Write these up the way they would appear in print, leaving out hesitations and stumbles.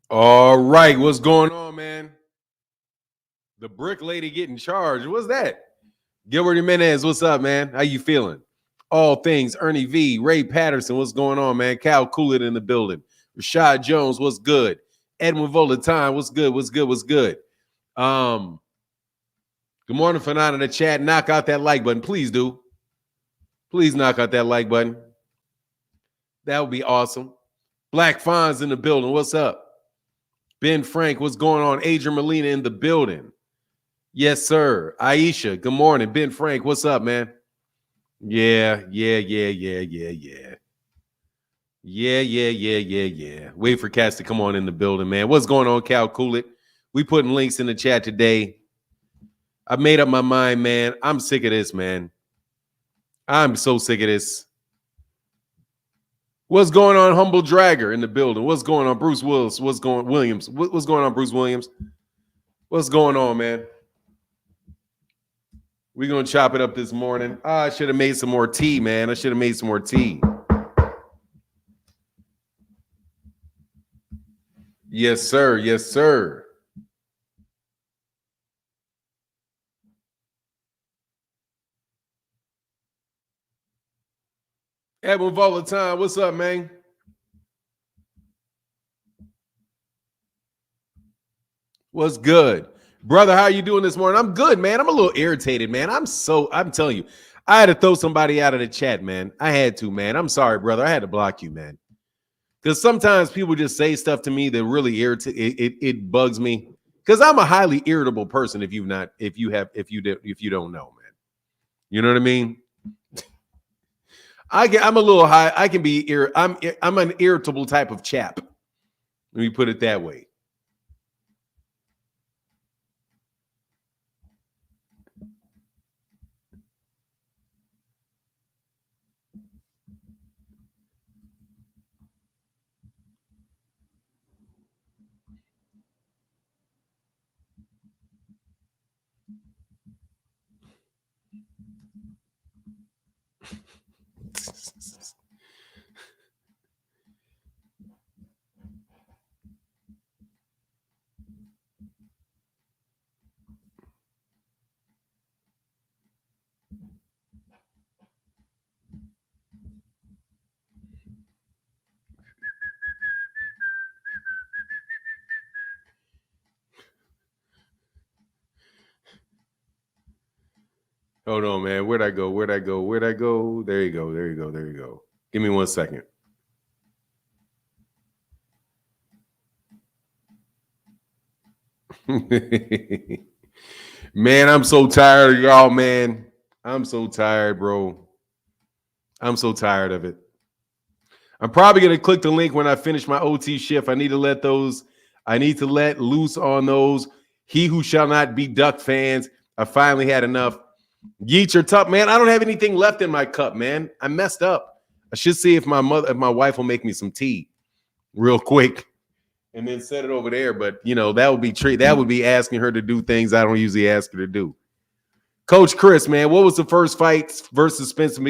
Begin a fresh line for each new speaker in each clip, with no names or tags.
All right, what's going on, man? The brick lady getting charged. What's that? Gilbert Jimenez, what's up, man? How you feeling? All things, Ernie V, Ray Patterson, what's going on, man? Cal Coolett in the building. Rashad Jones, what's good? Edwin Volatine, what's good? What's good? What's good? Good morning, Fanana in the chat. Knock out that like button, please do. Please knock out that like button. That would be awesome. Black Fonz in the building. What's up? Ben Frank, what's going on? Adrian Molina in the building. Yes, sir. Aisha, good morning. Ben Frank, what's up, man? Yeah. Wait for Cass to come on in the building, man. What's going on, Cal Coolett? We putting links in the chat today. I made up my mind, man. I'm sick of this, man. I'm so sick of this. What's going on, Humble Dragger in the building? What's going on, Bruce Willis? What's going Williams? What's going on, Bruce Williams? What's going on, man? We're going to chop it up this morning. I should have made some more tea, man. I should have made some more tea. Yes, sir. Yes, sir. Edwin Volatine, what's up, man? What's good? Brother, how you doing this morning? I'm good, man. I'm a little irritated, man. I'm telling you, I had to throw somebody out of the chat, man. I had to, man. I'm sorry, brother. I had to block you, man. Because sometimes people just say stuff to me that really irritates. It bugs me. Because I'm a highly irritable person. If you don't know, man. You know what I mean? I'm a little high. I can be I'm an irritable type of chap. Let me put it that way. Hold on, man. Where'd I go? There you go. Give me 1 second. Man, I'm so tired of y'all, man. I'm so tired, bro. I'm so tired of it. I'm probably going to click the link when I finish my OT shift. I need to let loose on those. He who shall not be Duck fans. I finally had enough. Yeets are tough, man. I don't have anything left in my cup, man. I messed up. I should see if my wife will make me some tea real quick and then set it over there. But that would be asking her to do things I don't usually ask her to do. Coach Chris, man, what was the first fight versus Spencer?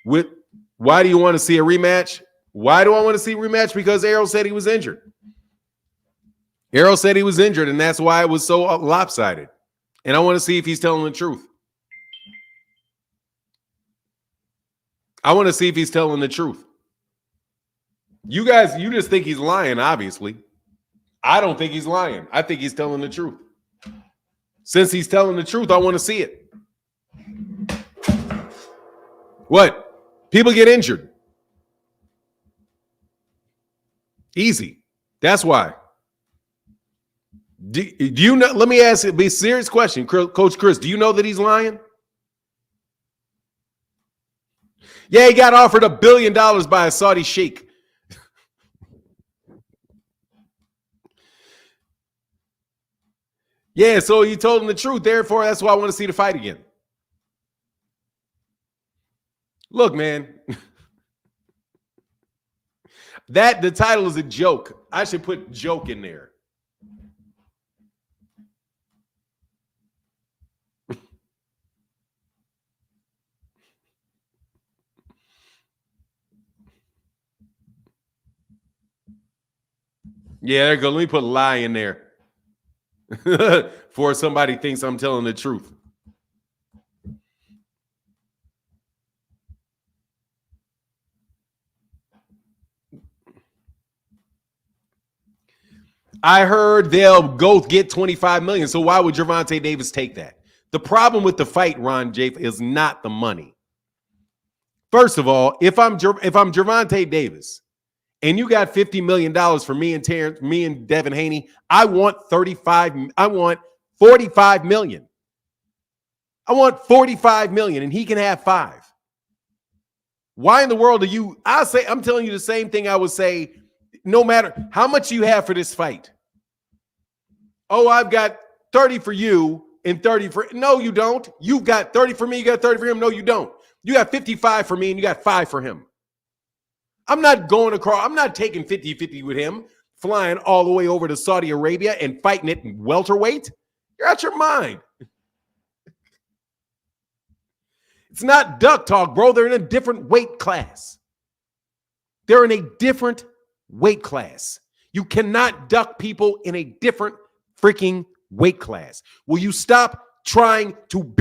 Why do you want to see a rematch? Why do I want to see a rematch? Because Errol said he was injured. And that's why it was so lopsided. And I want to see if he's telling the truth. You guys, you just think he's lying, obviously. I don't think he's lying. I think he's telling the truth. Since he's telling the truth, I want to see it. What? People get injured. Easy. That's why. Do you know? Let me ask it. Be a serious question, Coach Chris. Do you know that he's lying? Yeah, he got offered $1 billion by a Saudi sheikh. Yeah, so he told him the truth. Therefore, that's why I want to see the fight again. Look, man. The title is a joke. I should put joke in there. Yeah, there you go. Let me put a lie in there for somebody thinks I'm telling the truth. I heard they'll both get $25 million. So why would Gervonta Davis take that? The problem with the fight, Ron Jafe, is not the money. First of all, if I'm Gervonta Davis and you got $50 million for me and Terence, me and Devin Haney, I want 35. I want 45 million. I want 45 million, and he can have 5. Why in the world are you? I'm telling you the same thing I would say. No matter how much you have for this fight. Oh, I've got 30 for you and 30 for... No, you don't. You've got 30 for me. You got 30 for him. No, you don't. You got 55 for me and you got 5 for him. I'm not going across. I'm not taking 50-50 with him, flying all the way over to Saudi Arabia and fighting it in welterweight. You're out your mind. It's not duck talk, bro. They're in a different weight class. They're in a different weight class. You cannot duck people in a different freaking weight class. Will you stop trying to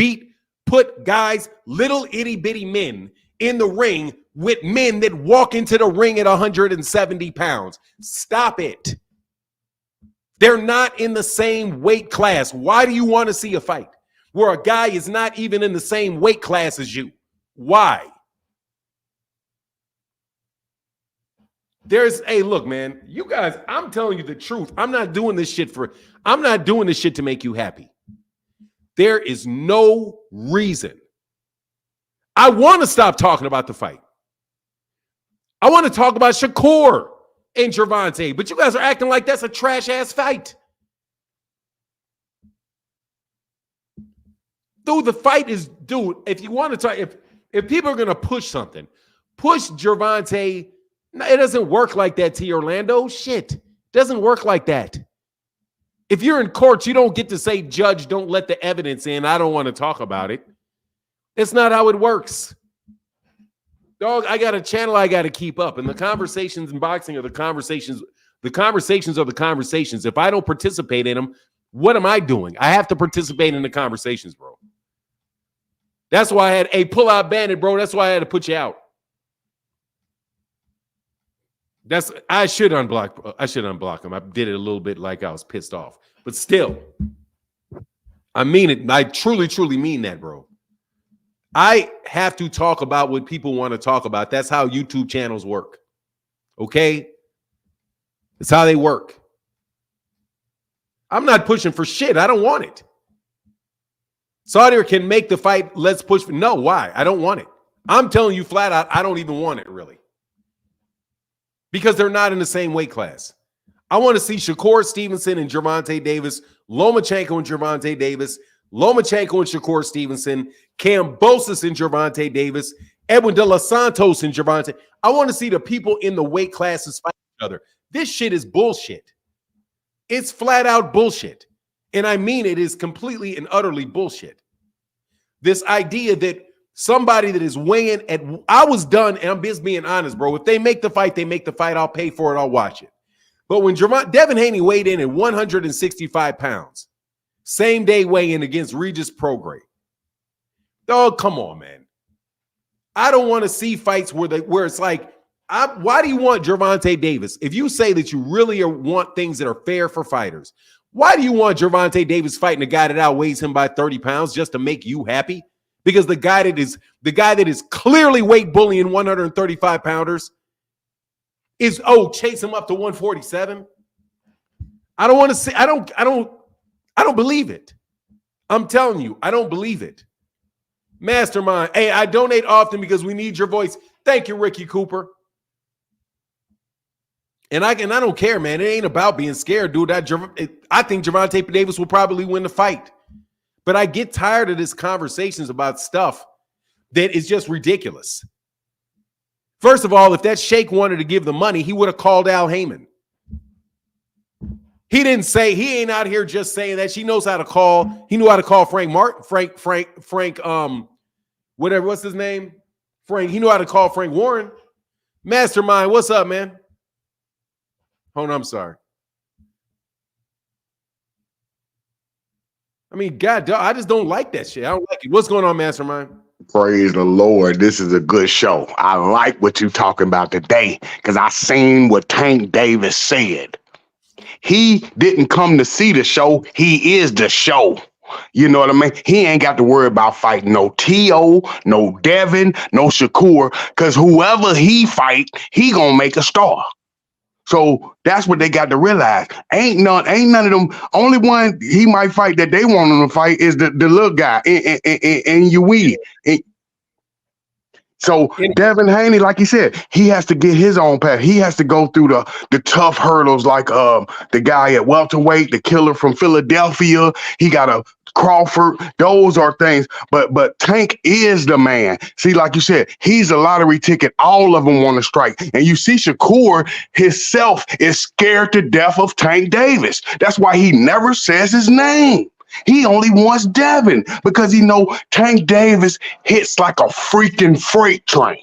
put guys, little itty bitty men in the ring with men that walk into the ring at 170 pounds? Stop it. They're not in the same weight class. Why do you want to see a fight where a guy is not even in the same weight class as you? Why? Look, man, you guys, I'm telling you the truth. I'm not doing this shit to make you happy. There is no reason. I want to stop talking about the fight. I want to talk about Shakur and Gervonta, but you guys are acting like that's a trash ass fight. Dude, the fight is, if you want to talk, if people are going to push something, push Gervonta. It doesn't work like that, T. Orlando. Shit. It doesn't work like that. If you're in court, you don't get to say, judge, don't let the evidence in. I don't want to talk about it. It's not how it works. Dog, I got a channel I got to keep up. And the conversations in boxing are the conversations. The conversations are the conversations. If I don't participate in them, what am I doing? I have to participate in the conversations, bro. That's why I had a pull-out bandit, bro. That's why I had to put you out. I should unblock him. I did it a little bit like I was pissed off. But still, I mean it. I truly, truly mean that, bro. I have to talk about what people want to talk about. That's how YouTube channels work. Okay? It's how they work. I'm not pushing for shit. I don't want it. Saudi can make the fight. Let's push. No, why? I don't want it. I'm telling you flat out, I don't even want it, really. Because they're not in the same weight class. I want to see Shakur Stevenson and Gervonta Davis, Lomachenko and Gervonta Davis, Lomachenko and Shakur Stevenson, Kambosos and Gervonta Davis, Edwin De Los Santos and Gervonta. I want to see the people in the weight classes fight each other. This shit is bullshit. It's flat out bullshit. And I mean it is completely and utterly bullshit. This idea that somebody that is weighing at, I was done, and I'm just being honest, bro. If they make the fight, they make the fight. I'll pay for it. I'll watch it. But when Devin Haney weighed in at 165 pounds, same day weigh-in against Regis Prograis. Dog, come on, man. I don't want to see fights where it's like, why do you want Gervonta Davis? If you say that you really want things that are fair for fighters, why do you want Gervonta Davis fighting a guy that outweighs him by 30 pounds just to make you happy? Because the guy that is clearly weight bullying 135 pounders is chase him up to 147. I don't want to see. I don't believe it. I'm telling you, I don't believe it. Mastermind. Hey, I donate often because we need your voice. Thank you, Ricky Cooper. And I don't care, man. It ain't about being scared, dude. I think Gervonta Davis will probably win the fight. But I get tired of these conversations about stuff that is just ridiculous. First of all, if that Sheikh wanted to give the money, he would have called Al Heyman. He didn't say, he ain't out here just saying that. She knows how to call. He knew how to call Frank, whatever, what's his name? Frank. He knew how to call Frank Warren. Mastermind, what's up, man? Hold on, I'm sorry. mean, God, I just don't like that shit. I don't like it. What's going on, Mastermind?
Praise the Lord. This is a good show. I like what you're talking about today because I seen what Tank Davis said. He didn't come to see the show. He is the show. You know what I mean? He ain't got to worry about fighting no T.O., no Devin, no Shakur, because whoever he fight, he gonna make a star. So that's what they got to realize. Ain't none of them. Only one he might fight that they want him to fight is the little guy in your weed. So Devin Haney, like he said, he has to get his own path. He has to go through the tough hurdles, like the guy at welterweight, the killer from Philadelphia. He got a Crawford. Those are things. But Tank is the man. See, like you said, he's a lottery ticket. All of them want to strike. And you see Shakur himself is scared to death of Tank Davis. That's why he never says his name. He only wants Devin because he know Tank Davis hits like a freaking freight train.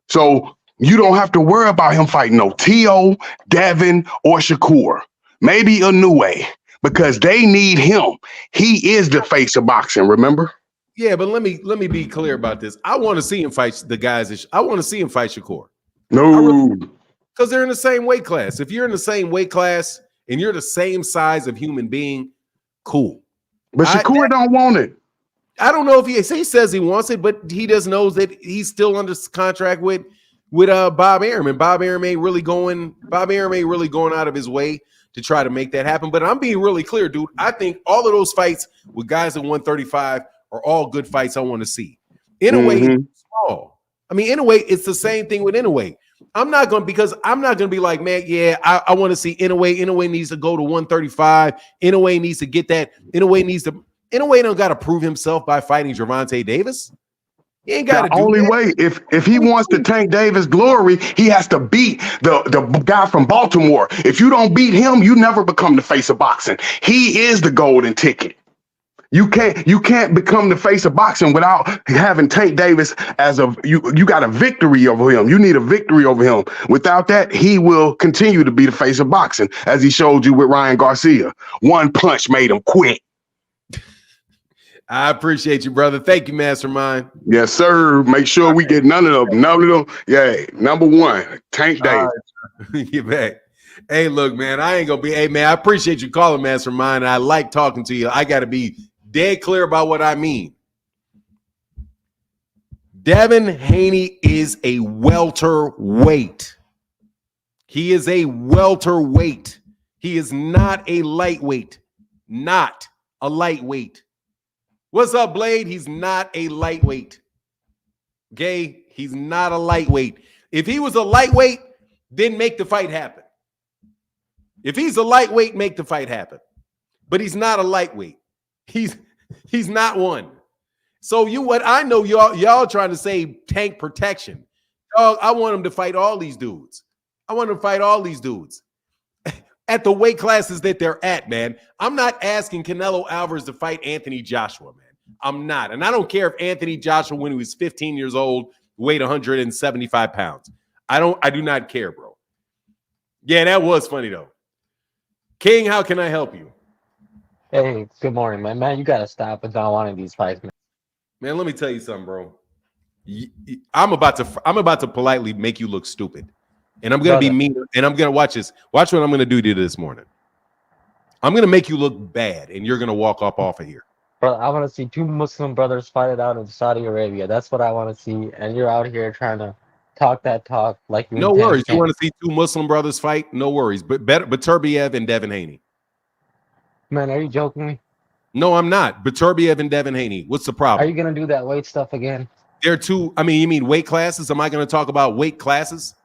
So you don't have to worry about him fighting no T.O., Devin, or Shakur. Maybe a new way because they need him. He is the face of boxing, remember?
Yeah, but let me be clear about this. I want to see him fight the guys. I want to see him fight Shakur.
No.
Because they're in the same weight class. If you're in the same weight class and you're the same size of human being, cool.
But Shakur don't want it.
I don't know if he says he wants it, but he just knows that he's still under contract with Bob Arum, and Bob Arum ain't really going out of his way to try to make that happen. But I'm being really clear, dude. I think all of those fights with guys at 135 are all good fights I want to see. In a way, small. I mean, in a way, it's the same thing with Inoue. I'm not going to be like, man, yeah, I want to see Inoue. Inoue needs to go to 135. Inoue needs to get that. Inoue don't got to prove himself by fighting Gervonta Davis. He ain't got to do that. The only
way, if he wants to Tank Davis glory, he has to beat the guy from Baltimore. If you don't beat him, you never become the face of boxing. He is the golden ticket. You can't become the face of boxing without having Tank Davis as you got a victory over him. You need a victory over him. Without that, he will continue to be the face of boxing, as he showed you with Ryan Garcia. One punch made him quit.
I appreciate you, brother. Thank you, Mastermind.
Yes, sir. Make sure we get none of them. Yeah, number one, Tank Davis.
Right. Get back. Hey, look, man, I appreciate you calling, Mastermind. I like talking to you. I got to be dead clear about what I mean. Devin Haney is a welterweight. He is a welterweight. He is not a lightweight. Not a lightweight. What's up, Blade? He's not a lightweight. Okay? He's not a lightweight. If he was a lightweight, then make the fight happen. If he's a lightweight, make the fight happen. But he's not a lightweight. He's not one. So what I know y'all trying to say Tank protection. I want him to fight all these dudes. At the weight classes that they're at, man. I'm not asking Canelo Alvarez to fight Anthony Joshua, man. I'm not. And I don't care if Anthony Joshua, when he was 15 years old, weighed 175 pounds. I do not care, bro. Yeah, that was funny, though. King, how can I help you?
Hey, good morning, man. Man, you got to stop with not wanting these fights, man.
Man, let me tell you something, bro. I'm about to politely make you look stupid. And I'm going to be mean, and I'm going to watch this. Watch what I'm going to do to you this morning. I'm going to make you look bad, and you're going to walk off of here.
Bro, I want to see two Muslim brothers fight it out in Saudi Arabia. That's what I want to see. And you're out here trying to talk that talk like you.
No worries. You want to see two Muslim brothers fight? No worries. But Beterbiev and Devin Haney.
Man, are you joking me?
No, I'm not. Beterbiev and Devin Haney. What's the problem?
Are you going to do that weight stuff again?
They're two. I mean, you mean weight classes? Am I going to talk about weight classes?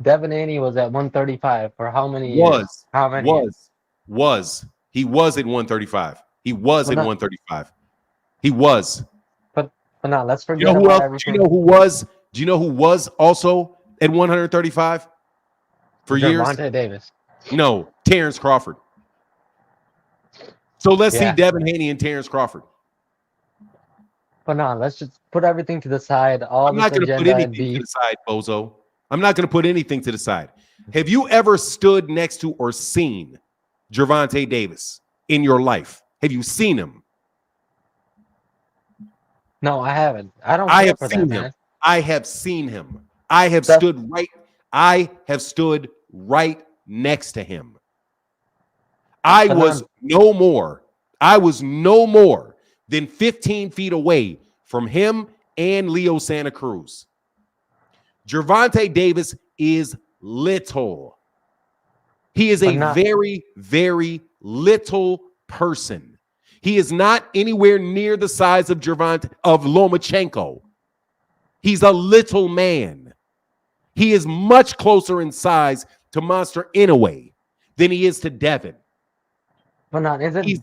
Devin Haney was at 135 for how many years? How many?
He was at 135. He was at 135. He was.
But now let's forget about everything.
Do you know who was? Do you know who was also at 135 for years?
Gervonta Davis.
No, Terence Crawford. So let's see Devin Haney and Terence Crawford.
But no, let's just put everything to the side.
I'm not going to put anything to the side, bozo. I'm not going to put anything to the side. Have you ever stood next to or seen Gervonta Davis in your life? Have you seen him?
No, I haven't. I don't
I
care
have
for that,
seen him.
man.
I have seen him. I have
That's-
stood right next to him. I was no more than 15 feet away from him and Leo Santa Cruz. Gervonta Davis is little. He is a very, very little person. He is not anywhere near the size of Lomachenko. He's a little man. He is much closer in size to Monster Inoue than he is to Devin.
But not isn't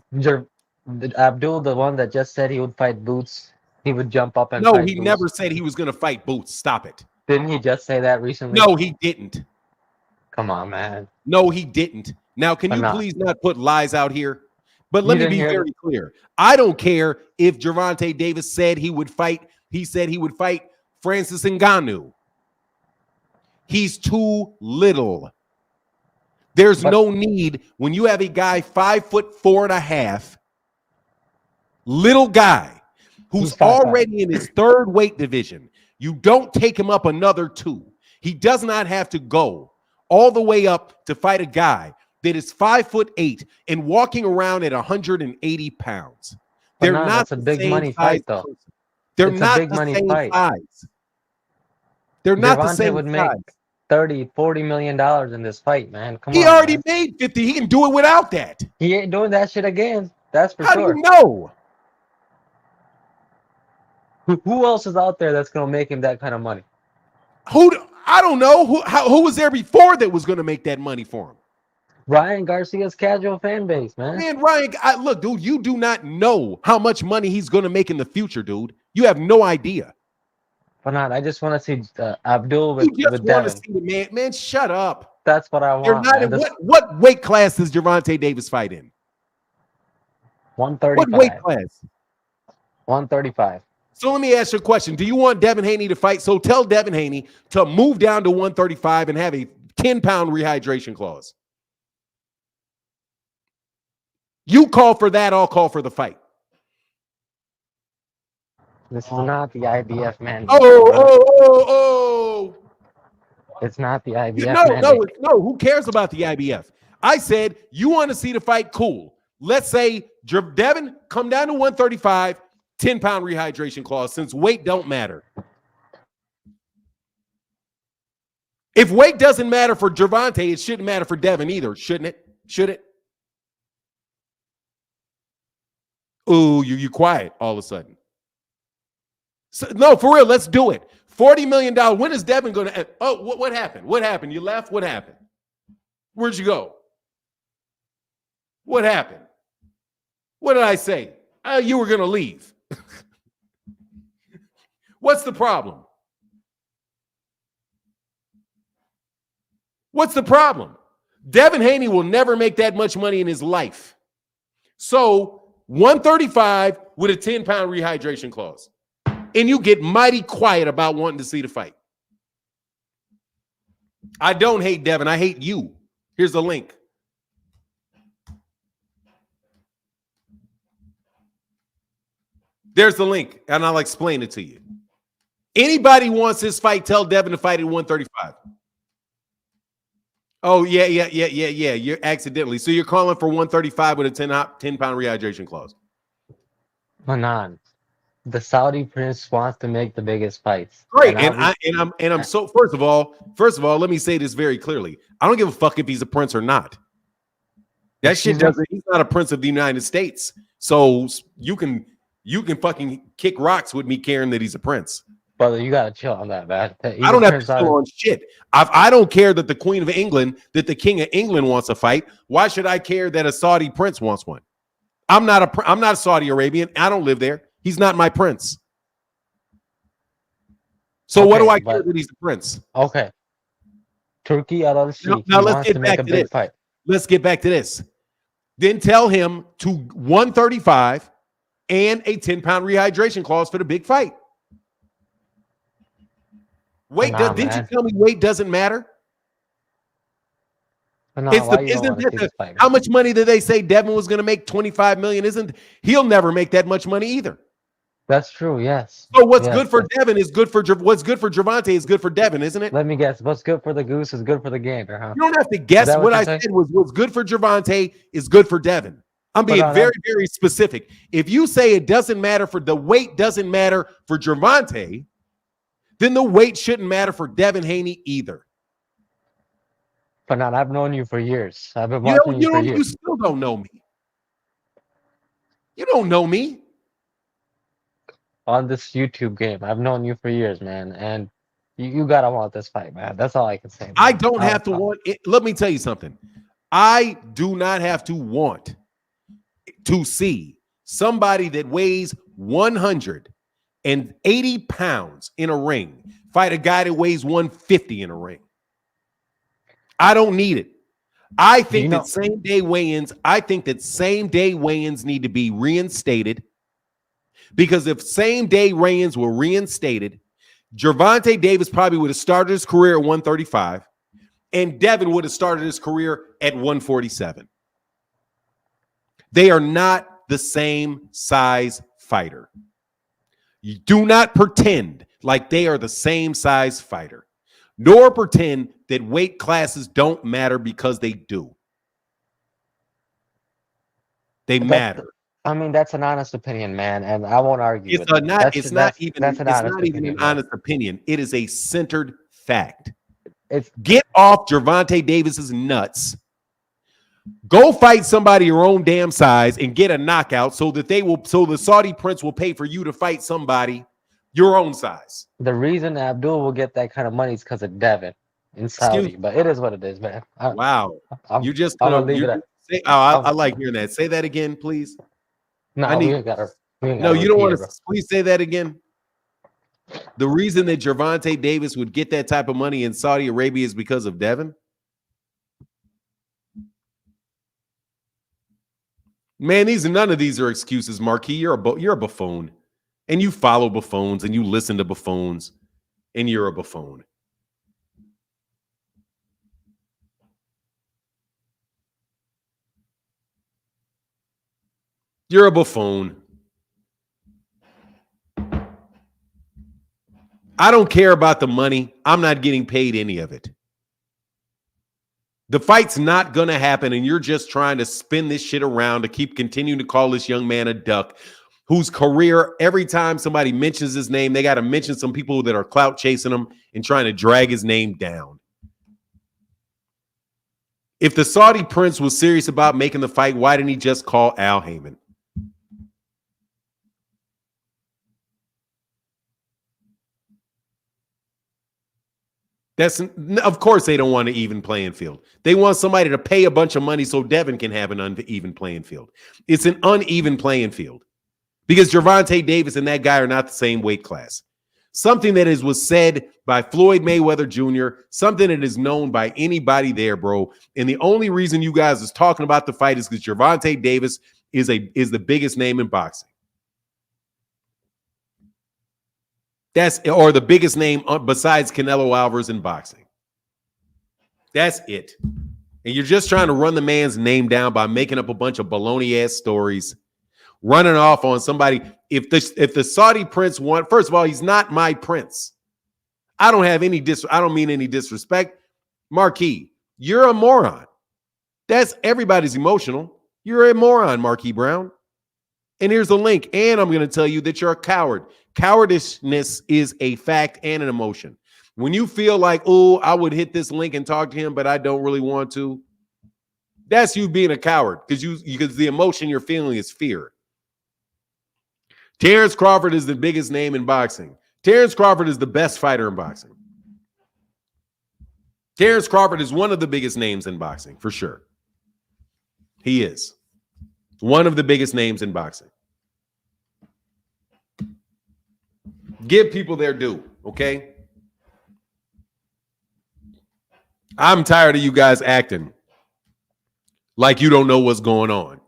Abdul the one that just said he would fight Boots? He would jump up and
No,
fight
he
Boots.
never said he was going to fight Boots. Stop it.
Didn't he just say that recently?
No, he didn't.
Come on, man.
No, he didn't. Now, can you please not put lies out here? But let me be very clear. I don't care if Gervonta Davis said he would fight. He said he would fight Francis Ngannou. He's too little. There's no need when you have a guy 5'4.5", little guy who's already in his third weight division. You don't take him up another 2. He does not have to go all the way up to fight a guy that is 5'8" and walking around at 180 pounds. They're not
that's a big money fight, though.
They're not the same size. They're not the same
would
size.
make $30-40 million in this fight, man. Come on.
He already made 50. He can do it without that.
He ain't doing that shit again. That's for
sure. How do you know?
Who else is out there that's gonna make him that kind of money?
I don't know. Who was there before that was gonna make that money for him?
Ryan Garcia's casual fan base, man.
Man, Ryan, look, dude, you do not know how much money he's gonna make in the future, dude. You have no idea.
But not. I just want to see Abdul with
You just
Devin.
want to see the man. Man, shut up.
That's what I want.
You're not in what weight class does Gervonta Davis fight in?
135.
What weight class?
135.
So let me ask you a question. Do you want Devin Haney to fight? So tell Devin Haney to move down to 135 and have a 10-pound rehydration clause. You call for that, I'll call for the fight.
This is not the IBF, man.
Oh.
It's not the IBF.
No. Who cares about the IBF? I said, you want to see the fight? Cool. Let's say Devin, come down to 135, 10-pound rehydration clause, since weight don't matter. If weight doesn't matter for Gervonta, it shouldn't matter for Devin either, shouldn't it? Should it? Ooh, you quiet all of a sudden. So, no, for real, let's do it. $40 million. When is Devin going to? Oh, what happened? What happened? You left? What happened? Where'd you go? What happened? What did I say? You were going to leave. What's the problem? What's the problem? Devin Haney will never make that much money in his life. So 135 with a 10-pound rehydration clause. And you get mighty quiet about wanting to see the fight. I don't hate Devin. I hate you. Here's the link. There's the link, and I'll explain it to you. Anybody wants this fight, tell Devin to fight at 135. Oh, yeah. You're accidentally. So you're calling for 135 with a 10-pound rehydration clause.
Manan, the Saudi prince wants to make the biggest fights.
Great. I'm so first of all, let me say this very clearly. I don't give a fuck if he's a prince or not. That shit doesn't, he's not a prince of the United States. So you can fucking kick rocks with me caring that he's a prince.
Brother, you gotta chill on that, man.
I don't have to chill on shit. I don't care that the Queen of England, that the King of England wants a fight. Why should I care that a Saudi prince wants one? I'm not Saudi Arabian. I don't live there. He's not my prince. So okay, what do I care that he's the prince?
Okay. Turkey out of the street.
Now let's get back to this. Fight. Let's get back to this. Then tell him to 135 and a 10-pound rehydration clause for the big fight. Wait, didn't you tell me weight doesn't matter?
But no, why you don't
Isn't
want to
that
see
the,
this fight,
how
man?
much money did they say Devin was going to make? 25 million. He'll never make that much money either.
That's true. Yes.
So what's
Yes.
good for Devin is good for what's good for Gervonta is good for Devin, isn't it?
Let me guess. What's good for the goose is good for the gander, huh?
You don't have to
Is
guess.
that
What
you're
I
saying?
said was what's good for Gervonta is good for Devin. I'm
But
being
no,
very, very specific. If you say it doesn't matter for the weight doesn't matter for Gervonta, then the weight shouldn't matter for Devin Haney either.
But not, I've known you for years. I've been
You know,
watching you for
you
years
still don't know me. You don't know me.
on this YouTube game. I've known you for years, man, and you gotta want this fight, man. That's all I can say. Man.
I don't have to want it. Let me tell you something. I do not have to want to see somebody that weighs 180 pounds in a ring fight a guy that weighs 150 in a ring. I don't need it. I think that same day weigh-ins need to be reinstated, because if same day weigh-ins were reinstated, Gervonta Davis probably would have started his career at 135 and Devin would have started his career at 147. They are not the same size fighter. You do not pretend like they are the same size fighter, nor pretend that weight classes don't matter, because they do. They matter.
I mean, that's an honest opinion, man, and I won't argue with it.
It's not even an honest opinion. It is a centered fact. Get off Gervonta Davis's nuts. Go fight somebody your own damn size and get a knockout so that the Saudi prince will pay for you to fight somebody your own size.
The reason Abdul will get that kind of money is because of Devin in Saudi, but it is what it is, man.
Wow.
I
like hearing that. Say that again, please.
No,
you don't want to. Please say that again. The reason that Gervonta Davis would get that type of money in Saudi Arabia is because of Devin. Man, none of these are excuses, Marquis. You're a buffoon, and you follow buffoons, and you listen to buffoons, and you're a buffoon. You're a buffoon. I don't care about the money. I'm not getting paid any of it. The fight's not going to happen, and you're just trying to spin this shit around to keep continuing to call this young man a duck, whose career, every time somebody mentions his name, they got to mention some people that are clout chasing him and trying to drag his name down. If the Saudi prince was serious about making the fight, why didn't he just call Al Heyman? Of course they don't want an even playing field. They want somebody to pay a bunch of money so Devin can have an uneven playing field. It's an uneven playing field because Gervonta Davis and that guy are not the same weight class. Something that was said by Floyd Mayweather Jr., something that is known by anybody there, bro. And the only reason you guys is talking about the fight is because Gervonta Davis is the biggest name in boxing. Or the biggest name besides Canelo Alvarez in boxing. That's it. And you're just trying to run the man's name down by making up a bunch of baloney ass stories, running off on somebody. If the Saudi prince first of all, he's not my prince. I don't mean any disrespect. Marquis, you're a moron. That's everybody's emotional. You're a moron, Marquis Brown. And here's the link. And I'm going to tell you that you're a coward. Cowardishness is a fact and an emotion. When you feel like, oh, I would hit this link and talk to him, but I don't really want to, that's you being a coward, because the emotion you're feeling is fear. Terence Crawford is the biggest name in boxing. Terence Crawford is the best fighter in boxing. Terence Crawford is one of the biggest names in boxing, for sure. He is one of the biggest names in boxing. Give people their due, okay? I'm tired of you guys acting like you don't know what's going on.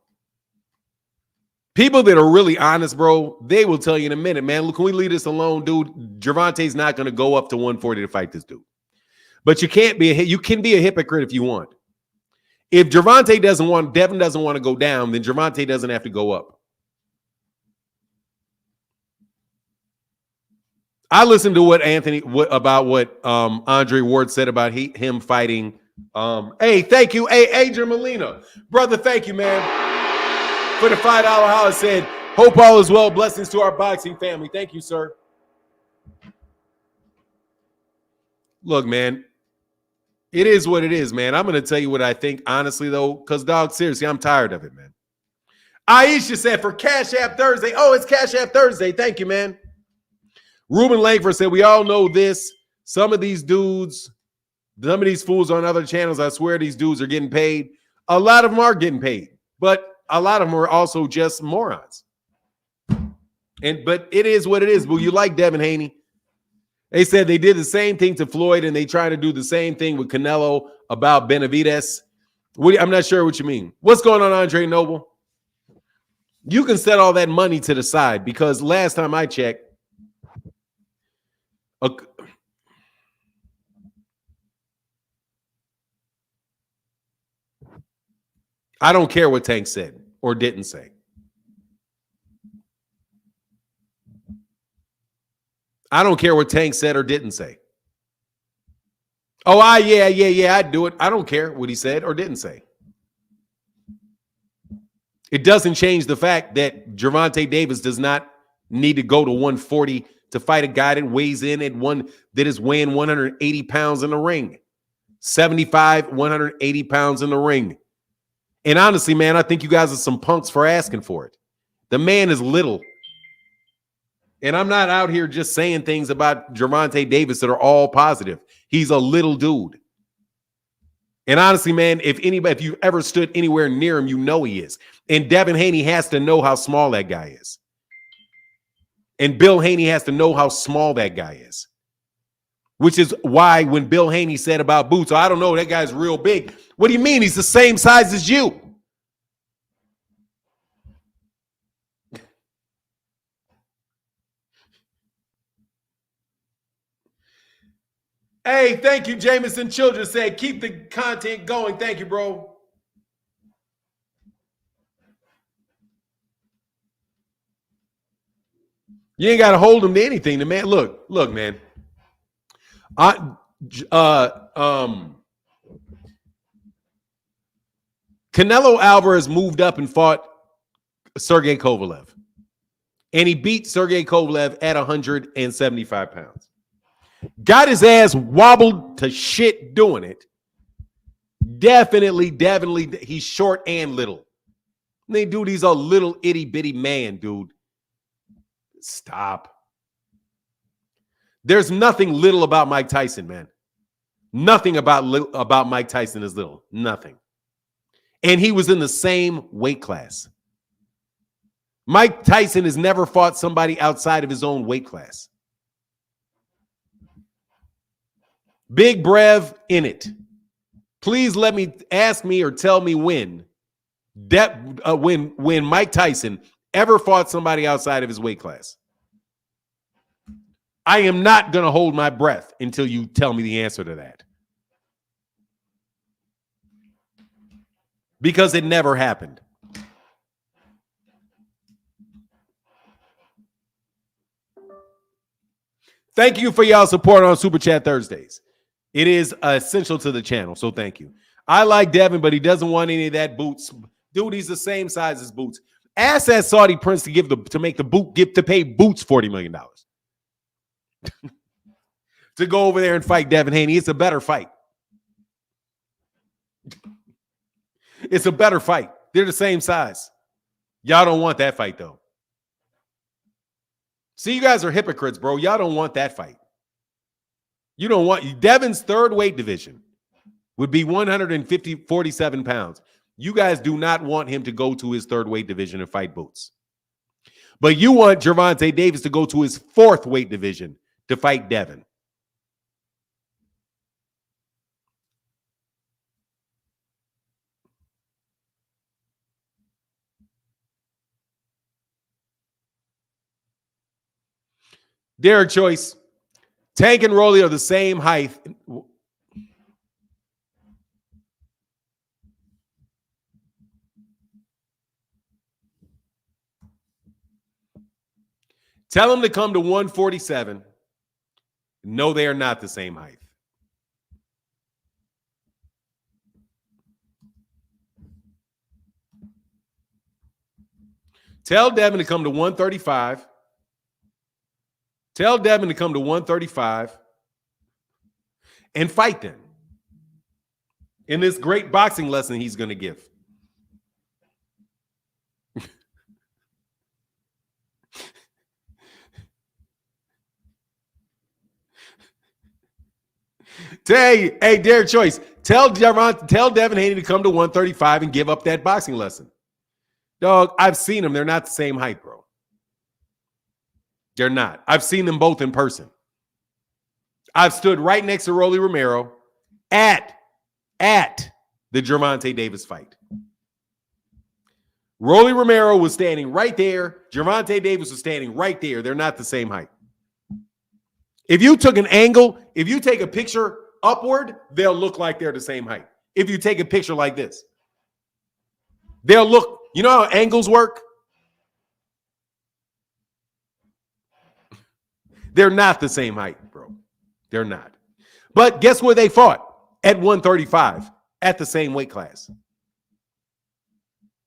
People that are really honest, bro, they will tell you in a minute, man, look, can we leave this alone, dude? Gervonta's not going to go up to 140 to fight this dude. But you can be a hypocrite if you want. If Devin doesn't want to go down, then Gervonta doesn't have to go up. I listened to what Andre Ward said about him fighting. Hey, thank you. Hey, Adrian Molina. Brother, thank you, man. For the $5 holler said, hope all is well. Blessings to our boxing family. Thank you, sir. Look, man. It is what it is, man. I'm going to tell you what I think, honestly, though, because, dog, seriously, I'm tired of it, man. Aisha said, for Cash App Thursday. Oh, it's Cash App Thursday. Thank you, man. Ruben Langford said, we all know this. Some of these dudes, some of these fools on other channels, I swear these dudes are getting paid. A lot of them are getting paid, but a lot of them are also just morons. But it is what it is. But you like Devin Haney. They said they did the same thing to Floyd, and they try to do the same thing with Canelo about Benavidez. I'm not sure what you mean. What's going on, Andre Noble? You can set all that money to the side because last time I checked, I don't care what Tank said or didn't say. I don't care what Tank said or didn't say. Oh, yeah, I'd do it. I don't care what he said or didn't say. It doesn't change the fact that Gervonta Davis does not need to go to 140 to fight a guy that weighs in at that is weighing 180 pounds in the ring. 75, 180 pounds in the ring. And honestly, man, I think you guys are some punks for asking for it. The man is little. And I'm not out here just saying things about Gervonta Davis that are all positive. He's a little dude. And honestly, man, if you've ever stood anywhere near him, you know he is. And Devin Haney has to know how small that guy is. And Bill Haney has to know how small that guy is. Which is why when Bill Haney said about Boots, I don't know, that guy's real big. What do you mean? He's the same size as you. Hey, thank you, Jameson Children said, keep the content going. Thank you, bro. You ain't got to hold him to anything. The man, look, man. Canelo Alvarez moved up and fought Sergey Kovalev. And he beat Sergey Kovalev at 175 pounds. Got his ass wobbled to shit doing it. Definitely, he's short and little. Dude, he's a little itty bitty man, dude. Stop. There's nothing little about Mike Tyson, man. Nothing about Mike Tyson is little. Nothing. And he was in the same weight class. Mike Tyson has never fought somebody outside of his own weight class. Big Brev in it. Please ask me or tell me when Mike Tyson ever fought somebody outside of his weight class. I am not going to hold my breath until you tell me the answer to that. Because it never happened. Thank you for y'all support on Super Chat Thursdays. It is essential to the channel, so thank you. I like Devin, but he doesn't want any of that Boots. Dude, he's the same size as Boots. Ask that Saudi prince to pay Boots $40 million. To go over there and fight Devin Haney. It's a better fight. It's a better fight. They're the same size. Y'all don't want that fight, though. See, you guys are hypocrites, bro. Y'all don't want that fight. You don't want Devin's third weight division would be 47 pounds. You guys do not want him to go to his third weight division and fight Boots. But you want Gervonta Davis to go to his fourth weight division to fight Devin. Derek Choice. Tank and Rolly are the same height. Tell him to come to 147. No, they are not the same height. Tell Devin to come to 135. Tell Devin to come to 135 and fight them in this great boxing lesson he's going to give. Hey, Derek Choice, tell Devin Haney to come to 135 and give up that boxing lesson. Dog, I've seen them. They're not the same height, bro. They're not. I've seen them both in person. I've stood right next to Rolly Romero at the Gervonta Davis fight. Rolly Romero was standing right there. Gervonta Davis was standing right there. They're not the same height. If you took an angle, if you take a picture upward, they'll look like they're the same height. If you take a picture like this, they'll look, you know how angles work? They're not the same height, bro. They're not. But guess where they fought? At 135, at the same weight class.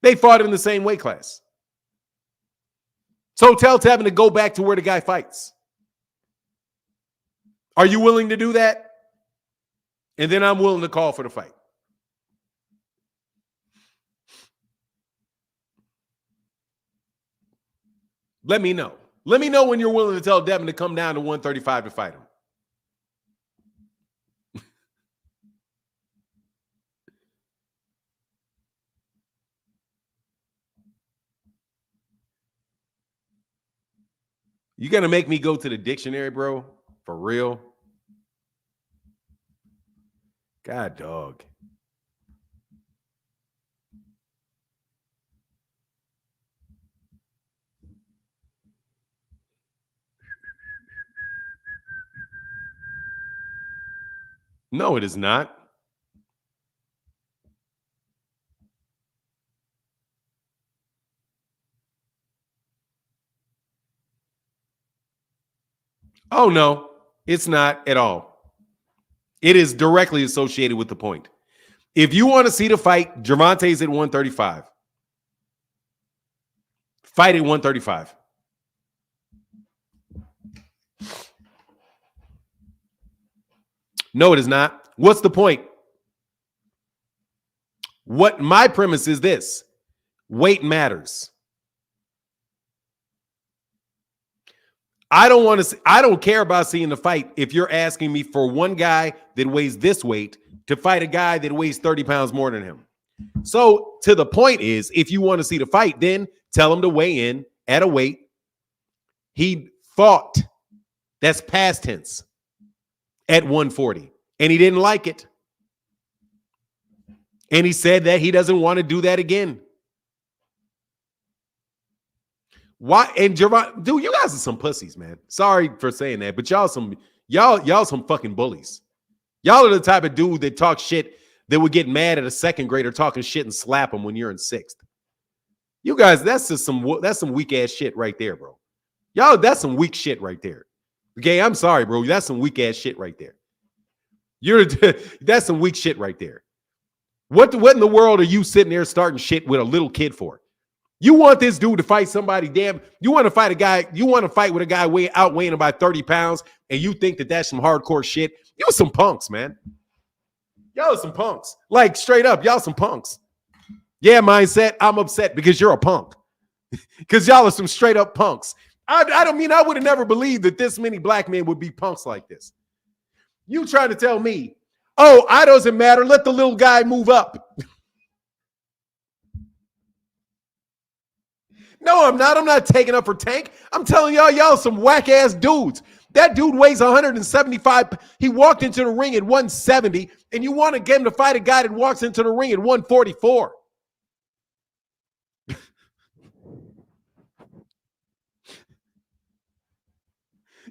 They fought in the same weight class. So tell Tevin to go back to where the guy fights. Are you willing to do that? And then I'm willing to call for the fight. Let me know. Let me know when you're willing to tell Devin to come down to 135 to fight him. You gonna make me go to the dictionary, bro? For real? God, dog. No, it is not. Oh, no, it's not at all. It is directly associated with the point. If you want to see the fight, Gervonta's at 135. Fight at 135. No, it is not. What's the point? What my premise is this: weight matters. I don't care about seeing the fight if you're asking me for one guy that weighs this weight to fight a guy that weighs 30 pounds more than him. So to the point is, if you want to see the fight, then tell him to weigh in at a weight he fought. That's past tense. At 140. And he didn't like it. And he said that he doesn't want to do that again. Why? And Jaron, dude, you guys are some pussies, man. Sorry for saying that, but y'all some fucking bullies. Y'all are the type of dude that talk shit that would get mad at a second grader talking shit and slap him when you're in sixth. You guys, that's some weak ass shit right there, bro. Y'all, that's some weak shit right there. Okay, I'm sorry, bro. That's some weak ass shit right there. That's some weak shit right there. What in the world are you sitting there starting shit with a little kid for? You want this dude to fight somebody, you want to fight a guy, you want to fight with a guy outweighing about 30 pounds, and you think that that's some hardcore shit? You some punks, man. Y'all are some punks. Like, straight up, y'all some punks. Yeah, mindset, I'm upset because you're a punk. Because y'all are some straight up punks. I would have never believed that this many black men would be punks like this. You trying to tell me, oh, I doesn't matter, let the little guy move up. No, I'm not. I'm not taking up for Tank. I'm telling y'all some whack-ass dudes. That dude weighs 175. He walked into the ring at 170, and you want to get him to fight a guy that walks into the ring at 144.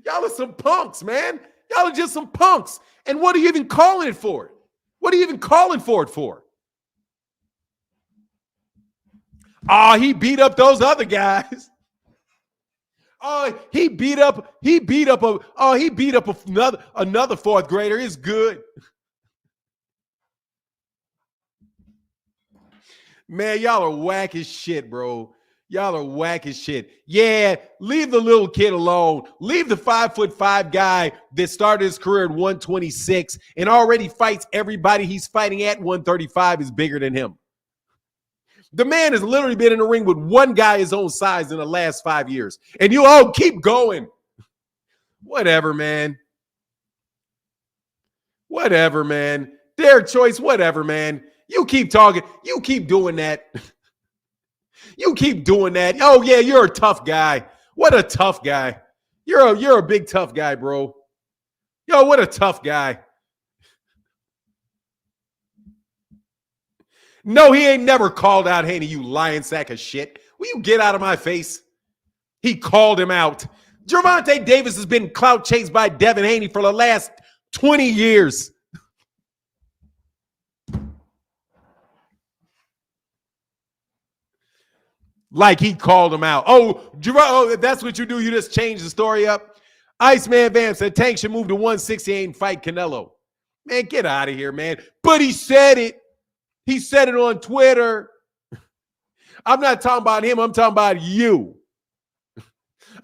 Y'all are some punks, man. Y'all are just some punks. And what are you even calling it for? What are you even calling for it for? He beat up those other guys. Oh, he beat up another fourth grader. It's good. Man, y'all are whack as shit, bro. Y'all are whack as shit. Yeah, leave the little kid alone. Leave the 5'5" guy that started his career at 126 and already fights everybody he's fighting at 135 is bigger than him. The man has literally been in the ring with one guy his own size in the last 5 years. And you all keep going. Whatever, man. Whatever, man. Their choice, whatever, man. You keep talking. You keep doing that. You keep doing that. Oh, yeah, you're a tough guy. What a tough guy. You're a big tough guy, bro. Yo, what a tough guy. No, he ain't never called out Haney, you lying sack of shit. Will you get out of my face? He called him out. Gervonta Davis has been clout chased by Devin Haney for the last 20 years. Like he called him out. Oh, that's what you do. You just change the story up. Iceman Vamp said Tank should move to 168 and fight Canelo. Man, get out of here, man. But he said it. He said it on Twitter. I'm not talking about him. I'm talking about you.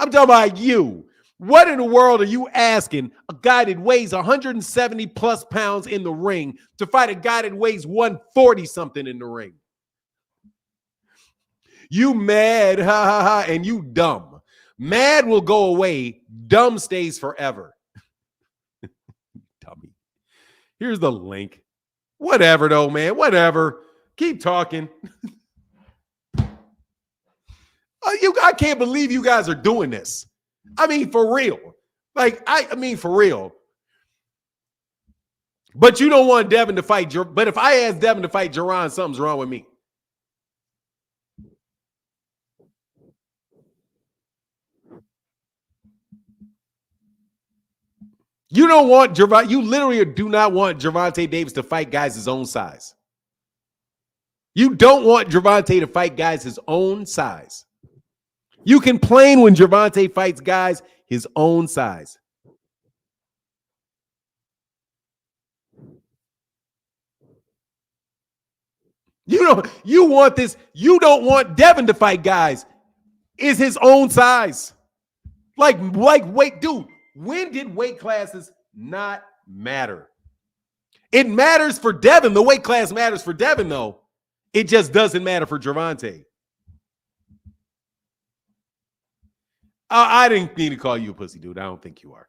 I'm talking about you. What in the world are you asking a guy that weighs 170 plus pounds in the ring to fight a guy that weighs 140 something in the ring? You mad, ha ha ha, and you dumb. Mad will go away. Dumb stays forever. Dummy. Here's the link. Whatever, though, man. Whatever. Keep talking. I can't believe you guys are doing this. I mean, for real. Like, I mean, for real. But you don't want Devin to fight. But if I ask Devin to fight Jaron, something's wrong with me. You don't want Gervonta. You literally do not want Gervonta Davis to fight guys his own size. You don't want Gervonta to fight guys his own size. You complain when Gervonta fights guys his own size. You want this. You don't want Devin to fight guys is his own size. Like wait, dude. When did weight classes not matter? It matters for Devin. The weight class matters for Devin, though. It just doesn't matter for Gervonta. I didn't mean to call you a pussy, dude. I don't think you are.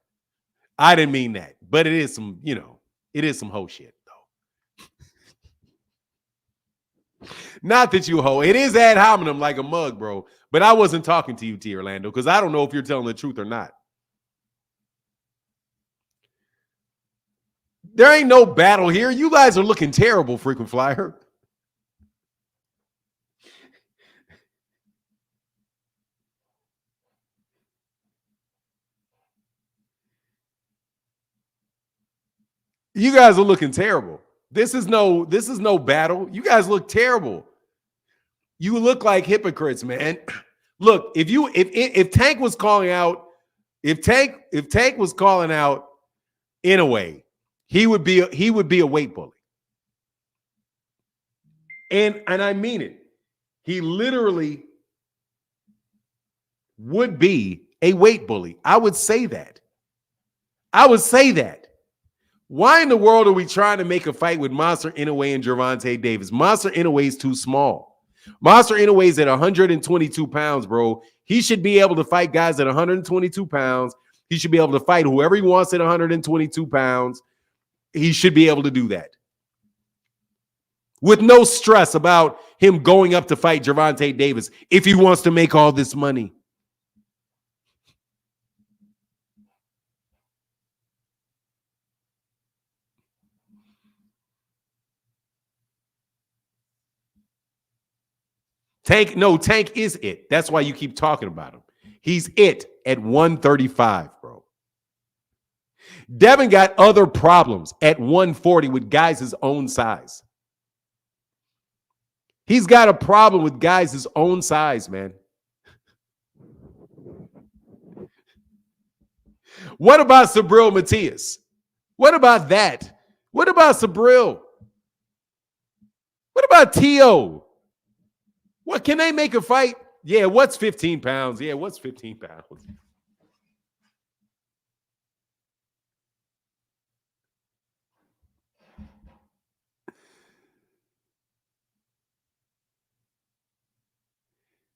I didn't mean that. But it is some, it is some hoe shit, though. Not that you hoe. It is ad hominem like a mug, bro. But I wasn't talking to you, T. Orlando, because I don't know if you're telling the truth or not. There ain't no battle here. You guys are looking terrible, frequent flyer. You guys are looking terrible. This is no battle. You guys look terrible. You look like hypocrites, man. Look, if Tank was calling out, if Tank was calling out in a way, he would be a weight bully. And I mean it. He literally would be a weight bully. I would say that. Why in the world are we trying to make a fight with Monster Inoue and Gervonta Davis? Monster Inoue is too small. Monster Inoue is at 122 pounds, bro. He should be able to fight guys at 122 pounds. He should be able to fight whoever he wants at 122 pounds. He should be able to do that with no stress about him going up to fight Gervonta Davis if he wants to make all this money. Tank is it. That's why you keep talking about him. He's it at 135, bro. Devin got other problems at 140 with guys his own size. He's got a problem with guys his own size, man. What about Sabril Matias? What about that? What about Sabril? What about T.O.? What, can they make a fight? Yeah, what's 15 pounds? Yeah, what's 15 pounds?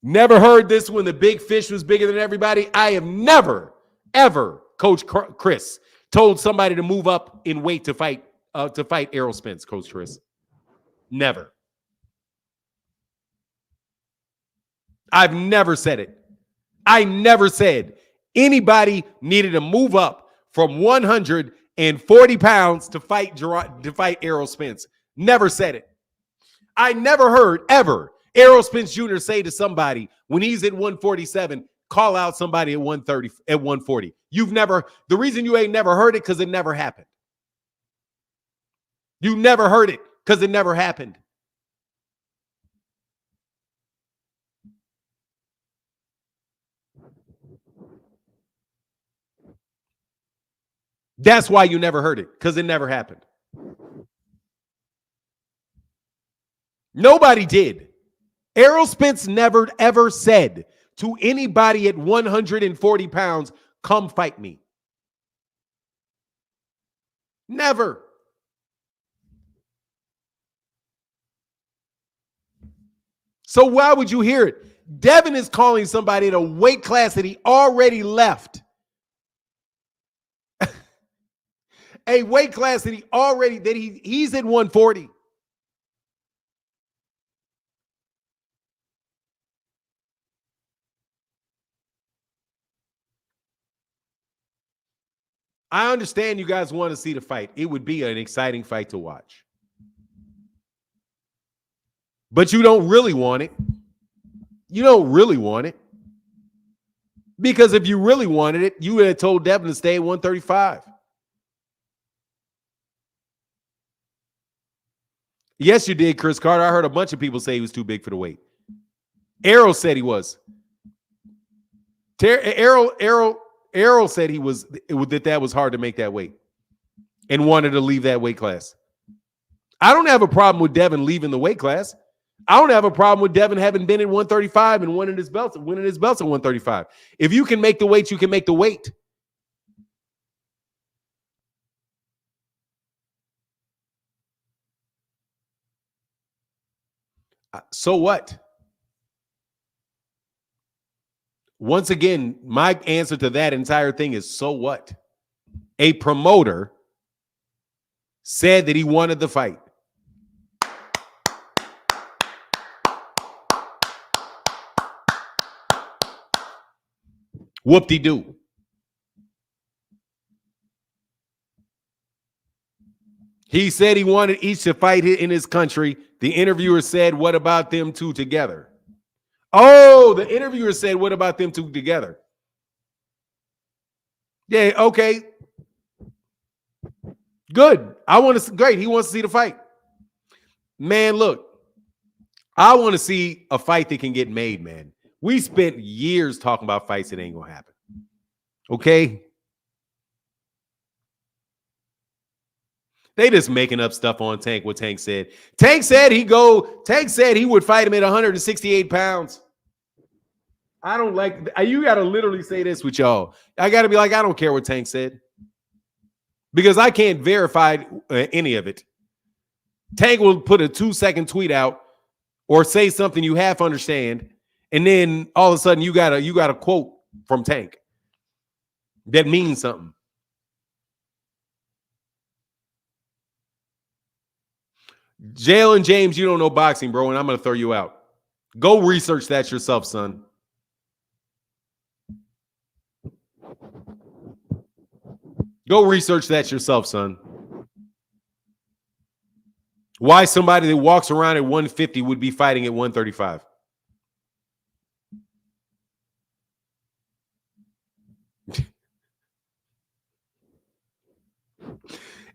Never heard this when the big fish was bigger than everybody. I have never, ever, Coach Chris, told somebody to move up in weight to fight Errol Spence, Coach Chris. Never. I've never said it. I never said anybody needed to move up from 140 pounds to fight Errol Spence. Never said it. I never heard ever Errol Spence Jr. say to somebody when he's at 147, call out somebody at 130, at 140. You've never, the reason you ain't never heard it because it never happened. You never heard it because it never happened. That's why you never heard it, because it never happened. Nobody did. Errol Spence never, ever said to anybody at 140 pounds, come fight me. Never. So why would you hear it? Devin is calling somebody at a weight class that he already left. A weight class that he's at 140. I understand you guys want to see the fight. It would be an exciting fight to watch. But you don't really want it. You don't really want it. Because if you really wanted it, you would have told Devin to stay at 135. Yes, you did, Chris Carter. I heard a bunch of people say he was too big for the weight. Errol said he was. Errol said he was, that was hard to make that weight and wanted to leave that weight class. I don't have a problem with Devin leaving the weight class. I don't have a problem with Devin having been in 135 and winning his belts at 135. If you can make the weight, you can make the weight. So what? Once again, my answer to that entire thing is so what? A promoter said that he wanted the fight. Whoop-de-doo. He said he wanted each to fight in his country. The interviewer said, what about them two together? Oh, the interviewer said, what about them two together? Yeah, okay. Good. Great. He wants to see the fight. Man, look, I want to see a fight that can get made, man. We spent years talking about fights that ain't going to happen. Okay? They just making up stuff on Tank, what Tank said. Tank said he would fight him at 168 pounds. I don't like, you got to literally say this with y'all. I got to be like, I don't care what Tank said. Because I can't verify any of it. Tank will put a 2-second tweet out or say something you half understand. And then all of a sudden you got a quote from Tank that means something. Jalen James, you don't know boxing, bro, and I'm going to throw you out. Go research that yourself, son. Go research that yourself, son. Why somebody that walks around at 150 would be fighting at 135?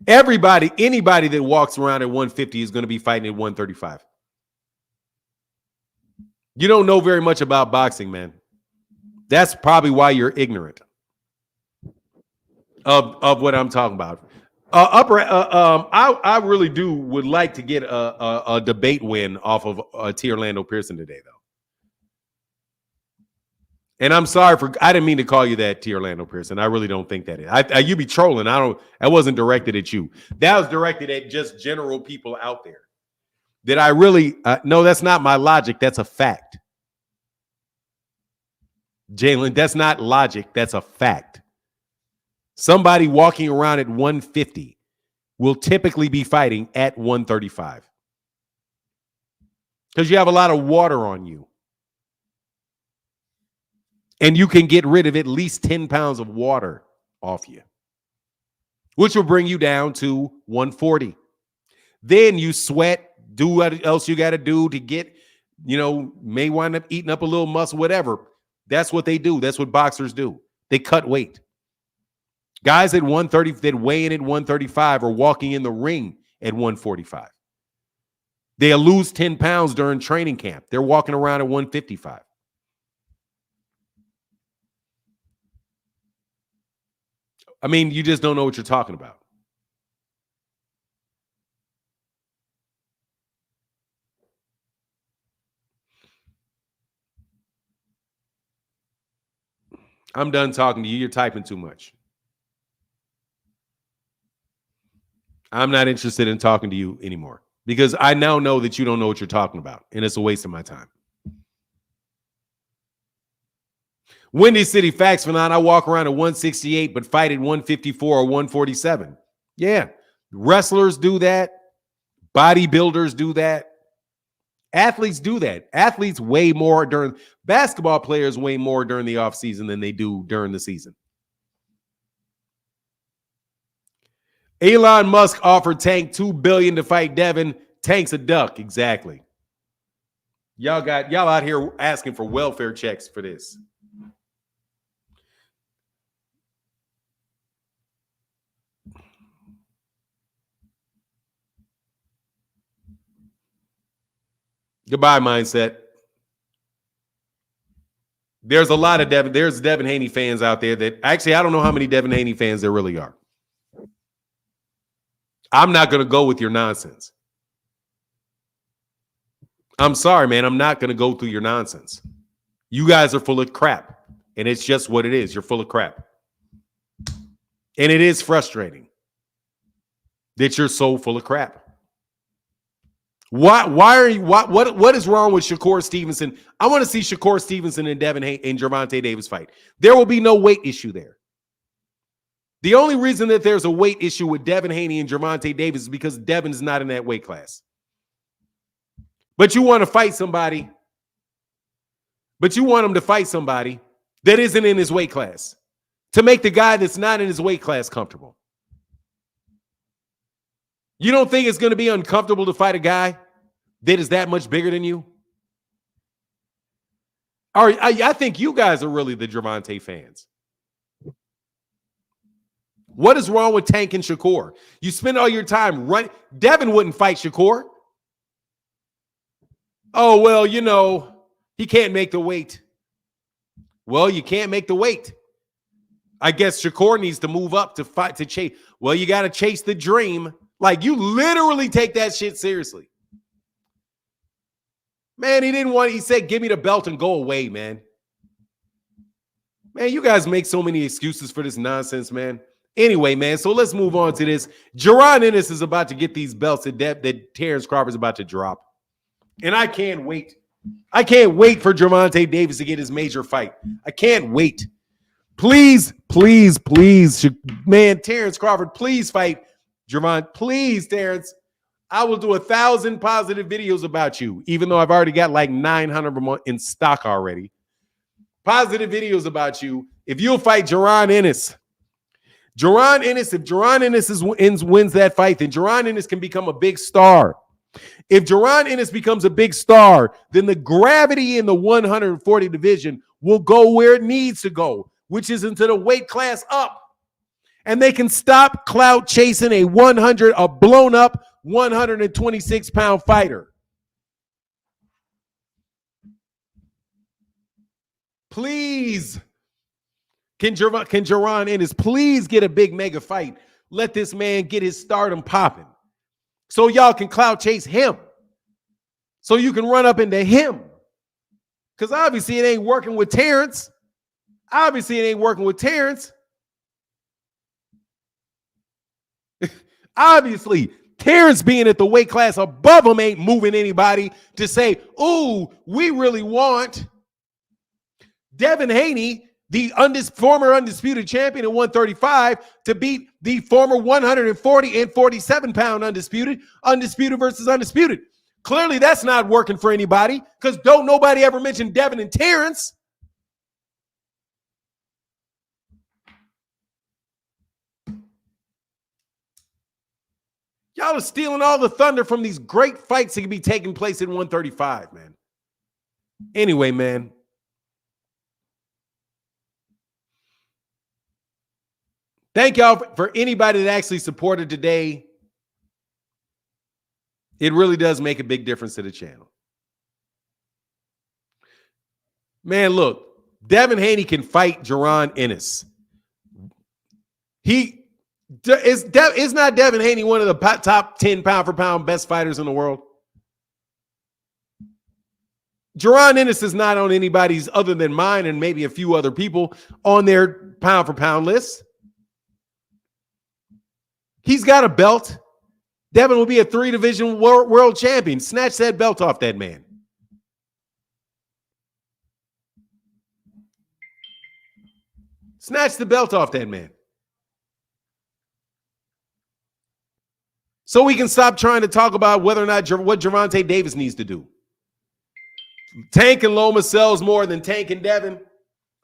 Anybody that walks around at 150 is going to be fighting at 135. You don't know very much about boxing, man. That's probably why you're ignorant. of what I'm talking about. I really would like to get a debate win off of T. Orlando Pearson today, though. And I'm sorry I didn't mean to call you that, T. Orlando Pearson. I really don't think that is. You be trolling. That wasn't directed at you. That was directed at just general people out there. Did I really? No, that's not my logic. That's a fact. Jalen, that's not logic. That's a fact. Somebody walking around at 150 will typically be fighting at 135 because you have a lot of water on you. And you can get rid of at least 10 pounds of water off you, which will bring you down to 140. Then you sweat, do what else you got to do to get, may wind up eating up a little muscle, whatever. That's what they do. That's what boxers do. They cut weight. Guys at 130 that weigh in at 135 are walking in the ring at 145. They'll lose 10 pounds during training camp. They're walking around at 155. I mean, you just don't know what you're talking about. I'm done talking to you. You're typing too much. I'm not interested in talking to you anymore because I now know that you don't know what you're talking about, and it's a waste of my time. Windy City Facts Phenon, I walk around at 168 but fight at 154 or 147. Yeah, wrestlers do that. Bodybuilders do that. Athletes do that. Athletes weigh more basketball players weigh more during the offseason than they do during the season. Elon Musk offered Tank $2 billion to fight Devin. Tank's a duck. Exactly. Y'all out here asking for welfare checks for this. Goodbye, mindset. There's a lot of Devin Haney fans out there that actually I don't know how many Devin Haney fans there really are. I'm not going to go with your nonsense. I'm sorry, man. I'm not going to go through your nonsense. You guys are full of crap, and it's just what it is. You're full of crap. And it is frustrating that you're so full of crap. Why are you what is wrong with Shakur Stevenson? I want to see Shakur Stevenson and Gervonta Davis fight. There will be no weight issue there. The only reason that there's a weight issue with Devin Haney and Gervonta Davis is because Devin is not in that weight class. But you want to fight somebody. But you want him to fight somebody that isn't in his weight class to make the guy that's not in his weight class comfortable. You don't think it's going to be uncomfortable to fight a guy that is that much bigger than you? I think you guys are really the Gervonta fans. What is wrong with Tank and Shakur? You spend all your time running. Devin wouldn't fight Shakur. Oh, well, he can't make the weight. Well, you can't make the weight. I guess Shakur needs to move up to chase. Well, you got to chase the dream. Like, you literally take that shit seriously. Man, he said, give me the belt and go away, man. Man, you guys make so many excuses for this nonsense, man. Anyway, man, so let's move on to this. Jaron Ennis is about to get these belts that Terence Crawford is about to drop. And I can't wait. I can't wait for Gervonta Davis to get his major fight. I can't wait. Please, please, please, man, Terence Crawford, please fight Gervonta. Please, Terence. I will do 1,000 positive videos about you, even though I've already got like 900 of them in stock already. Positive videos about you. If you'll fight Jaron Ennis. If Jaron Ennis wins that fight, then Jaron Ennis can become a big star. If Jaron Ennis becomes a big star, then the gravity in the 140 division will go where it needs to go, which is into the weight class up. And they can stop clout chasing a blown up 126-pound fighter. Please, Can Jaron Ennis please get a big mega fight? Let this man get his stardom popping so y'all can clout chase him. So you can run up into him. Because obviously it ain't working with Terence. Obviously Terence being at the weight class above him ain't moving anybody to say, ooh, we really want Devin Haney, the former undisputed champion at 135, to beat the former 140 and 47-pound undisputed versus undisputed. Clearly, that's not working for anybody because don't nobody ever mention Devin and Terence. Y'all are stealing all the thunder from these great fights that can be taking place at 135, man. Anyway, man. Thank y'all for anybody that actually supported today. It really does make a big difference to the channel. Man, look, Devin Haney can fight Jaron Ennis. Is not Devin Haney one of the top 10 pound-for-pound best fighters in the world? Jaron Ennis is not on anybody's other than mine and maybe a few other people on their pound-for-pound list. He's got a belt. Devin will be a 3-division world champion. Snatch that belt off that man. Snatch the belt off that man. So we can stop trying to talk about whether or not what Gervonta Davis needs to do. Tank and Loma sells more than Tank and Devin.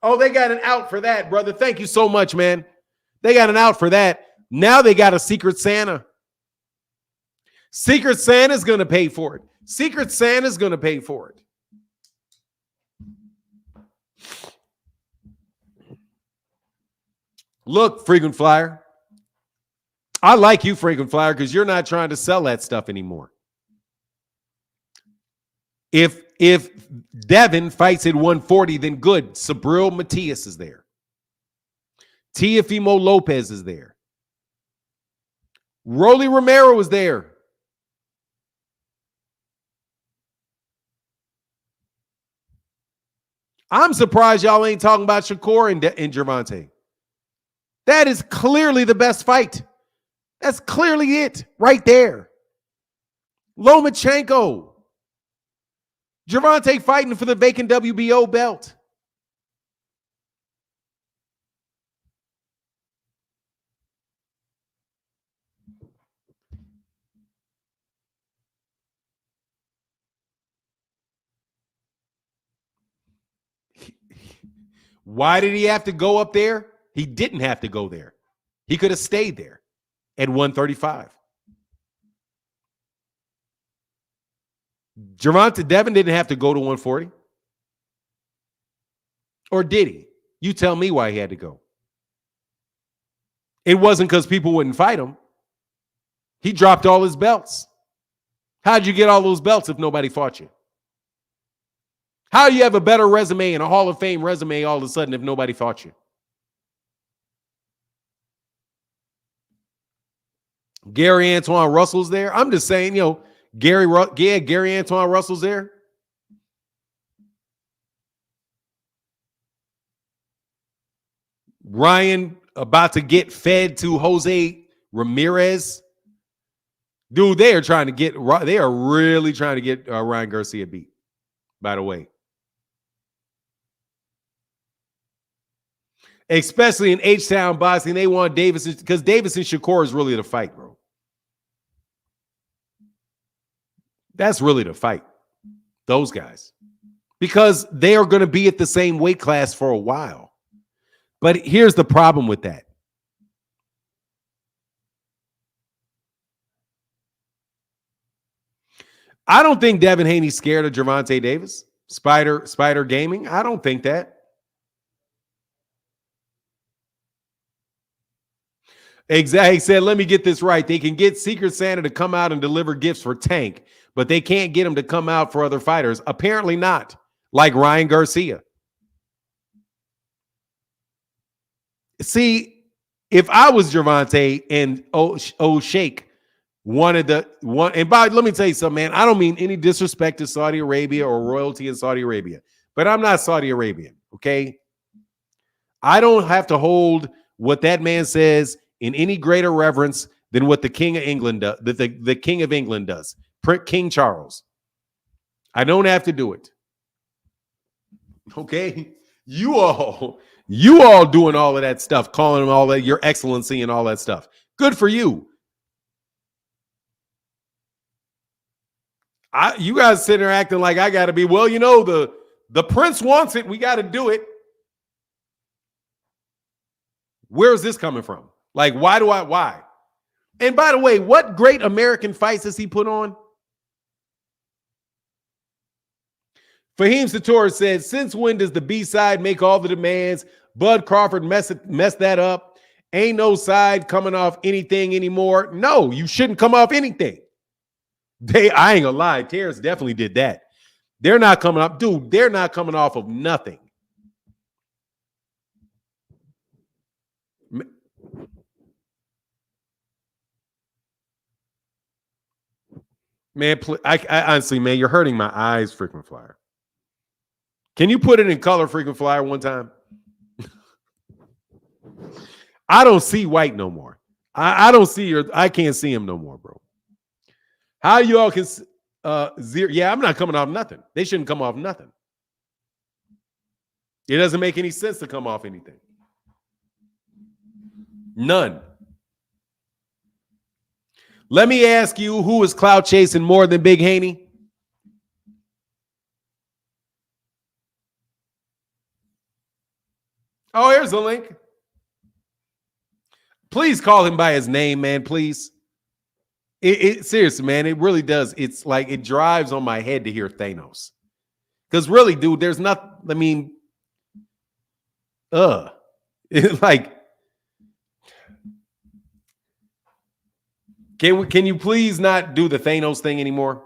Oh, they got an out for that, brother. Thank you so much, man. They got an out for that. Now they got a Secret Santa. Secret Santa's going to pay for it. Secret Santa's going to pay for it. Look, Frequent Flyer. I like you, Frequent Flyer, because you're not trying to sell that stuff anymore. If Devin fights at 140, then good. Sabril Matias is there. Teofimo Lopez is there. Rolly Romero is there. I'm surprised y'all ain't talking about Shakur and Gervonta. That is clearly the best fight. That's clearly it right there. Lomachenko. Gervonta fighting for the vacant WBO belt. Why did he have to go up there? He didn't have to go there. He could have stayed there at 135. Devin didn't have to go to 140. Or did he? You tell me why he had to go. It wasn't because people wouldn't fight him. He dropped all his belts. How'd you get all those belts if nobody fought you? How do you have a better resume and a Hall of Fame resume all of a sudden if nobody fought you? Gary Antoine Russell's there. I'm just saying, Gary Antoine Russell's there. Ryan about to get fed to Jose Ramirez. Dude, they are really trying to get Ryan Garcia beat, by the way. Especially in H-Town boxing, they want Davis because Davis and Shakur is really the fight, bro. That's really the fight. Those guys. Because they are going to be at the same weight class for a while. But here's the problem with that. I don't think Devin Haney's scared of Gervonta Davis. Spider Gaming. I don't think that. Exactly. He said, let me get this right. They can get Secret Santa to come out and deliver gifts for Tank, but they can't get him to come out for other fighters. Apparently not, like Ryan Garcia. See, if I was Gervonta and old Sheikh wanted the one, and by let me tell you something, man. I don't mean any disrespect to Saudi Arabia or royalty in Saudi Arabia, but I'm not Saudi Arabian, okay? I don't have to hold what that man says in any greater reverence than what the King of England does, the King of England does, King Charles. I don't have to do it. Okay? You all doing all of that stuff, calling him all that your excellency and all that stuff. Good for you. You guys sitting there acting like I got to be, well, you know, the prince wants it. We got to do it. Where's this coming from? Like, why? And by the way, what great American fights has he put on? Fahim Sator said, since when does the B-side make all the demands? Bud Crawford messed that up. Ain't no side coming off anything anymore. No, you shouldn't come off anything. I ain't gonna lie, Terence definitely did that. They're not coming up, dude. They're not coming off of nothing. Man, I honestly, man, you're hurting my eyes, freaking flyer. Can you put it in color, freaking flyer, one time? I don't see white no more. I don't see I can't see him no more, bro. How you all can zero? Yeah, I'm not coming off nothing. They shouldn't come off nothing. It doesn't make any sense to come off anything. None. Let me ask you, who is clout chasing more than Big Haney? Oh, here's the link. Please call him by his name, man, please. Seriously, man, it really does. It's like it drives on my head to hear Thanos. Because really, dude, there's nothing, I mean, it's like, can you please not do the Thanos thing anymore?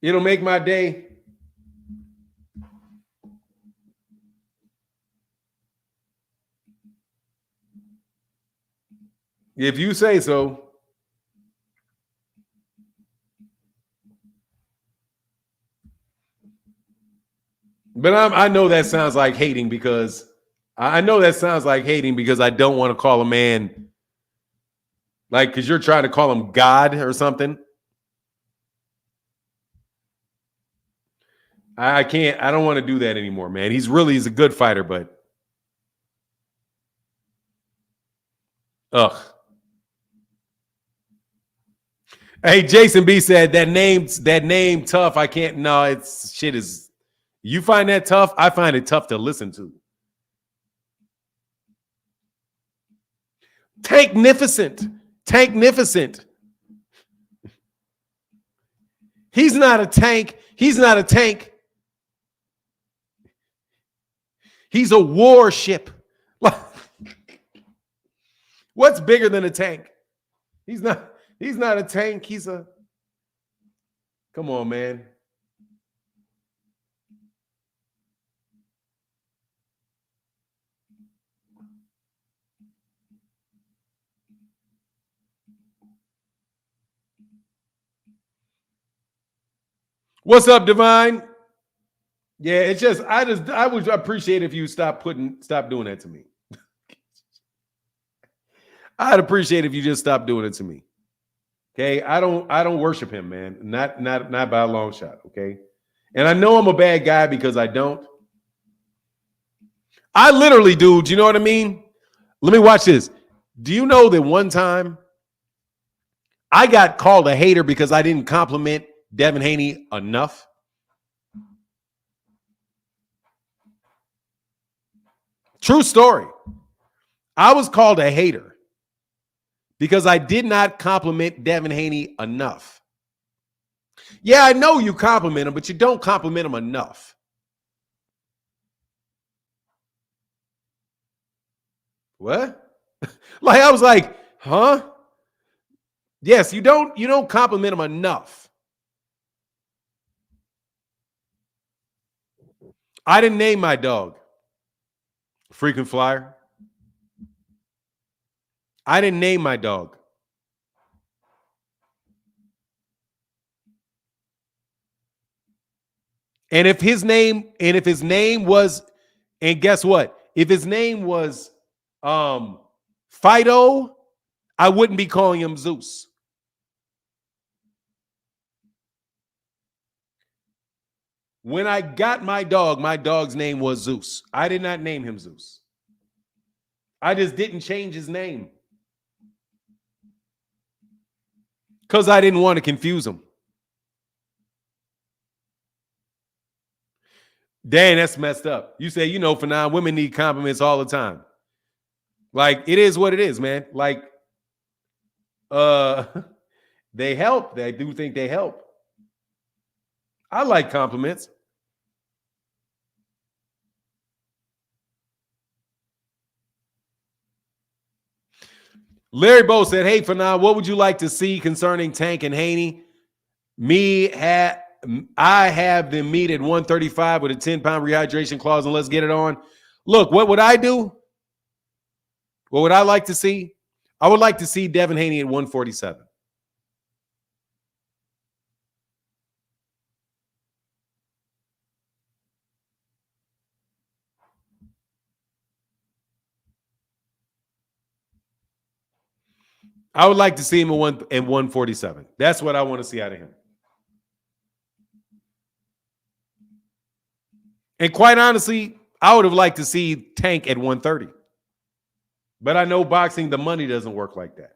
It'll make my day. If you say so. But I know that sounds like hating because I don't want to call a man like, because you're trying to call him God or something. I can't. I don't want to do that anymore, man. He's a good fighter, but ugh. Hey, Jason B said that name tough. I can't. No, it's shit is. You find that tough? I find it tough to listen to. Tanknificent. He's not a tank. He's a warship. What's bigger than a tank? He's not a tank. Come on, man. What's up, Divine? Yeah, it's just I would appreciate if you stop doing that to me. I'd appreciate if you just stop doing it to me. Okay, I don't worship him, man. Not by a long shot. Okay, and I know I'm a bad guy because I don't. I literally, dude. You know what I mean? Let me watch this. Do you know that one time I got called a hater because I didn't compliment Devin Haney enough? True story. I was called a hater because I did not compliment Devin Haney enough. Yeah, I know you compliment him, but you don't compliment him enough. What? Like, I was like, huh? Yes, you don't compliment him enough. I didn't name my dog. Frequent flyer. I didn't name my dog. And if his name was, and guess what? If his name was Fido, I wouldn't be calling him Zeus. When I got my dog's name was Zeus. I did not name him Zeus. I just didn't change his name because I didn't want to confuse him. Dang, that's messed up. You say, for now, women need compliments all the time. Like, it is what it is, man. Like, they help. I do think they help. I like compliments. Larry Bowe said, hey, for now, what would you like to see concerning Tank and Haney? I have them meet at 135 with a 10-pound rehydration clause, and let's get it on. Look, what would I do? What would I like to see? I would like to see Devin Haney at 147. I would like to see him at 147. That's what I want to see out of him. And quite honestly, I would have liked to see Tank at 130. But I know boxing, the money doesn't work like that.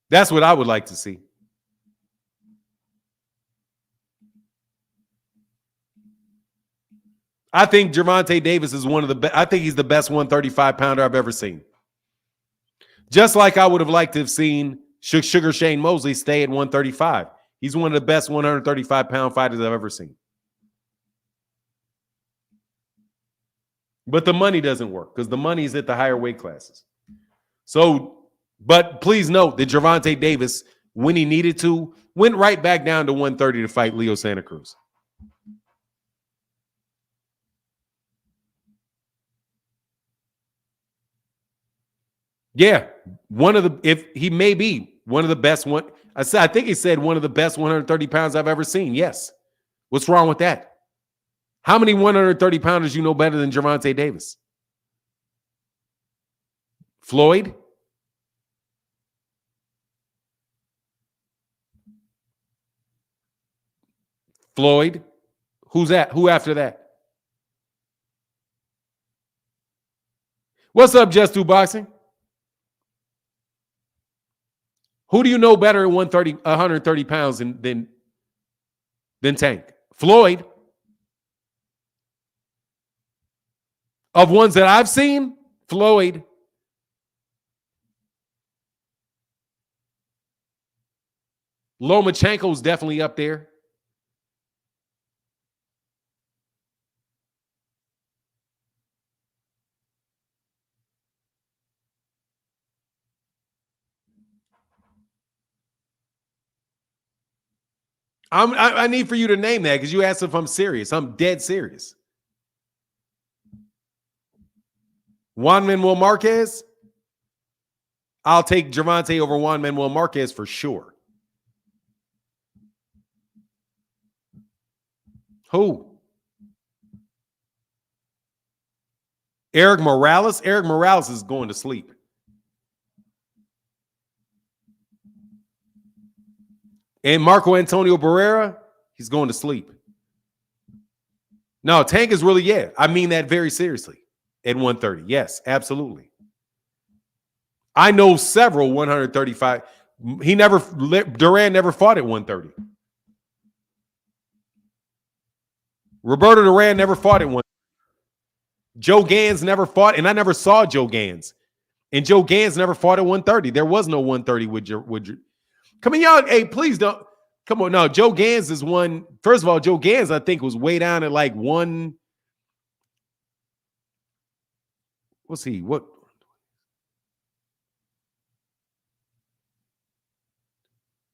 That's what I would like to see. I think Gervonta Davis is one of the best. I think he's the best 135 pounder I've ever seen. Just like I would have liked to have seen Sugar Shane Mosley stay at 135. He's one of the best 135 pound fighters I've ever seen. But the money doesn't work because the money is at the higher weight classes. So, but please note that Gervonta Davis, when he needed to, went right back down to 130 to fight Leo Santa Cruz. Yeah, if he may be one of the best one. I think he said one of the best 130 pounds I've ever seen. Yes. What's wrong with that? How many 130 pounders you know better than Gervonta Davis? Floyd? Floyd? Who's that? Who after that? What's up, Just Do Boxing? Who do you know better at 130 pounds than Tank? Floyd. Of ones that I've seen, Floyd. Lomachenko's definitely up there. I need for you to name that because you asked if I'm serious. I'm dead serious. Juan Manuel Marquez? I'll take Gervonta over Juan Manuel Marquez for sure. Who? Eric Morales? Eric Morales is going to sleep. And Marco Antonio Barrera, he's going to sleep. No, Tank is really, yeah. I mean that very seriously. At 130. Yes, absolutely. I know several 135. Duran never fought at 130. Roberto Duran never fought at 130. Joe Gans never fought, and I never saw Joe Gans. And Joe Gans never fought at 130. There was no 130 with come on, y'all. Hey, please don't. Come on. No, Joe Gans is one. First of all, Joe Gans, I think, was way down at like one. What's he? What?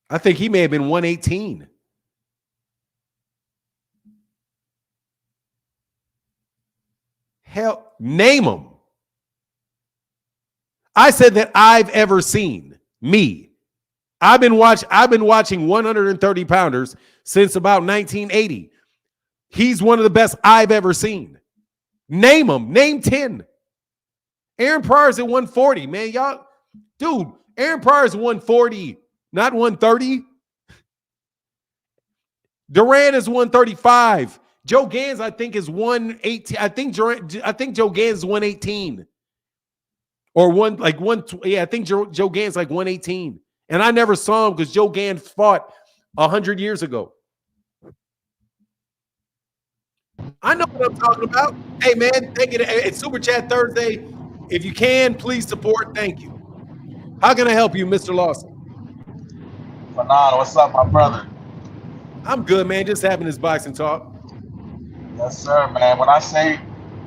I think he may have been 118. Hell, name them. I said that I've ever seen. Me. I've been watching 130 pounders since about 1980. He's one of the best I've ever seen. Name them. Name 10. Aaron Pryor's at 140, man. Y'all, dude, Aaron Pryor's 140, not 130. Duran is 135. Joe Gans, I think, is 118. I think Joe Gans is 118. Or I think Joe Gans like 118. And I never saw him because Joe Gans fought 100 years ago. I know what I'm talking about. Hey, man, thank you. It's Super Chat Thursday. If you can, please support. Thank you. How can I help you, Mr. Lawson?
Fanan, what's up, my brother?
I'm good, man. Just having this boxing talk.
Yes, sir, man. When I say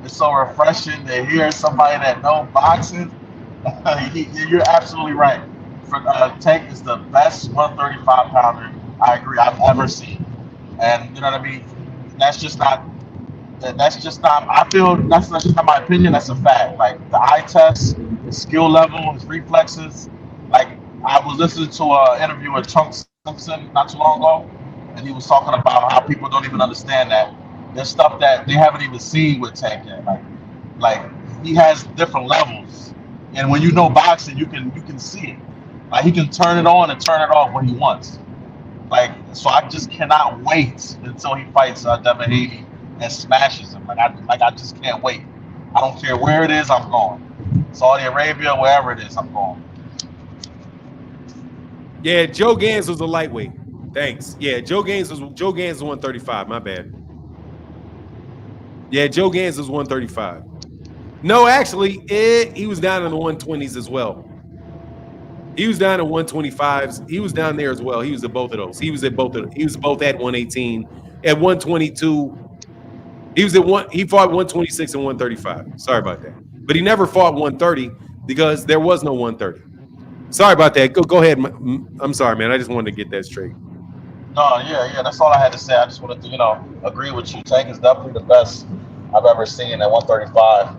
it's so refreshing to hear somebody that knows boxing, you're absolutely right. Tank is the best 135 pounder I agree I've ever seen, and you know what I mean. That's just not. I feel that's not just not my opinion. That's a fact. Like the eye test, his skill level, his reflexes. Like I was listening to an interview with Chunk Simpson not too long ago, and he was talking about how people don't even understand that there's stuff that they haven't even seen with Tank yet. Like he has different levels, and when you know boxing, you can see it. Like he can turn it on and turn it off when he wants. Like so, I just cannot wait until he fights Devin Haney and smashes him. Like I just can't wait. I don't care where it is, I'm going. Saudi Arabia, wherever it is, I'm going.
Yeah, Joe Gans was a lightweight. Thanks. Yeah, Joe Gans is 135. My bad. Yeah, Joe Gans is 135. No, actually, he was down in the 120s as well. He was down at 125s. He was down there as well. He was at both of those. He was both at 118. At 122, he fought 126 and 135. Sorry about that. But he never fought 130 because there was no 130. Sorry about that. Go ahead. I'm sorry, man. I just wanted to get that straight.
No, yeah. That's all I had to say. I just wanted to, agree with you. Tank is definitely the best I've ever seen at 135.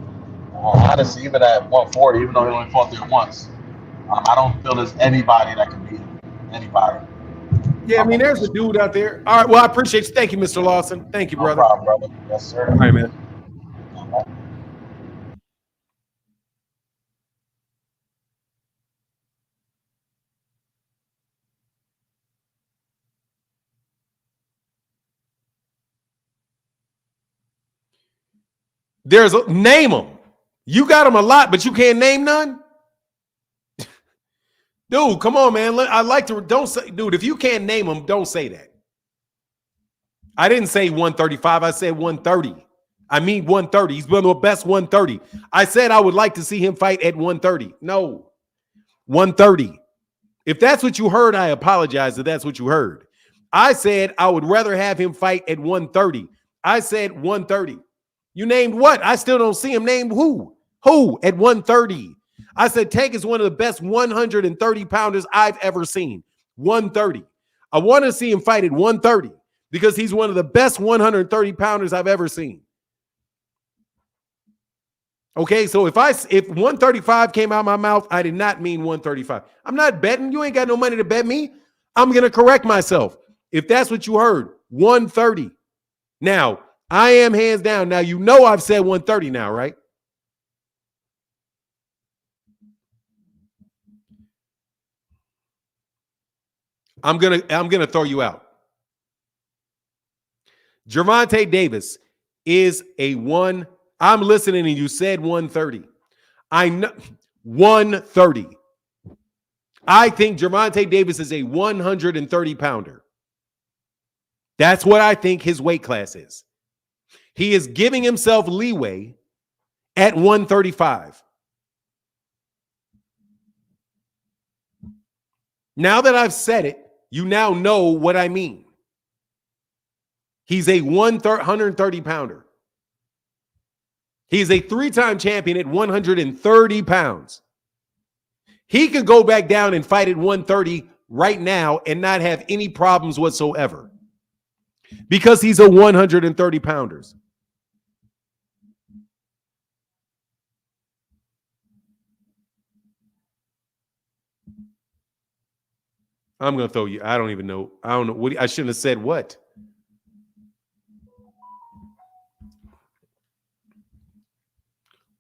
Honestly, even at 140, even though he only fought there once, I don't feel there's anybody that can beat him. Anybody.
Yeah, I mean, there's a dude out there. All right, well, I appreciate you. Thank you, Mr. Lawson. Thank you, brother.
No problem, brother. Yes, sir.
All right, man. Name them. You got them a lot, but you can't name none? Dude, come on, man. Don't say, dude, if you can't name them, don't say that. I didn't say 135. I said 130. I mean 130. He's one of the best 130. I said I would like to see him fight at 130. No, 130. If that's what you heard, I apologize if that's what you heard. I said I would rather have him fight at 130. I said 130. You named what? I still don't see him. Name who? Who at 130? I said Tank is one of the best 130 pounders I've ever seen. 130. I want to see him fight at 130 because he's one of the best 130 pounders I've ever seen. Okay, so if 135 came out of my mouth, I did not mean 135. I'm not betting. You ain't got no money to bet me. I'm going to correct myself. If that's what you heard, 130. Now, I am hands down. Now, you know I've said 130 now, right? I'm gonna throw you out. Gervonta Davis is a one. I'm listening, and you said 130. I know 130. I think Gervonta Davis is a 130 pounder. That's what I think his weight class is. He is giving himself leeway at 135. Now that I've said it, you now know what I mean. He's a 130 pounder. He's a 3-time champion at 130 pounds. He could go back down and fight at 130 right now and not have any problems whatsoever because he's a 130 pounders. I'm gonna throw you. I don't even know. I don't know. What I shouldn't have said what.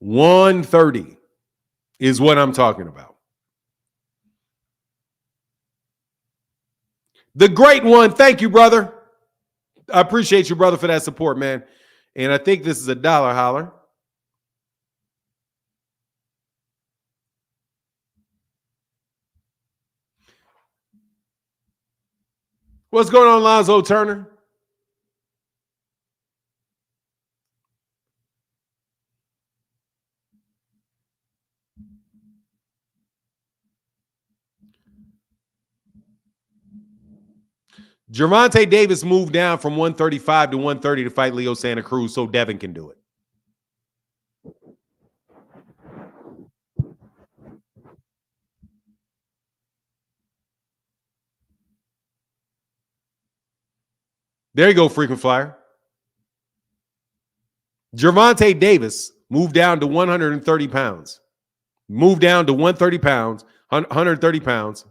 $130 is what I'm talking about. The great one. Thank you, brother. I appreciate you, brother, for that support, man. And I think this is $1 holler. What's going on, Lonzo Turner? Gervonta Davis moved down from 135 to 130 to fight Leo Santa Cruz so Devin can do it. There you go, frequent flyer. Gervonta Davis moved down to 130 pounds. Moved down to 130 pounds, 130 pounds,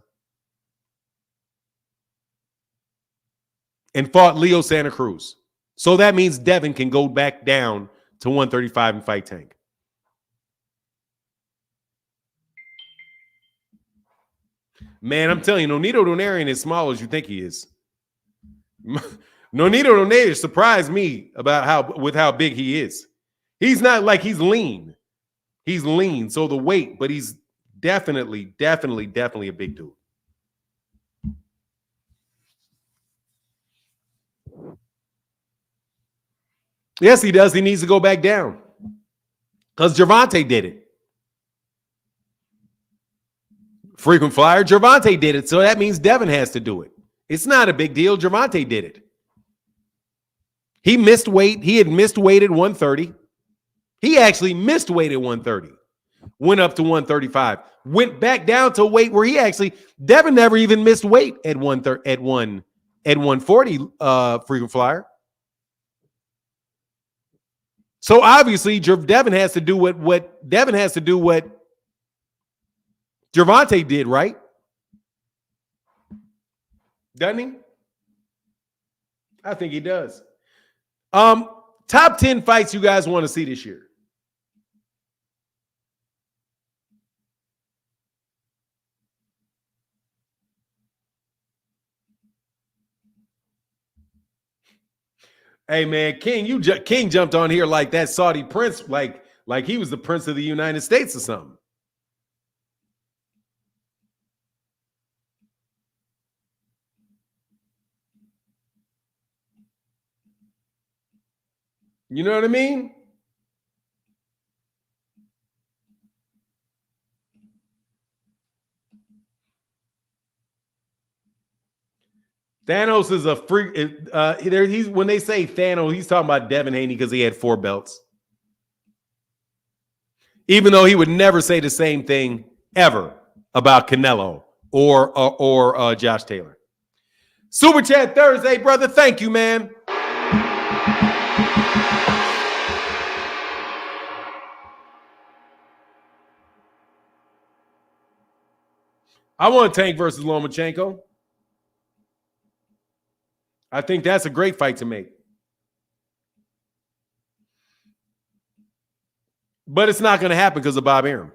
and fought Leo Santa Cruz. So that means Devin can go back down to 135 and fight Tank. Man, I'm telling you, Nonito Donaire ain't as small as you think he is. Nonito Donaire surprised me about how big he is. He's not like he's lean. He's lean, so the weight, but he's definitely a big dude. Yes, he does. He needs to go back down because Gervonta did it. Frequent flyer, Gervonta did it, so that means Devin has to do it. It's not a big deal. Gervonta did it. He missed weight. He had missed weight at 130. He actually missed weight at 130. Went up to 135. Went back down to weight where Devin never even missed weight at 140. Frequent flyer. So obviously, Devin has to do what Gervonta did, right? Doesn't he? I think he does. Top 10 fights you guys want to see this year. Hey man, King jumped on here like that Saudi prince, like he was the prince of the United States or something. You know what I mean? Thanos is a freak. When they say Thanos, he's talking about Devin Haney because he had 4 belts. Even though he would never say the same thing ever about Canelo or Josh Taylor. Super Chat Thursday, brother. Thank you, man. I want Tank versus Lomachenko. I think that's a great fight to make. But it's not going to happen because of Bob Arum.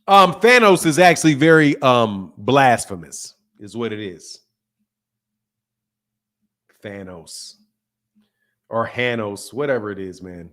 Thanos is actually very blasphemous, is what it is. Thanos. Or Hanos, whatever it is, man.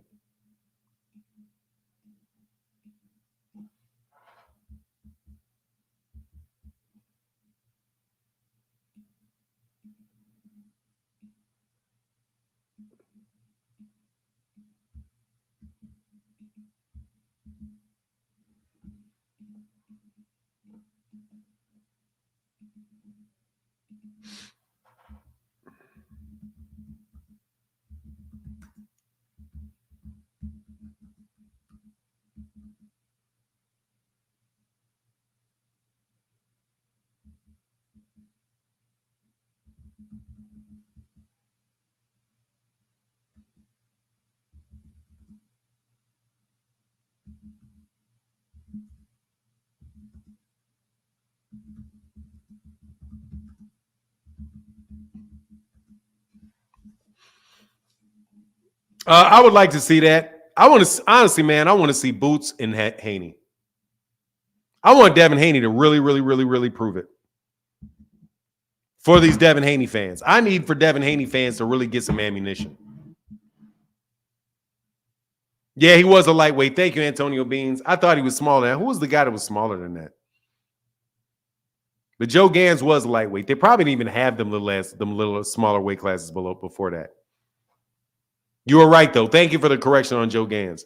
I would like to see that. I want to honestly, man. I want to see Boots and Haney. I want Devin Haney to really prove it for these Devin Haney fans. I need for Devin Haney fans to really get some ammunition. Yeah, he was a lightweight. Thank you, Antonio Beans. I thought he was smaller than that. Who was the guy that was smaller than that? But Joe Gans was lightweight. They probably didn't even have them little smaller weight classes before that. You were right, though. Thank you for the correction on Joe Gans.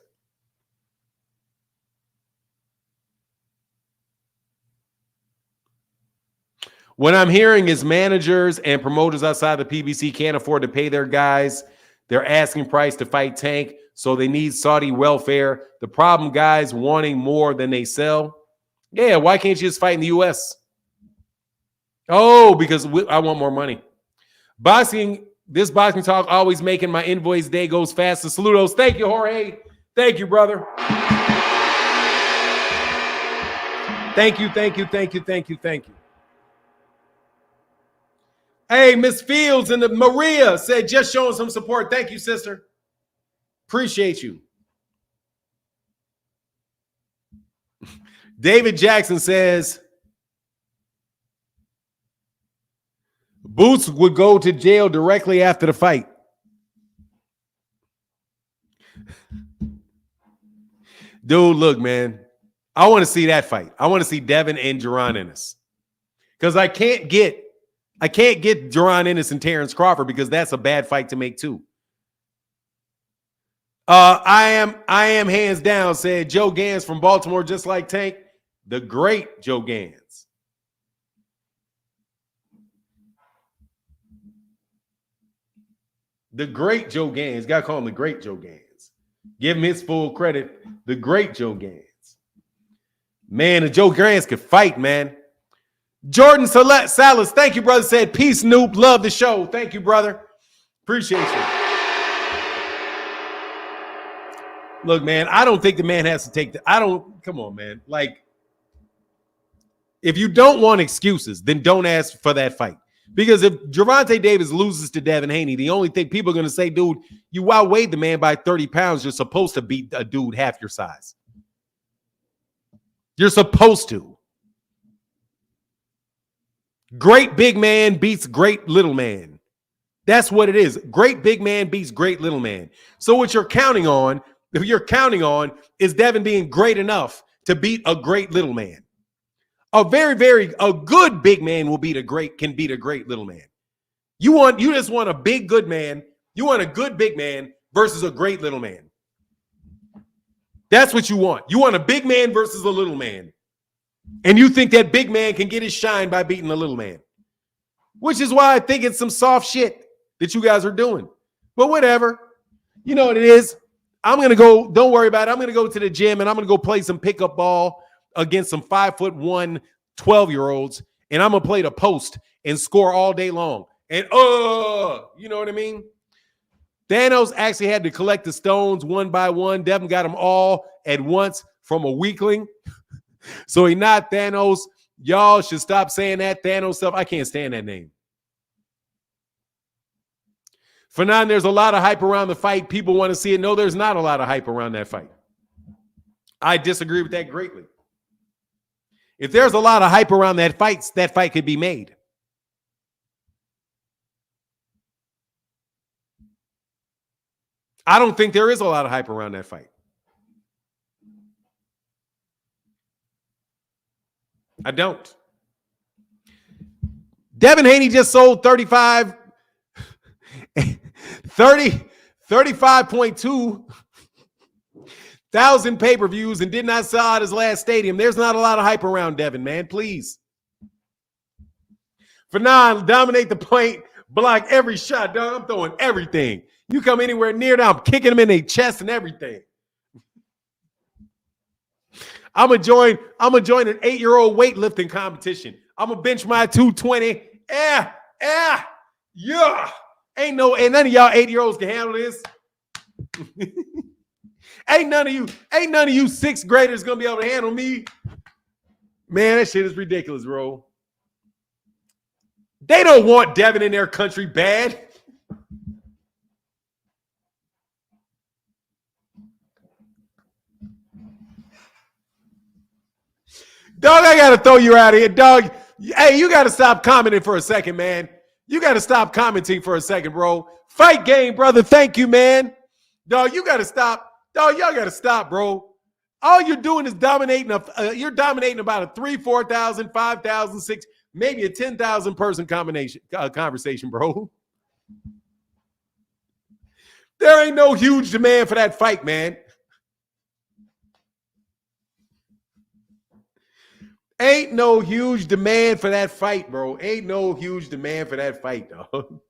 What I'm hearing is managers and promoters outside the PBC can't afford to pay their guys their asking price to fight Tank, so they need Saudi welfare. The problem, guys, wanting more than they sell. Yeah, why can't you just fight in the U.S.? Oh, because I want more money. This boxing talk always making my invoice day goes faster. Saludos. Thank you, Jorge. Thank you, brother. Thank you. Hey, Miss Fields and Maria said just showing some support. Thank you, sister. Appreciate you. David Jackson says Boots would go to jail directly after the fight. Dude, look, man. I want to see that fight. I want to see Devin and Jaron Ennis. Because I can't get Jaron Ennis and Terence Crawford because that's a bad fight to make too. I am hands down, said Joe Gans from Baltimore, just like Tank. The great Joe Gans. The great Joe Gans. Got to call him the great Joe Gans. Give him his full credit. The great Joe Gans. Man, the Joe Gans could fight, man. Jordan Salas, thank you, brother. Said, peace, noob. Love the show. Thank you, brother. Appreciate you. Look, man, I don't think the man has to take come on, man. Like, if you don't want excuses, then don't ask for that fight. Because if Gervonta Davis loses to Devin Haney, the only thing people are going to say, dude, you outweighed the man by 30 pounds. You're supposed to beat a dude half your size. You're supposed to. Great big man beats great little man. That's what it is. Great big man beats great little man. So what you're counting on is Devin being great enough to beat a great little man. A good big man can beat a great little man. You just want a big good man. You want a good big man versus a great little man. That's what you want. You want a big man versus a little man. And you think that big man can get his shine by beating a little man. Which is why I think it's some soft shit that you guys are doing. But whatever. You know what it is. I'm going to go, don't worry about it. I'm going to go to the gym and I'm going to go play some pickup ball against some 5'1", 12-year-olds. And I'm going to play the post and score all day long. And, you know what I mean? Thanos actually had to collect the stones one by one. Devin got them all at once from a weakling. So he not Thanos. Y'all should stop saying that Thanos stuff. I can't stand that name. For now, there's a lot of hype around the fight. People want to see it. No, there's not a lot of hype around that fight. I disagree with that greatly. If there's a lot of hype around that fight could be made. I don't think there is a lot of hype around that fight. I don't. Devin Haney just sold 35.2 thousand pay-per-views and did not sell out his last stadium. There's not a lot of hype around Devin, man. Please. For now, dominate the paint, block every shot. Dog, I'm throwing everything. You come anywhere near them, I'm kicking them in their chest and everything. I'm gonna join an 8-year-old weightlifting competition. I'm gonna bench my 220. Yeah. Ain't none of y'all 8-year-olds can handle this. Ain't none of you sixth graders gonna be able to handle me. Man, that shit is ridiculous, bro. They don't want Devin in their country bad. Dog, I gotta throw you out of here, dog. Hey, you gotta stop commenting for a second, man. You gotta stop commenting for a second, bro. Fight game, brother. Thank you, man. Dog, you gotta stop. Dog, y'all gotta stop, bro. All you're doing is dominating. You're dominating about a 3,000, 4,000, 5,000, 6, maybe a 10,000 person conversation, bro. There ain't no huge demand for that fight, man. Ain't no huge demand for that fight, bro. Ain't no huge demand for that fight, dog.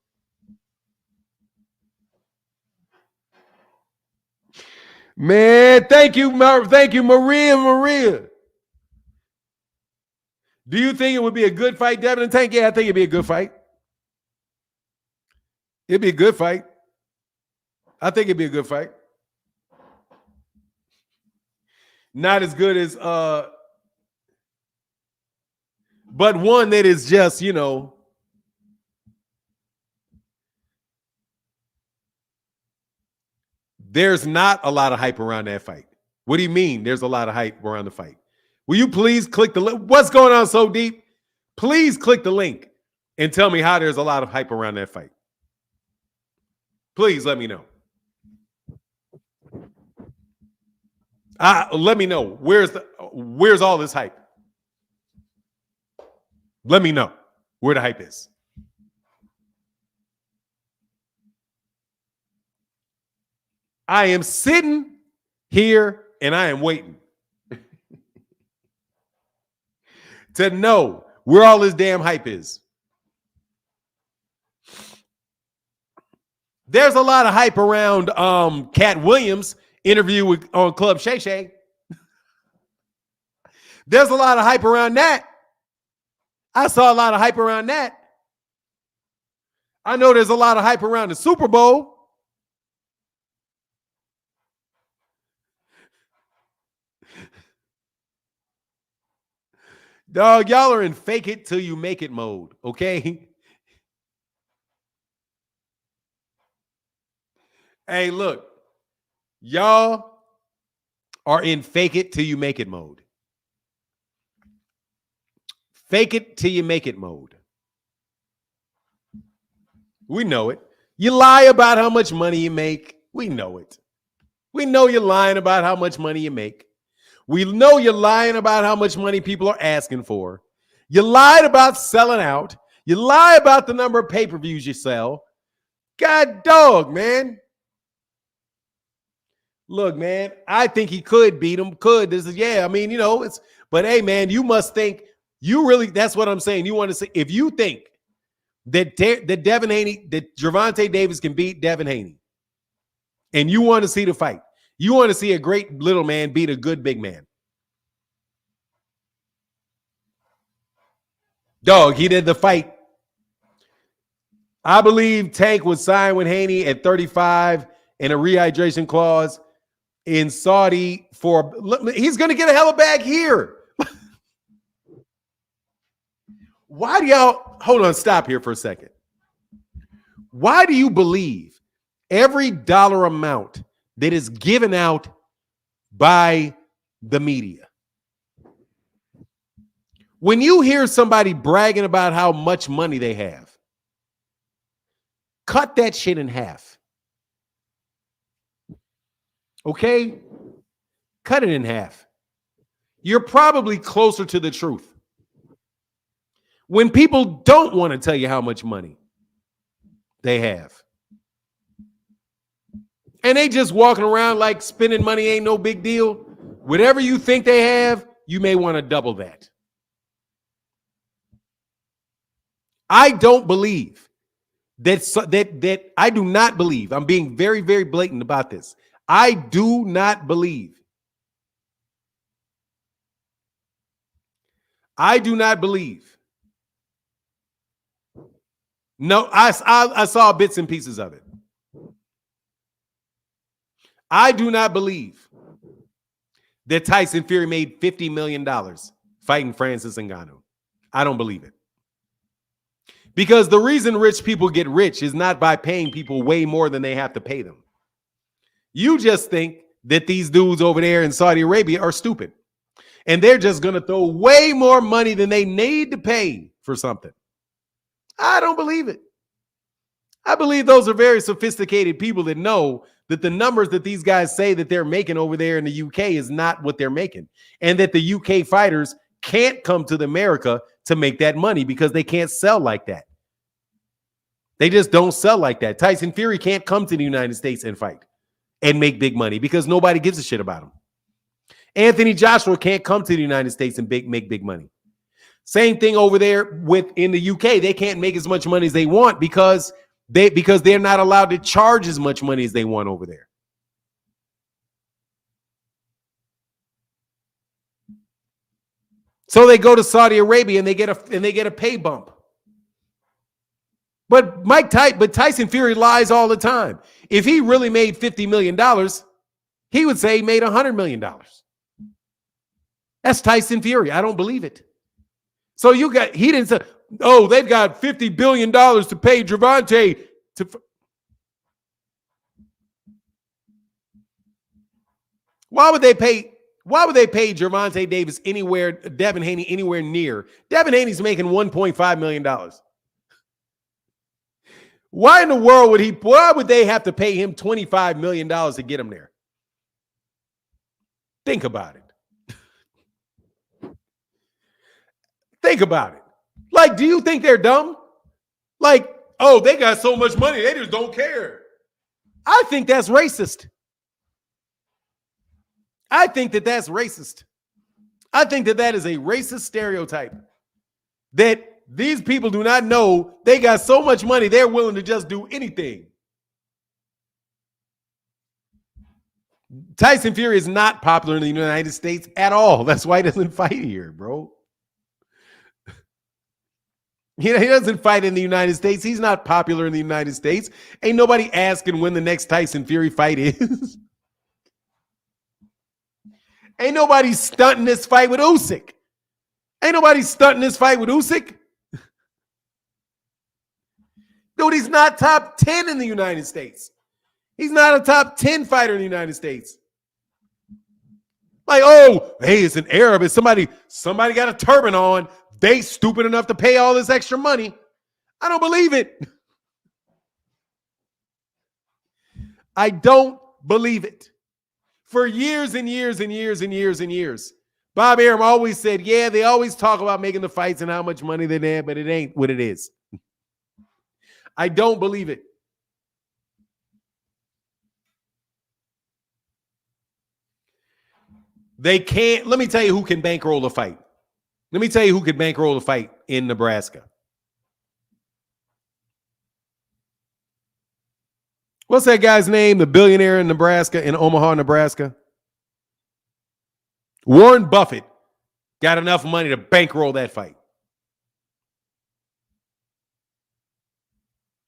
Man, thank you, Maria. Do you think it would be a good fight, Devin and Tank? Yeah, I think it'd be a good fight. It'd be a good fight. I think it'd be a good fight. Not as good as but one that is just, you know, there's not a lot of hype around that fight. What do you mean there's a lot of hype around the fight? Will you please click the link? What's going on so deep? Please click the link and tell me how there's a lot of hype around that fight. Please let me know. Let me know. Where's all this hype? Let me know where the hype is. I am sitting here and I am waiting to know where all this damn hype is. There's a lot of hype around Cat Williams' interview on Club Shay Shay. There's a lot of hype around that. I saw a lot of hype around that. I know there's a lot of hype around the Super Bowl. Dog, y'all are in fake it till you make it mode, okay? Hey, look, y'all are in fake it till you make it mode. Fake it till you make it mode. We know it. You lie about how much money you make. We know it. We know you're lying about how much money you make. We know you're lying about how much money people are asking for. You lied about selling out. You lie about the number of pay-per-views you sell. God dog, man. Look, man, I think he could beat him. I mean, you know, but hey, man, you must think that's what I'm saying. You want to say, if you think that Devin Haney, that Gervonta Davis can beat Devin Haney, and you want to see the fight, you want to see a great little man beat a good big man. Dog, he did the fight. I believe Tank would sign with Haney at 35 and a rehydration clause in Saudi he's going to get a hella bag here. Why do y'all, hold on, stop here for a second. Why do you believe every dollar amount that is given out by the media, when you hear somebody bragging about how much money they have, cut that shit in half. Okay? Cut it in half. You're probably closer to the truth. When people don't want to tell you how much money they have, and they just walking around like spending money ain't no big deal, whatever you think they have, you may want to double that. I don't believe that I do not believe. I'm being very, very blatant about this. I do not believe. I do not believe. No, I saw bits and pieces of it. I do not believe that Tyson Fury made $50 million fighting Francis Ngannou. I don't believe it. Because the reason rich people get rich is not by paying people way more than they have to pay them. You just think that these dudes over there in Saudi Arabia are stupid. And they're just going to throw way more money than they need to pay for something. I don't believe it. I believe those are very sophisticated people that know that the numbers that these guys say that they're making over there in the UK is not what they're making. And that the UK fighters can't come to America to make that money because they can't sell like that. They just don't sell like that. Tyson Fury can't come to the United States and fight and make big money because nobody gives a shit about him. Anthony Joshua can't come to the United States and make big money. Same thing over there in the UK. They can't make as much money as they want because they're not allowed to charge as much money as they want over there. So they go to Saudi Arabia and they get a pay bump. But Tyson Fury lies all the time. If he really made $50 million, he would say he made $100 million. That's Tyson Fury. I don't believe it. So he didn't say, oh, they've got $50 billion to pay Gervonta to. Why would they pay Gervonta Davis Devin Haney anywhere near? Devin Haney's making $1.5 million. Why in the world would they have to pay him $25 million to get him there? Think about it. Think about it. Like, do you think they're dumb? Like, oh, they got so much money, they just don't care. I think that's racist. I think that's racist. I think that is a racist stereotype. That these people do not know they got so much money, they're willing to just do anything. Tyson Fury is not popular in the United States at all. That's why he doesn't fight here, bro. He doesn't fight in the United States. He's not popular in the United States. Ain't nobody asking when the next Tyson Fury fight is. Ain't nobody stunting this fight with Usyk. Ain't nobody stunting this fight with Usyk. Dude, he's not top 10 in the United States. He's not a top 10 fighter in the United States. Like, oh, hey, it's an Arab. It's somebody got a turban on. They stupid enough to pay all this extra money. I don't believe it. I don't believe it. For years and years and years and years and years, Bob Arum always said, yeah, they always talk about making the fights and how much money they have, but it ain't what it is. I don't believe it. They can't. Let me tell you who can bankroll a fight. Let me tell you who could bankroll a fight in Nebraska. What's that guy's name? The billionaire in Nebraska, in Omaha, Nebraska? Warren Buffett got enough money to bankroll that fight.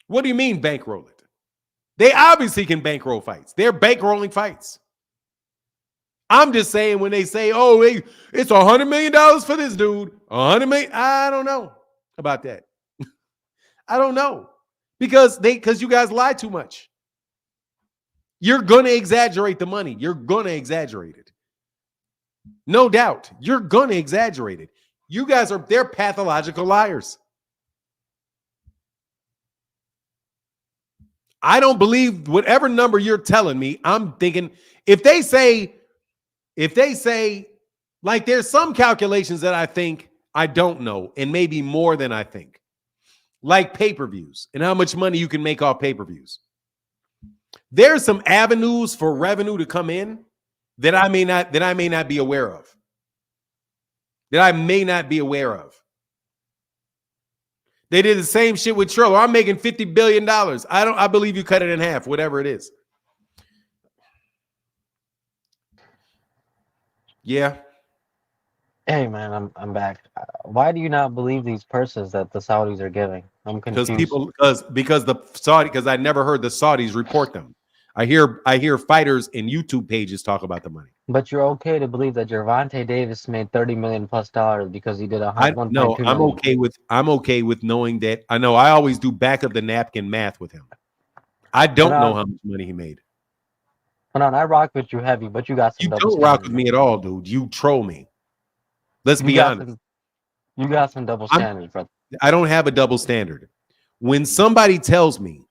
What do you mean bankroll it? They obviously can bankroll fights. They're bankrolling fights. I'm just saying when they say, oh, it's $100 million for this dude, $100 million, I don't know about that. I don't know. Because you guys lie too much. You're going to exaggerate the money. You're going to exaggerate it. No doubt. You're going to exaggerate it. You guys they're pathological liars. I don't believe whatever number you're telling me. I'm thinking if they say, like there's some calculations that I think I don't know, and maybe more than I think, like pay-per-views and how much money you can make off pay-per-views. There's some avenues for revenue to come in that I may not be aware of. They did the same shit with Triller. I'm making $50 billion. I believe you cut it in half, whatever it is. Yeah.
Hey man, I'm back. Why do you not believe these purses that the Saudis are giving? I'm confused.
Because I never heard the Saudis report them. I hear fighters and YouTube pages talk about the money.
But you're okay to believe that Gervonta Davis made $30 million plus because he did $1.2 million.
I'm okay with knowing that. I know I always do back of the napkin math with him. I don't know how much money he made.
Hold on, I rock with you heavy, but you got some.
You don't rock with me at all, dude. You troll me. Let's be honest.
You got some double standards, brother.
I don't have a double standard. When somebody tells me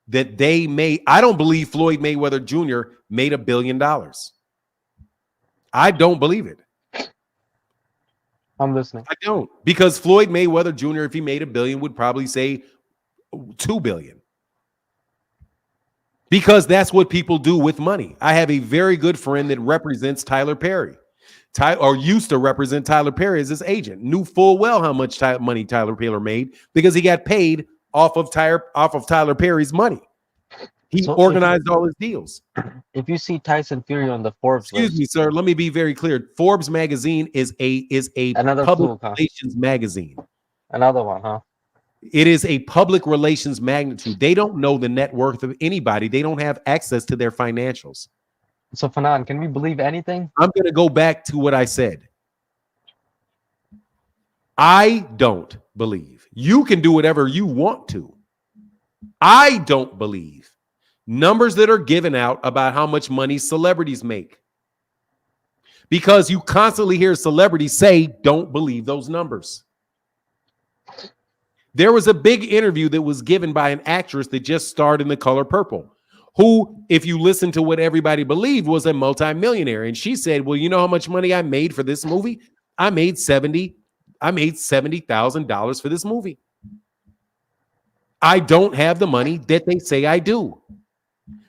that I don't believe Floyd Mayweather Jr. made $1 billion. I don't believe it.
I'm listening.
I don't, because Floyd Mayweather Jr., if he made $1 billion, would probably say $2 billion. Because that's what people do with money. I have a very good friend that represents Tyler Perry. Or used to represent Tyler Perry as his agent. Knew full well how much money Tyler Perry made because he got paid off of Tyler Perry's money. He organized all his deals.
If you see Tyson Fury on the Forbes
list, me, sir. Let me be very clear. Forbes magazine is a public relations magazine.
Another one, huh?
It is a public relations magnitude. They don't know the net worth of anybody. They don't have access to their financials.
So, Fanan, can we believe anything?
I'm going to go back to what I said. I don't believe. You can do whatever you want to. I don't believe numbers that are given out about how much money celebrities make. Because you constantly hear celebrities say, don't believe those numbers. There was a big interview that was given by an actress that just starred in The Color Purple, who, if you listen to what everybody believed, was a multimillionaire. And she said, well, you know how much money I made for this movie? I made $70,000 for this movie. I don't have the money that they say I do.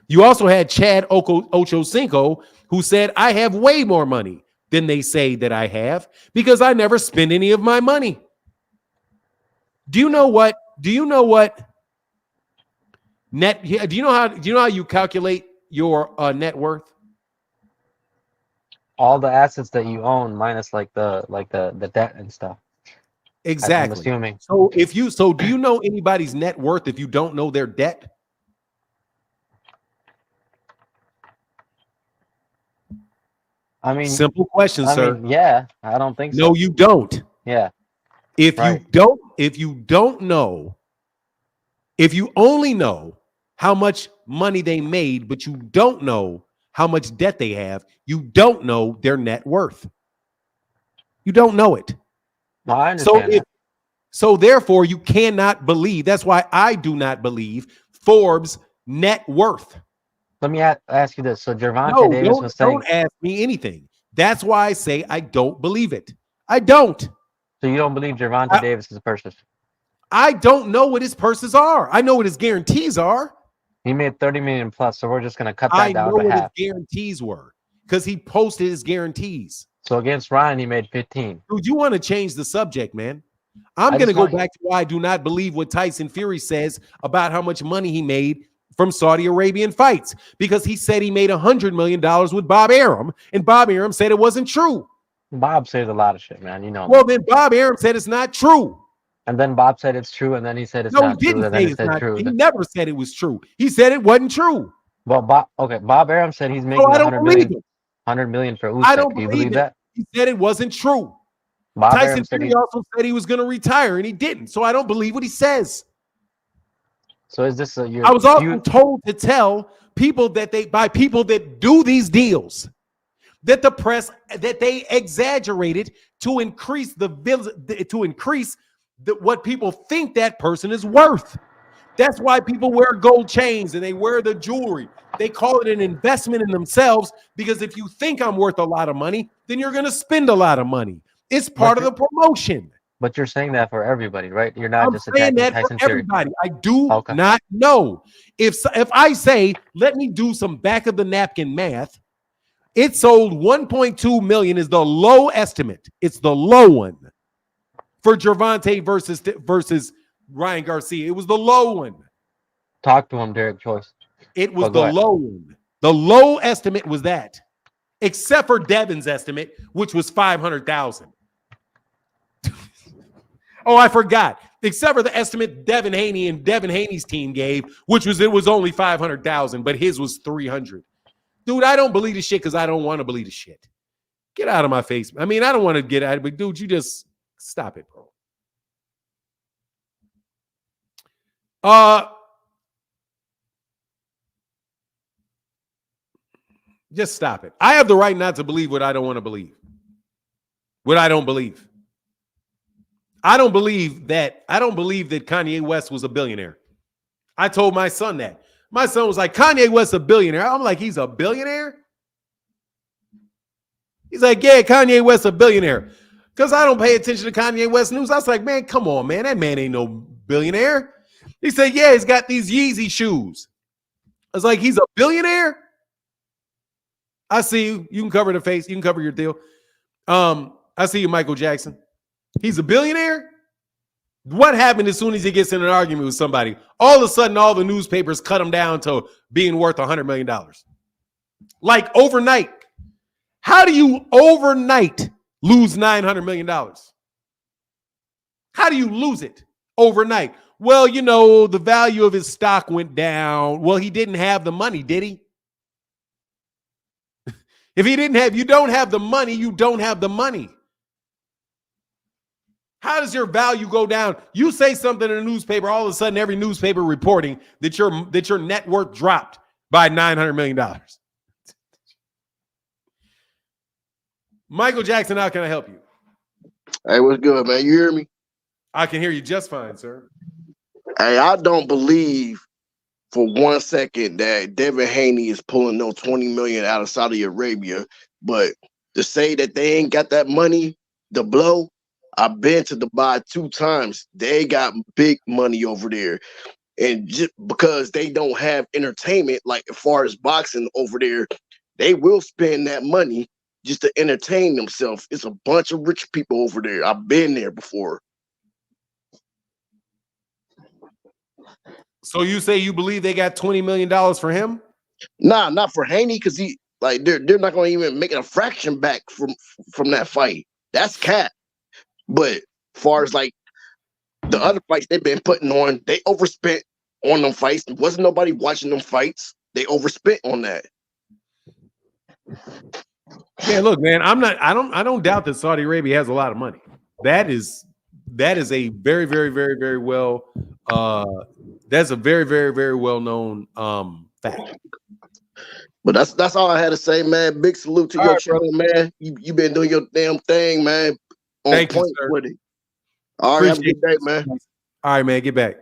You also had Chad Ochocinco, who said, I have way more money than they say that I have because I never spend any of my money. Do you know what? Do you know how you calculate your net worth?
All the assets that you own minus like the debt and stuff.
Exactly.
I'm assuming.
So do you know anybody's net worth if you don't know their debt?
I mean,
simple question, sir.
Yeah, I don't think so.
No, you don't.
Yeah.
If you only know how much money they made, but you don't know how much debt they have, you don't know their net worth. You don't know it.
No, I understand
so therefore, you cannot believe. That's why I do not believe Forbes' net worth.
Let me ask you this. So Gervonta Davis was saying...
Don't ask me anything. That's why I say I don't believe it. I don't.
So you don't believe Gervonta Davis is a person?
I don't know what his purses are. I know what his guarantees are.
He made 30 million plus, so we're just going to cut that down to half.
I know what his guarantees were because he posted his guarantees.
So against Ryan, he made 15.
Dude, you want to change the subject, man. I'm going to go back to why I do not believe what Tyson Fury says about how much money he made from Saudi Arabian fights, because he said he made $100 million with Bob Arum, and Bob Arum said it wasn't true.
Bob says a lot of shit, man. You know.
Well, then Bob Arum said it's not true.
And then Bob said it's true, and then he said it's not true.
No, he didn't say it's not true. He never said it was true. He said it wasn't true.
Well, Bob Arum said he's making $100 million for Usyk.
I don't
Do you believe that?
He said it wasn't true. Tyson Fury also said he was going to retire, and he didn't. So I don't believe what he says.
So is this I
was also told to tell people that people that do these deals, that the press, that they exaggerated to increase what people think that person is worth. That's why people wear gold chains and they wear the jewelry. They call it an investment in themselves, because if you think I'm worth a lot of money, then you're going to spend a lot of monay. It's part of the promotion.
But you're saying that for everybody, right? You're not just
saying that
Tyson
for everybody. I do not know. If I say, let me do some back of the napkin math, it sold 1.2 million is the low estimate. It's the low one for Gervonta versus Ryan Garcia. It was the low one.
Talk to him, Derek Choice.
It was the low one. The low estimate was that, except for Devin's estimate, which was 500,000. Oh, I forgot. except for the estimate Devin Haney and Devin Haney's team gave, which was it was only 500,000, but his was 300. Dude, I don't believe the shit because I don't want to believe the shit. Get out of my face. I mean, I don't want to get out of it, but dude, you just stop it, bro. Just stop it. I have the right not to believe what I don't want to believe. What I don't believe. I don't believe that Kanye West was a billionaire. I told my son that. My son was like, Kanye West a billionaire. I'm like, he's a billionaire? He's like, yeah, Kanye West a billionaire. Because I don't pay attention to Kanye West news. I was like, man, come on, man. That man ain't no billionaire. He said, yeah, he's got these Yeezy shoes. I was like, he's a billionaire? I see you. You can cover the face. You can cover your deal. I see you, Michael Jackson. He's a billionaire? What happened as soon as he gets in an argument with somebody? All of a sudden, all the newspapers cut him down to being worth $100 million. Like overnight. How do you overnight lose $900 million? How do you lose it overnight? Well, you know, the value of his stock went down. Well, he didn't have the money, did he? If he didn't have, you don't have the money, you don't have the money. How does your value go down? You say something in a newspaper, all of a sudden every newspaper reporting that your net worth dropped by $900 million. Michael Jackson, how can I help you?
Hey, what's good, man? You hear me?
I can hear you just fine, sir.
Hey, I don't believe for 1 second that Devin Haney is pulling no $20 million out of Saudi Arabia, but to say that they ain't got that money to blow, I've been to Dubai 2 times. They got big money over there. And just because they don't have entertainment, like as far as boxing over there, they will spend that money just to entertain themselves. It's a bunch of rich people over there. I've been there before.
So you say you believe they got $20 million for him?
Nah, not for Haney, because he they're not gonna even make a fraction back from that fight. That's cap. But far as like the other fights they've been putting on, they overspent on them fights. There wasn't nobody watching them fights. They overspent on that.
Yeah, look, man, I don't doubt that Saudi Arabia has a lot of money. That is a very, very, very, very well that's a very, very, very well known fact.
But that's all I had to say, man. Big salute to your channel, man. You been doing your damn thing, man.
Thank you, sir.
With it. All right, have a good day, man.
All right, man, get back.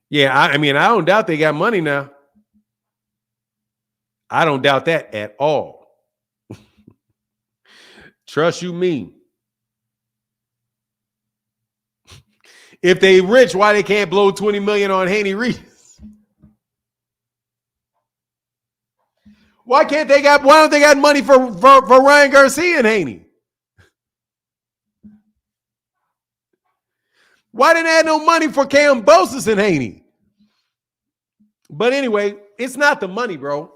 Yeah, I mean, I don't doubt they got money now. I don't doubt that at all. Trust you me. If they rich, why they can't blow $20 million on Haney Reese? Why don't they got money for Ryan Garcia and Haney? Why didn't they have no money for Kambosos and Haney? But anyway, it's not the money, bro.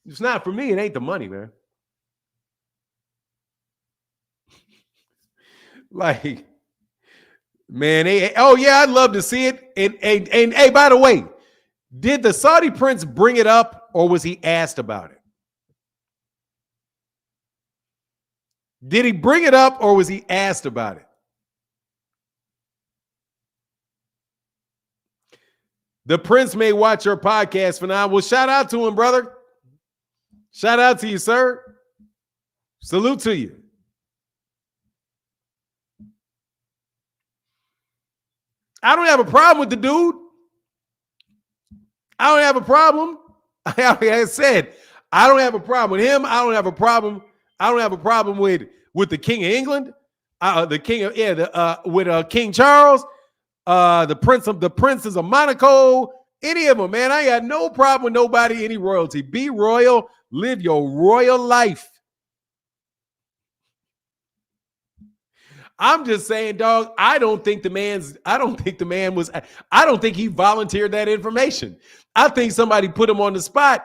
It's not for me. It ain't the money, man. Like, man, I'd love to see it. And hey, by the way, did the Saudi prince bring it up or was he asked about it? Did he bring it up or was he asked about it? The prince may watch your podcast for now. Well, shout out to him, brother. Shout out to you, sir. Salute to you. I don't have a problem with the dude. I don't have a problem. Like I said, I don't have a problem with him. I don't have a problem. I don't have a problem with the King of England, with King Charles, the princes of Monaco, any of them, man. I got no problem with nobody, any royalty. Be royal, live your royal life. I'm just saying, dog, I don't think he volunteered that information. I think somebody put him on the spot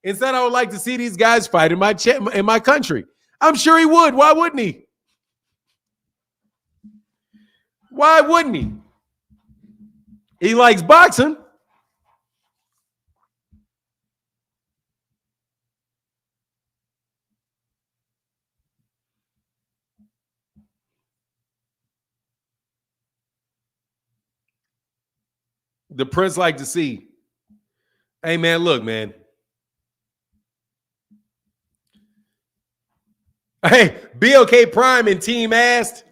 and said, I would like to see these guys fight in my country. I'm sure he would. Why wouldn't he? Why wouldn't he? He likes boxing. The Prince like to see. Hey, man, look, man. Hey, BLK Prime and team asked,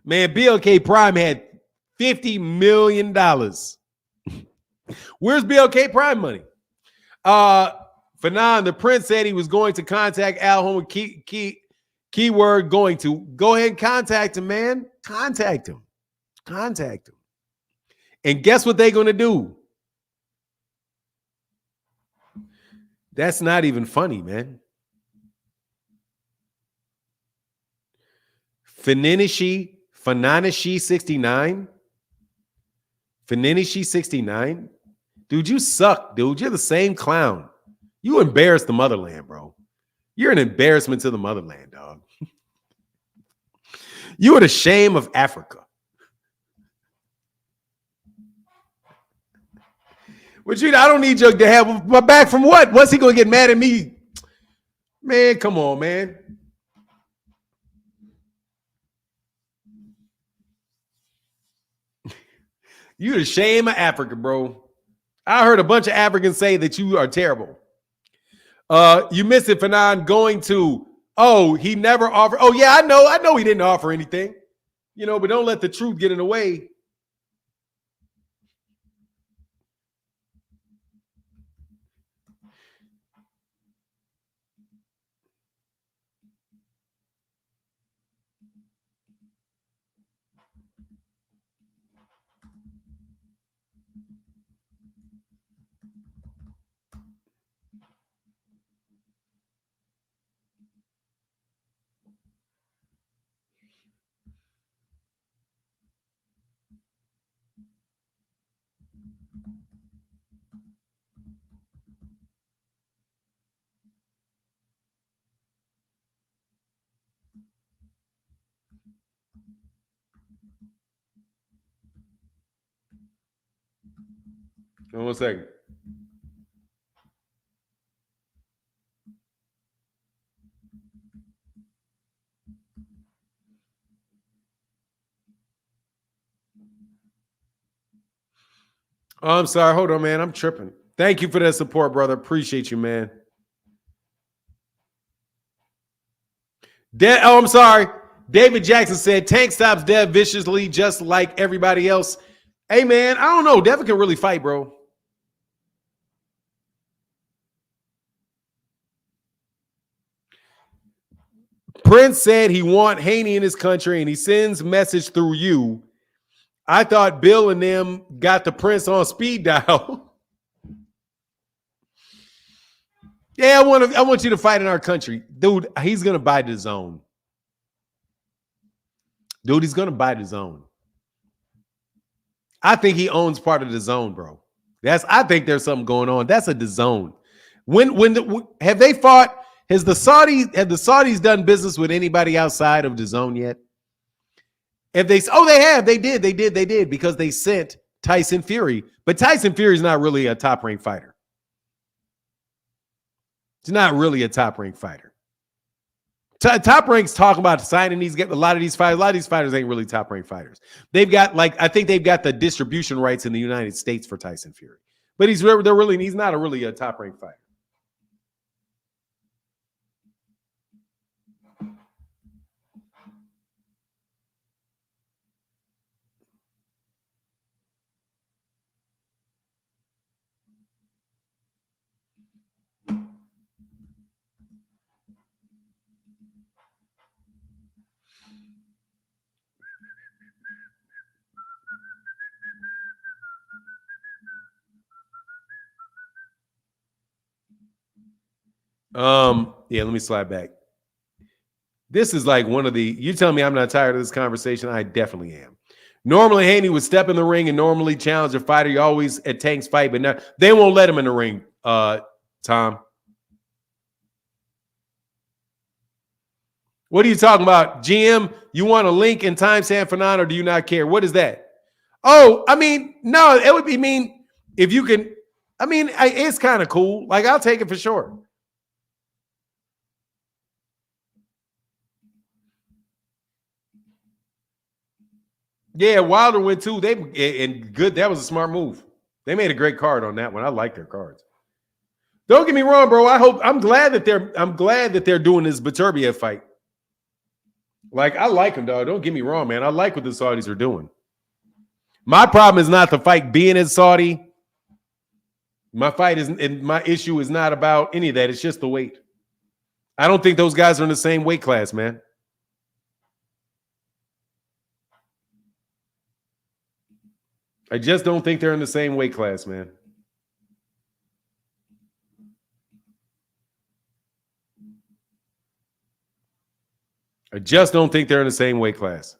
man, BLK Prime had $50 million. Where's BLK Prime money? Fanon, the Prince said he was going to contact Al Holm with keyword going to. Go ahead and contact him, man. Contact him. Contact him. And guess what they're going to do? That's not even funny, man. Faninishi 69. Faninishi 69. Dude, you suck, dude. You're the same clown. You embarrassed the motherland, bro. You're an embarrassment to the motherland, dog. You are the shame of Africa. But I don't need you to have my back from what? What's he going to get mad at me? Man, come on, man. You the shame of Africa, bro. I heard a bunch of Africans say that you are terrible. You missed it, Fanon, going to, he never offered. Oh, yeah, I know he didn't offer anything. But don't let the truth get in the way. Hold on 1 second. Oh, I'm sorry. Hold on, man. I'm tripping. Thank you for that support, brother. Appreciate you, man. I'm sorry. David Jackson said Tank stops Dev viciously just like everybody else. Hey, man, I don't know. Devin can really fight, bro. Prince said he want Haney in his country and he sends message through you. I thought Bill and them got the Prince on speed dial. Yeah, I want you to fight in our country. Dude, he's going to buy the zone. Dude, he's going to buy the zone. I think he owns part of the zone, bro. I think there's something going on. That's a DAZN. Have they fought? Have the Saudis done business with anybody outside of DAZN yet? If they have. They did because they sent Tyson Fury. But Tyson Fury is not really a top-ranked fighter. He's not really a top-ranked fighter. Top ranks talk about signing a lot of these fighters. A lot of these fighters ain't really top-ranked fighters. They've got I think they've got the distribution rights in the United States for Tyson Fury. But he's not really a top-ranked fighter. Yeah, let me slide back. This is like one of the, you tell me I'm not tired of this conversation. I definitely am. Normally, Haney would step in the ring and normally challenge a fighter. You always at Tank's fight, but now they won't let him in the ring, Tom. What are you talking about? GM, you want a link and timestamp for 9 or do you not care? What is that? Oh, I mean, no, it would be mean if you can. I mean, it's kind of cool. Like, I'll take it for sure. Yeah, Wilder went too. And good. That was a smart move. They made a great card on that one. I like their cards. Don't get me wrong, bro. I'm glad that they're doing this Beterbiev fight. Like, I like him, dog. Don't get me wrong, man. I like what the Saudis are doing. My problem is not the fight being in Saudi. My issue is not about any of that. It's just the weight. I don't think those guys are in the same weight class, man. I just don't think they're in the same weight class, man. I just don't think they're in the same weight class.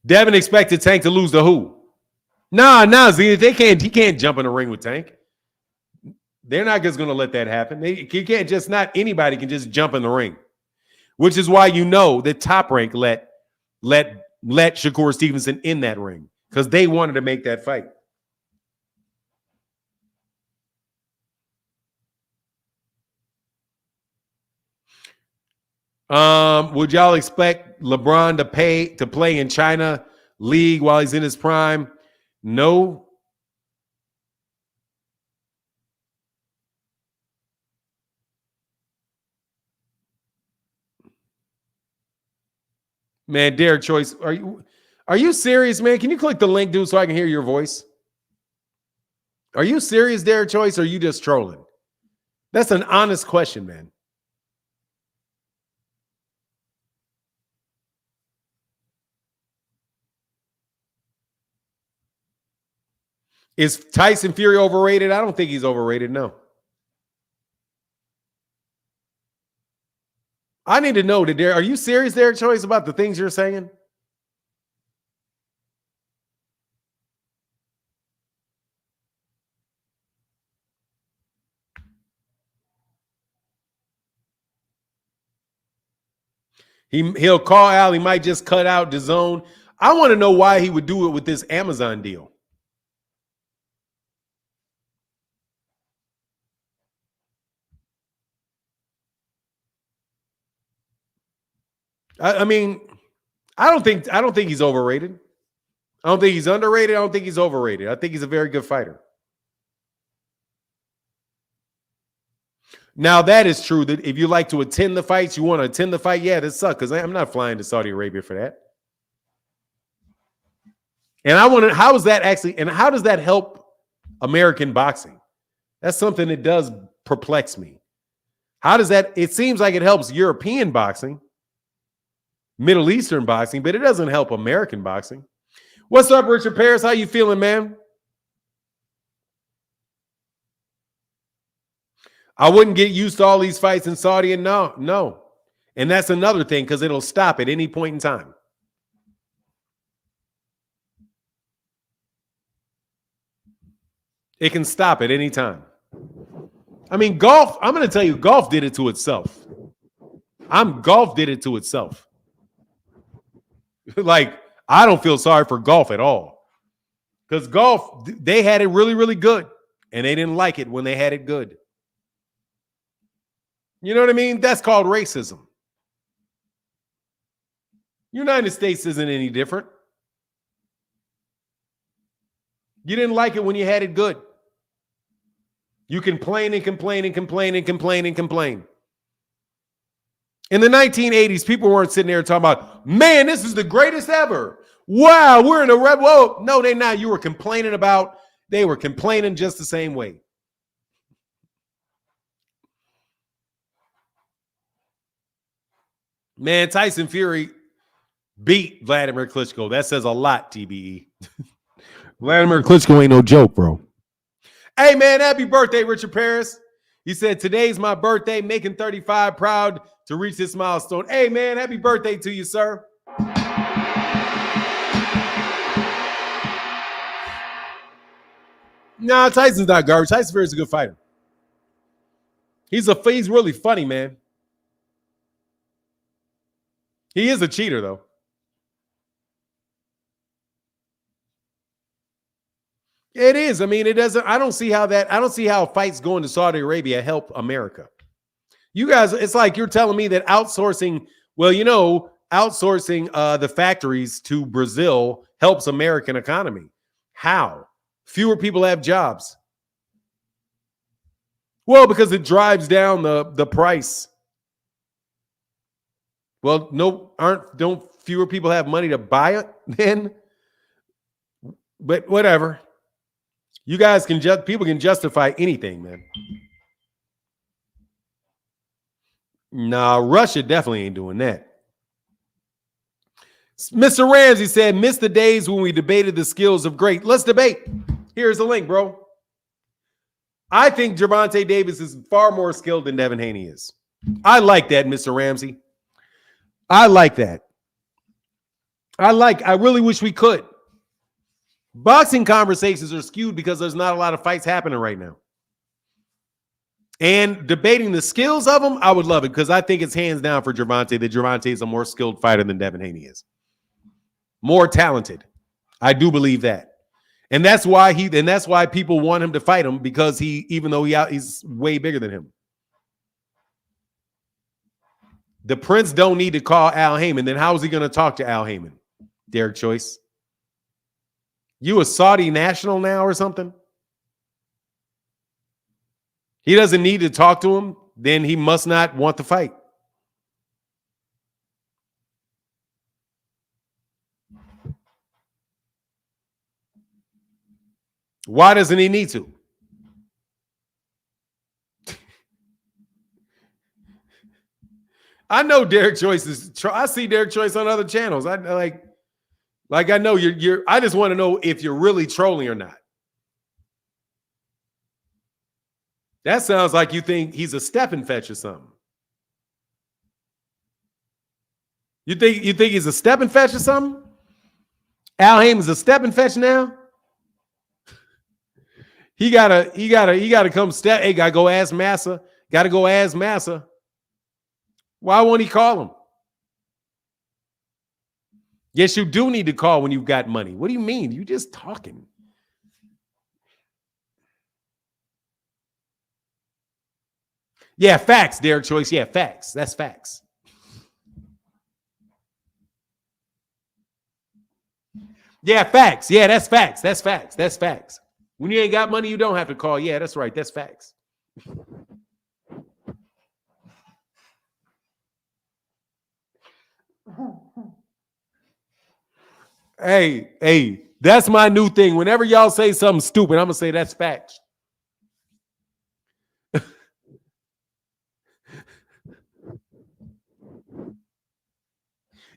Devin expected Tank to lose to who? Nah, Z, he can't jump in the ring with Tank. They're not just going to let that happen. You can't just, not anybody can just jump in the ring, which is why you know that Top Rank let Shakur Stevenson in that ring because they wanted to make that fight. Would y'all expect LeBron to play in China League while he's in his prime? No. Man, Derek Choice, are you serious, man? Can you click the link, dude, so I can hear your voice? Are you serious, Derek Choice, or are you just trolling? That's an honest question, man. Is Tyson Fury overrated? I don't think he's overrated, no. I need to know, are you serious, Derek Choice, about the things you're saying? He'll call Al. He might just cut out the zone. I want to know why he would do it with this Amazon deal. I mean, I don't think he's overrated. I don't think he's underrated. I don't think he's overrated. I think he's a very good fighter. Now, that is true that if you like to attend the fights, you want to attend the fight, yeah, that sucks because I'm not flying to Saudi Arabia for that. And I want to, how is that actually, and how does that help American boxing? That's something that does perplex me. How does that, it seems like it helps European boxing, Middle Eastern boxing, but it doesn't help American boxing. What's up, Richard Paris? How you feeling, man? I wouldn't get used to all these fights in Saudi, and no. And that's another thing because it'll stop at any point in time. It can stop at any time. I mean, golf, I'm going to tell you, golf did it to itself. Golf did it to itself. Like, I don't feel sorry for golf at all. Because golf, they had it really, really good. And they didn't like it when they had it good. You know what I mean? That's called racism. United States isn't any different. You didn't like it when you had it good. You complain and complain and complain and complain and complain. In the 1980s, people weren't sitting there talking about, man, this is the greatest ever. Wow, we're in a red. Whoa, no, they're not. You were complaining about, they were complaining just the same way. Man, Tyson Fury beat Vladimir Klitschko. That says a lot, TBE. Vladimir Klitschko ain't no joke, bro. Hey, man, happy birthday, Richard Paris. He said, today's my birthday, making 35 proud to reach this milestone. Hey, man, happy birthday to you, sir. Nah, Tyson's not garbage. Tyson Fury's a good fighter. He's really funny, man. He is a cheater, though. It is. I mean, it doesn't. I don't see how fights going to Saudi Arabia help America. You guys, it's like you're telling me that outsourcing, the factories to Brazil helps American economy. How? Fewer people have jobs. Well, because it drives down the price. Well, don't fewer people have money to buy it then? But whatever. You guys people can justify anything, man. Nah, Russia definitely ain't doing that. Mr. Ramsey said, miss the days when we debated the skills of great. Let's debate. Here's the link, bro. I think Gervonta Davis is far more skilled than Devin Haney is. I like that, Mr. Ramsey. I like that. I really wish we could. Boxing conversations are skewed because there's not a lot of fights happening right now. And debating the skills of them, I would love it because I think it's hands down for Gervonta that Gervonta is a more skilled fighter than Devin Haney is. More talented. I do believe that. And that's why people want him to fight him because even though he's way bigger than him. The Prince don't need to call Al Heyman. Then how is he going to talk to Al Heyman? Derek Choice. You a Saudi national now or something? He doesn't need to talk to him. Then he must not want to fight. Why doesn't he need to? I know Derek Choice I see Derek Choice on other channels. I know you're I just want to know if you're really trolling or not. That sounds like you think he's a step and fetch or something. You think he's a step and fetch or something? Al Heyman's a step and fetch now? He gotta come step. Hey, gotta go ask Massa. Gotta go ask Massa. Why won't he call him? Yes, you do need to call when you've got money. What do you mean? You just talking. Yeah, facts, Derek Choice. Yeah, facts. That's facts. Yeah, facts. Yeah, that's facts. That's facts. That's facts. When you ain't got money, you don't have to call. Yeah, that's right. That's facts. Hey, that's my new thing. Whenever y'all say something stupid, I'm going to say that's facts.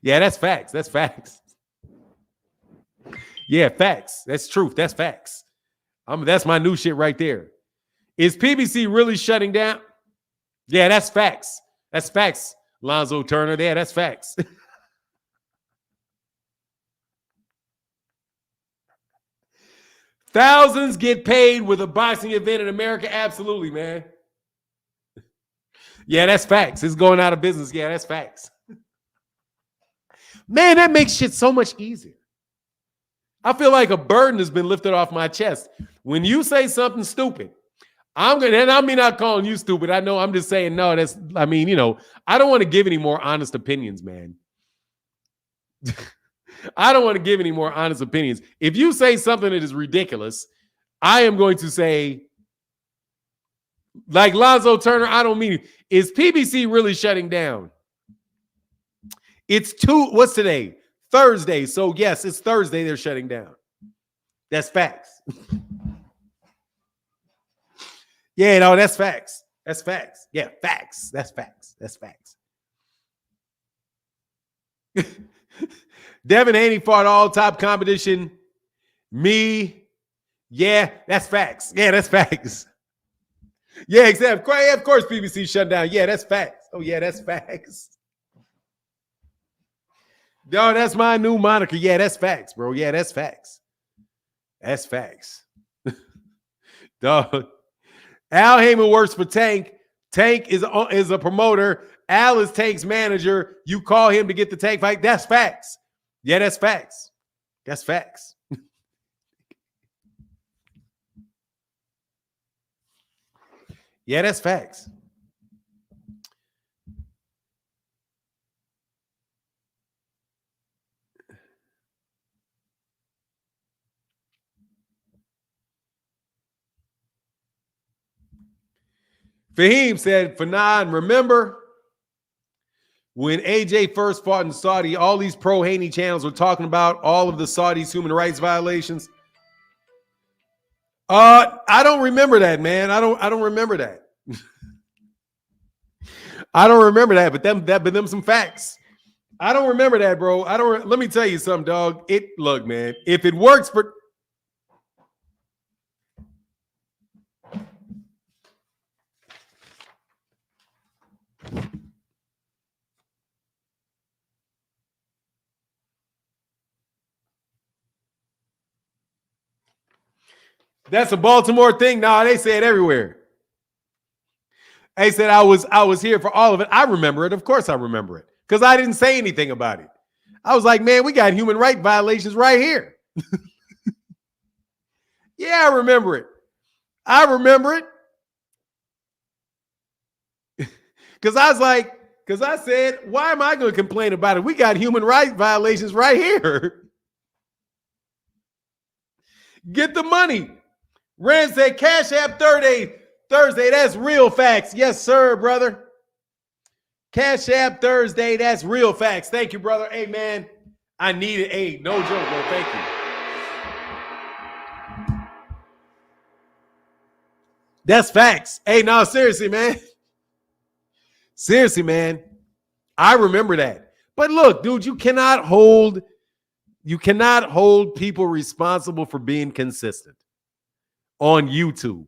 Yeah, that's facts. That's facts. Yeah, facts. That's truth. That's facts. That's my new shit right there. Is PBC really shutting down? Yeah, that's facts. That's facts, Lonzo Turner. Yeah, that's facts. Thousands get paid with a boxing event in America? Absolutely, man. Yeah, that's facts. It's going out of business. Yeah, that's facts. Man, that makes shit so much easier. I feel like a burden has been lifted off my chest. When you say something stupid, and I mean not calling you stupid. I know I'm just saying, no, I don't want to give any more honest opinions, man. I don't want to give any more honest opinions. If you say something that is ridiculous, I am going to say, like Lonzo Turner, I don't mean it. Is PBC really shutting down? What's today? Thursday. So yes, it's Thursday. They're shutting down. That's facts. Yeah, no, that's facts. That's facts. Yeah, facts. That's facts. That's facts. Devin Haney fought all top competition. Me. Yeah, that's facts. Yeah, that's facts. Yeah, exactly. Yeah, of course PBC shut down. Yeah, that's facts. Oh, yeah, that's facts. No, that's my new moniker. Yeah, that's facts, bro. Yeah, that's facts. That's facts. Dog. Al Heyman works for Tank. Tank is a promoter. Al is Tank's manager. You call him to get the Tank fight. That's facts. Yeah, that's facts. That's facts. Yeah, that's facts. Fahim said, Fanan, remember when AJ first fought in Saudi, all these pro-Haney channels were talking about all of the Saudis' human rights violations? I don't remember that, man. I don't remember that. I don't remember that, but them some facts. I don't remember that, bro. Let me tell you something, dog. Look, man, if it works for that's a Baltimore thing. Nah, they say it everywhere. They said I was here for all of it. I remember it. Of course I remember it. Because I didn't say anything about it. I was like, man, we got human rights violations right here. Yeah, I remember it. I remember it. Because I said, why am I going to complain about it? We got human rights violations right here. Get the money. Rand said, Cash App Thursday. That's real facts. Yes, sir, brother. Cash App Thursday. That's real facts. Thank you, brother. Hey, man, I need it. Hey, no joke, bro. Thank you. That's facts. Hey, no, seriously, man. Seriously, man. I remember that. But look, dude, you cannot hold people responsible for being consistent on YouTube.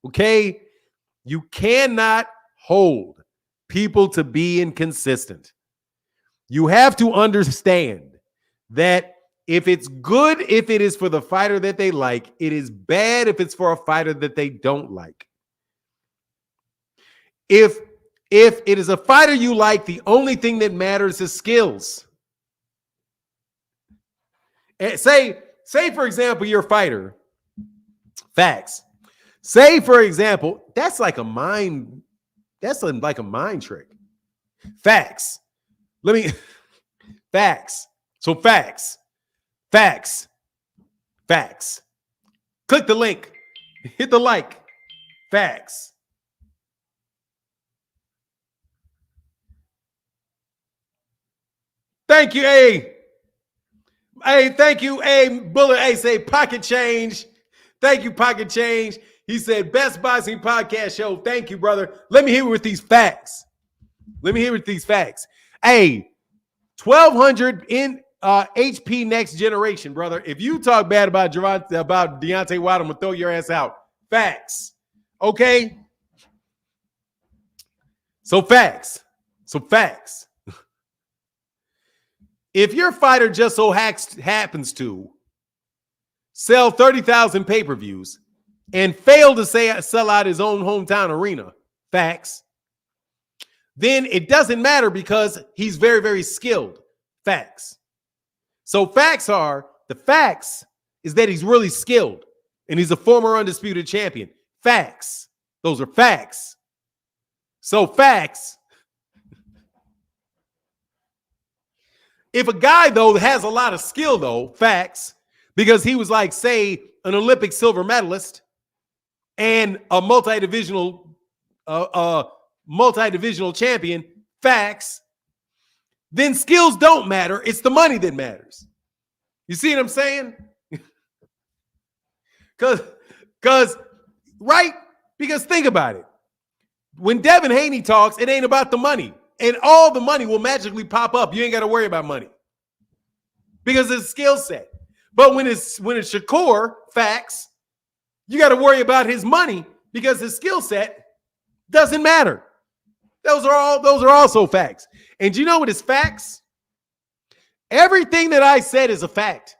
Okay? You cannot hold people to be inconsistent. You have to understand that if it's good, if it is for the fighter that they like, it is bad if it's for a fighter that they don't like. If it is a fighter you like, the only thing that matters is skills. Say for example, your fighter, facts. Say for example, that's like a mind trick. Facts. Facts. So facts. Click the link. Hit the like. Facts. Thank you, Hey, thank you, Bullet. Say pocket change. Thank you, pocket change. He said, best boxing podcast show. Thank you, brother. Let me hear with these facts. Hey, 1,200 in HP next generation, brother. If you talk bad about Gervonta, about Deontay Wilder, I'm going to throw your ass out. Facts. Okay? So facts. If your fighter just so happens to sell 30,000 pay-per-views and fail to sell out his own hometown arena, facts, then it doesn't matter because he's very, very skilled. Facts. So the facts is that he's really skilled and he's a former undisputed champion. Facts. Those are facts. So facts. If a guy, though, has a lot of skill, though, facts, because he was like, say, an Olympic silver medalist and a multi-divisional champion, facts, then skills don't matter. It's the money that matters. You see what I'm saying? Because think about it. When Devin Haney talks, it ain't about the money. And all the money will magically pop up. You ain't got to worry about money because it's a skill set. But when it's Shakur, facts, you got to worry about his money because his skill set doesn't matter. Those are also facts. And you know what is facts? Everything that I said is a fact.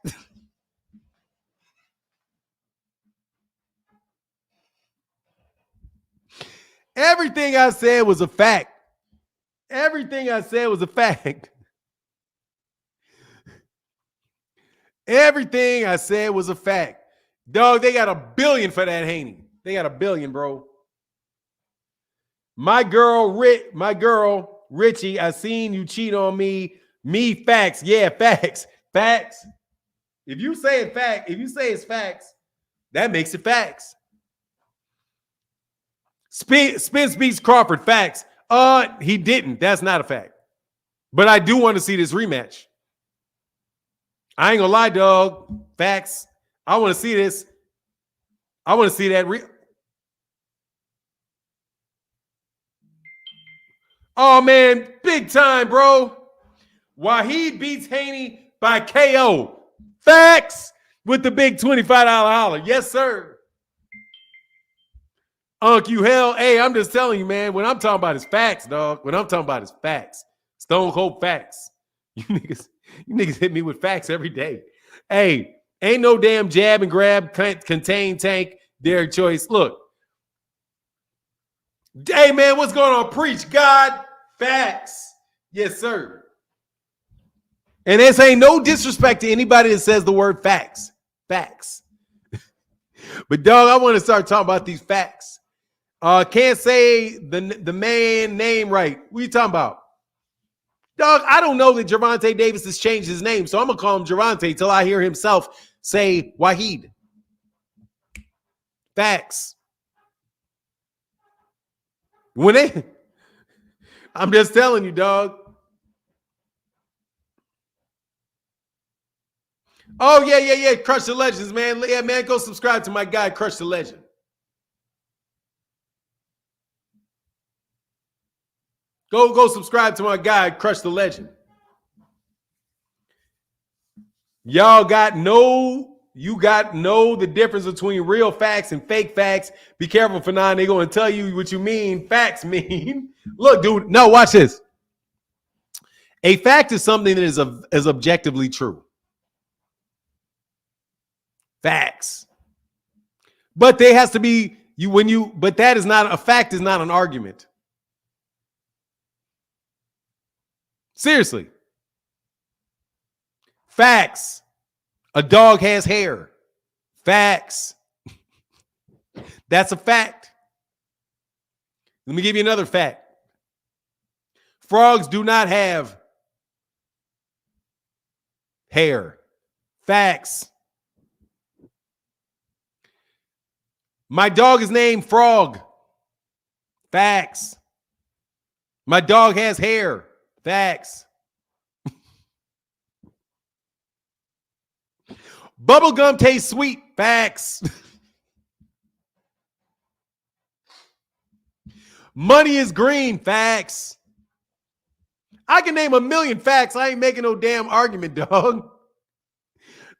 Everything I said was a fact. Everything I said was a fact. Everything I said was a fact. Dog, they got $1 billion for that Haney. They got $1 billion, bro. My girl, Richie, I seen you cheat on me. Me, facts. Yeah, facts. Facts. If you say it fact, if you say it's facts, that makes it facts. Spence beats Crawford. Facts. He didn't. That's not a fact. But I do want to see this rematch. I ain't gonna lie, dog. Facts. I want to see this. I want to see that. Oh, man. Big time, bro. Wahid beats Haney by KO. Facts with the big $25 holler. Yes, sir. Unc, you hell. Hey, I'm just telling you, man. What I'm talking about is facts, dog. What I'm talking about is facts. Stone cold facts. You niggas hit me with facts every day. Hey, ain't no damn jab and grab, contain, tank, Derek choice. Look. Hey, man, what's going on? Preach, God. Facts. Yes, sir. And this ain't no disrespect to anybody that says the word facts. Facts. But, dog, I want to start talking about these facts. Can't say the man name right. What are you talking about? Dog, I don't know that Gervonta Davis has changed his name, so I'm going to call him Gervonta till I hear himself say Wahid. Facts. I'm just telling you, dog. Oh, yeah. Crush the Legends, man. Yeah, man, go subscribe to my guy, Crush the Legend. Go subscribe to my guy, Crush the Legend. You got know the difference between real facts and fake facts. Be careful for now. They're going to tell you what you mean. Facts mean. Look, dude. No, watch this. A fact is something that is objectively true. Facts. But there has to be but that is not a fact, is not an argument. Seriously. Facts. A dog has hair. Facts. That's a fact. Let me give you another fact. Frogs do not have hair. Facts. My dog is named Frog. Facts. My dog has hair. Facts. Bubblegum tastes sweet. Facts. Money is green. Facts. I can name 1,000,000 facts. I ain't making no damn argument, dog.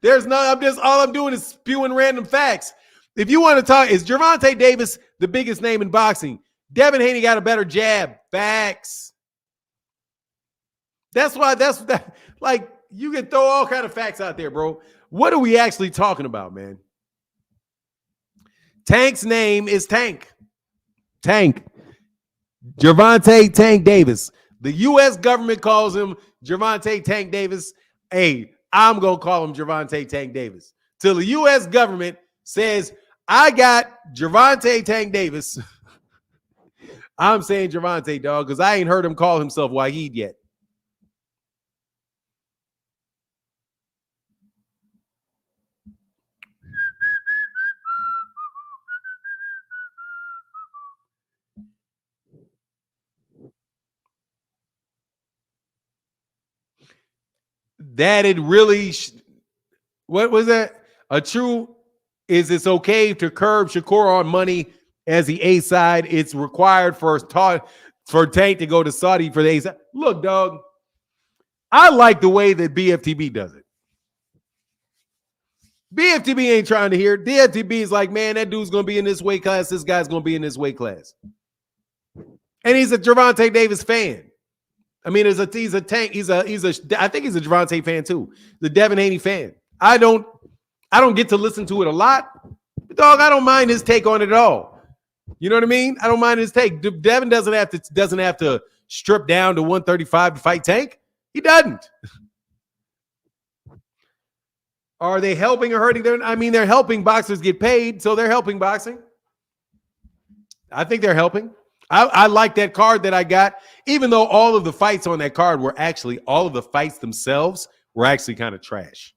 All I'm doing is spewing random facts. If you want to talk, is Gervonta Davis the biggest name in boxing? Devin Haney got a better jab. Facts. That's like, you can throw all kind of facts out there, bro. What are we actually talking about, man? Tank's name is Tank. Tank. Gervonta Tank Davis. The U.S. government calls him Gervonta Tank Davis. Hey, I'm going to call him Gervonta Tank Davis. Till the U.S. government says, I got Gervonta Tank Davis. I'm saying Gervonta, dog, because I ain't heard him call himself Wahid yet. That it really, what was that? It's okay to curb Shakur on money as the A side. It's required for Tank to go to Saudi for the A side. Look, dog, I like the way that BFTB does it. BFTB ain't trying to hear it. BFTB is like, man, that dude's going to be in this weight class. This guy's going to be in this weight class. And he's a Gervonta Davis fan. I mean, he's a Tank. I think he's a Gervonta fan too. The Devin Haney fan. I don't get to listen to it a lot. But dog, I don't mind his take on it at all. You know what I mean? I don't mind his take. Devin doesn't have to strip down to 135 to fight Tank. He doesn't. Are they helping or hurting? They're helping boxers get paid, so they're helping boxing. I think they're helping. I like that card that I got, even though all of the fights on that card all of the fights themselves were actually kind of trash.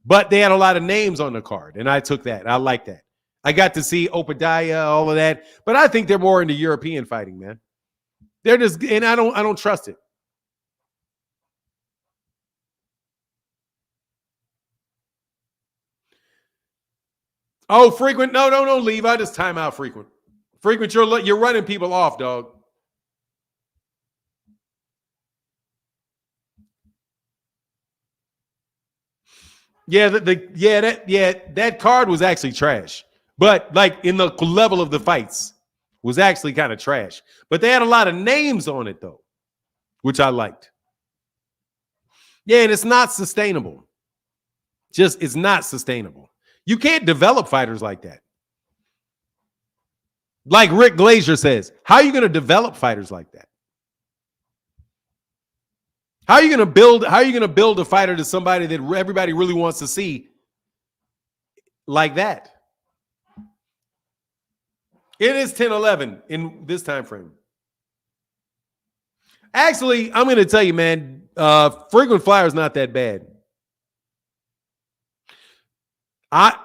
But they had a lot of names on the card, and I took that. I like that. I got to see Opadaya, all of that, but I think they're more into European fighting, man. They're just, and I don't trust it. Oh, Frequent, no, leave. I just time out Frequent. Frequent, you're running people off, dog. Yeah, that card was actually trash. But like in the level of the fights was actually kind of trash. But they had a lot of names on it though, which I liked. Yeah, and it's not sustainable. It's not sustainable. You can't develop fighters like that. Like Rick Glazier says, how are you going to develop fighters like that? How are you going to build a fighter to somebody that everybody really wants to see like that? It is 10-11 in this time frame. Actually, I'm going to tell you, man, Frequent Flyer is not that bad. What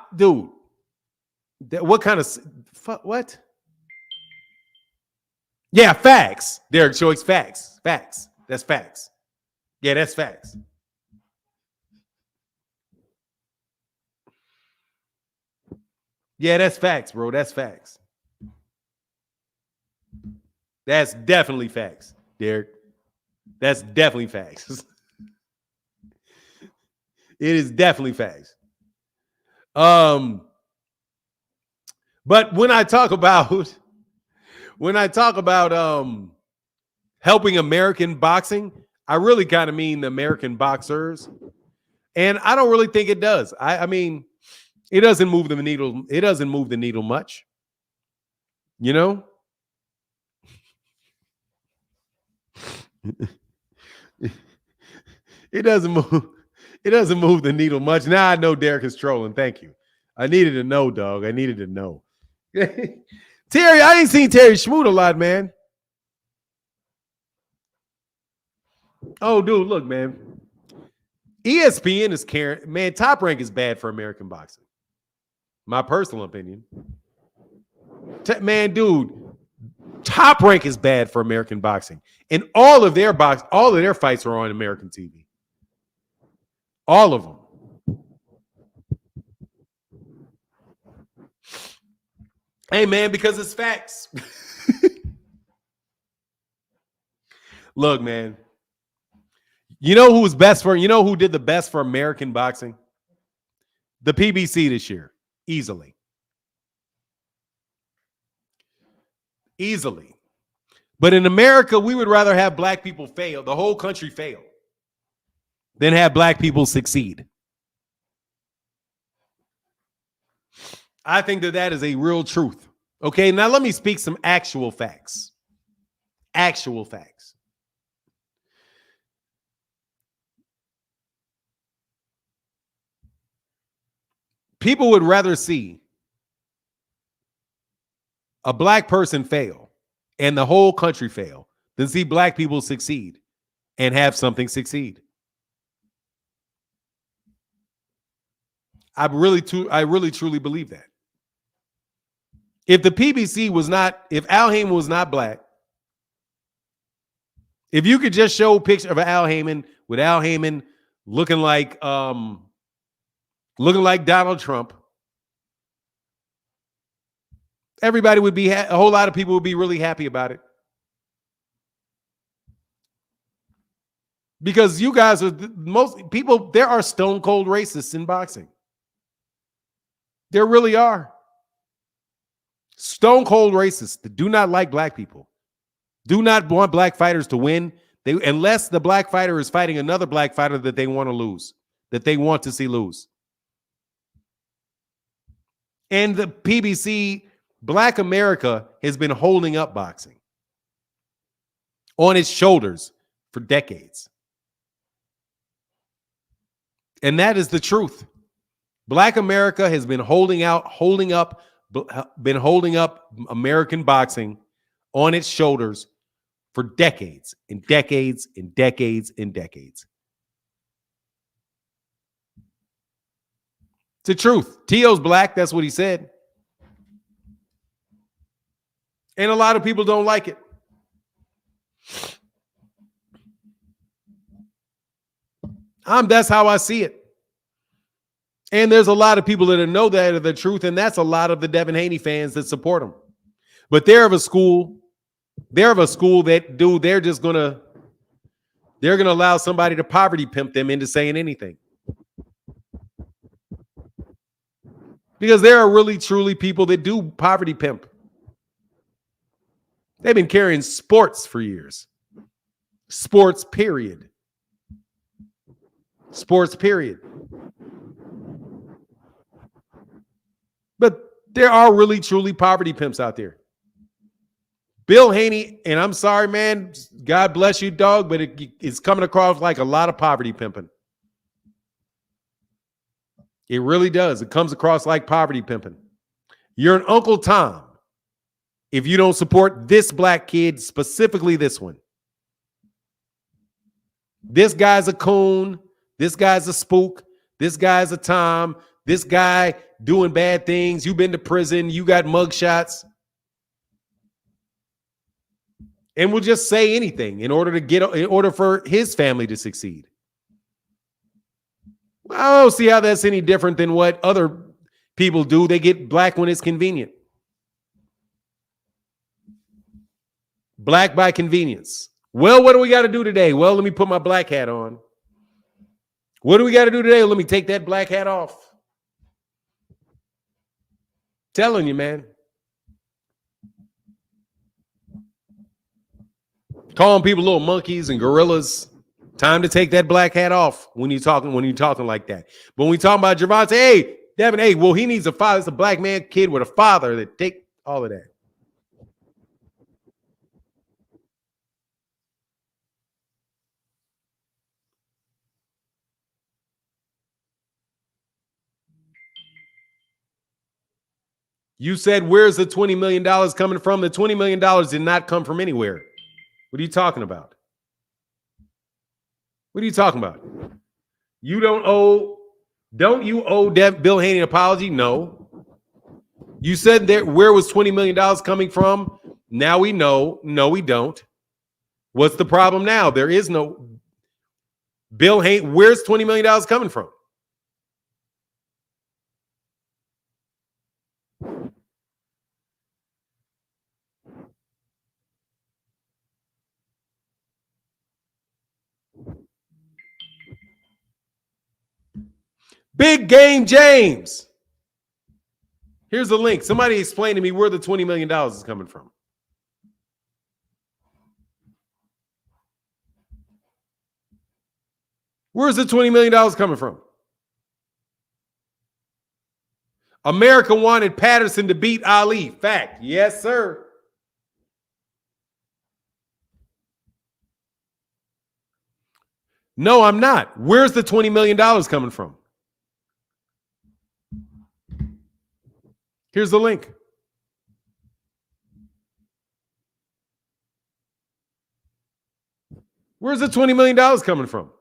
kind of what? Yeah, facts. Derek Choice, facts. That's facts. Yeah, that's facts. Yeah, that's facts, bro. That's facts. That's definitely facts, Derek. That's definitely facts. It is definitely facts. But when I talk about helping American boxing, I really kind of mean the American boxers. And I don't really think it does. I mean, it doesn't move the needle. It doesn't move the needle much. You know? It doesn't move the needle much. Now I know Derek is trolling. Thank you. I needed to know, dog. I needed to know. Terry, I ain't seen Terry Schmoot a lot, man. Oh, dude, look, man. ESPN is caring. Man, Top Rank is bad for American boxing. My personal opinion. Man, dude, Top Rank is bad for American boxing. And all of their fights are on American TV. All of them. Hey, man, because it's facts. Look, man. You know who did the best for American boxing? The PBC this year. Easily. But in America, we would rather have black people fail, the whole country fail, than have black people succeed. I think that is a real truth. Okay, now let me speak some actual facts. Actual facts. People would rather see a black person fail and the whole country fail than see black people succeed and have something succeed. I really truly believe that. If the PBC if Al Haymon was not black, if you could just show a picture of Al Haymon with Al Haymon looking like Donald Trump, everybody would be, a whole lot of people would be really happy about it. Because you guys are most people, there are stone cold racists in boxing. There really are. Stone cold racists that do not like black people, do not want black fighters to win. Unless the black fighter is fighting another black fighter that they want to lose, that they want to see lose. And the PBC Black America has been holding up boxing on its shoulders for decades. And that is the truth. Black America has been holding up American boxing on its shoulders for decades and decades and decades and decades. It's the truth. T.O.'s black. That's what he said. And a lot of people don't like it. That's how I see it. And there's a lot of people that know that are the truth, and that's a lot of the Devin Haney fans that support him. But they're of a school that, dude, they're gonna allow somebody to poverty pimp them into saying anything. Because there are really, truly people that do poverty pimp. They've been carrying sports for years. Sports, period. Sports, period. But there are really, truly poverty pimps out there. Bill Haney, and I'm sorry, man, God bless you, dog, but it's coming across like a lot of poverty pimping. It really does. It comes across like poverty pimping. You're an Uncle Tom if you don't support this black kid, specifically this one. This guy's a coon. This guy's a spook. This guy's a Tom. This guy doing bad things. You've been to prison. You got mugshots. And will just say anything in order for his family to succeed. I don't see how that's any different than what other people do. They get black when it's convenient. Black by convenience. Well, what do we got to do today? Well, let me put my black hat on. What do we got to do today? Let me take that black hat off. Telling you, man. Calling people little monkeys and gorillas. Time to take that black hat off when you're talking like that. But when we talk about Gervonta, hey, Devin, hey, well, he needs a father. It's a black man kid with a father that take all of that. You said, where's the $20 million coming from? The $20 million did not come from anywhere. What are you talking about? What are you talking about? Don't you owe Bill Haney an apology? No. You said that where was $20 million coming from? Now we know. No, we don't. What's the problem now? There is no Bill Haney. Where's $20 million coming from? Big Game James. Here's the link. Somebody explain to me where the $20 million is coming from. Where's the $20 million coming from? America wanted Patterson to beat Ali. Fact. Yes, sir. No, I'm not. Where's the $20 million coming from? Here's the link. Where's the $20 million coming from?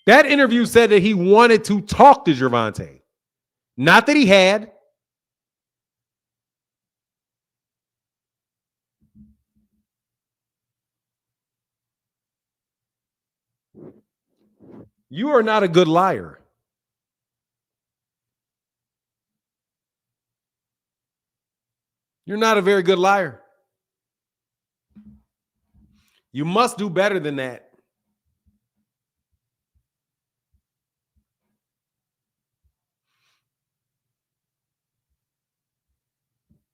That interview said that he wanted to talk to Gervonta. Not that he had. You are not a good liar. You're not a very good liar. You must do better than that.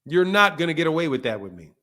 You're not going to get away with that with me.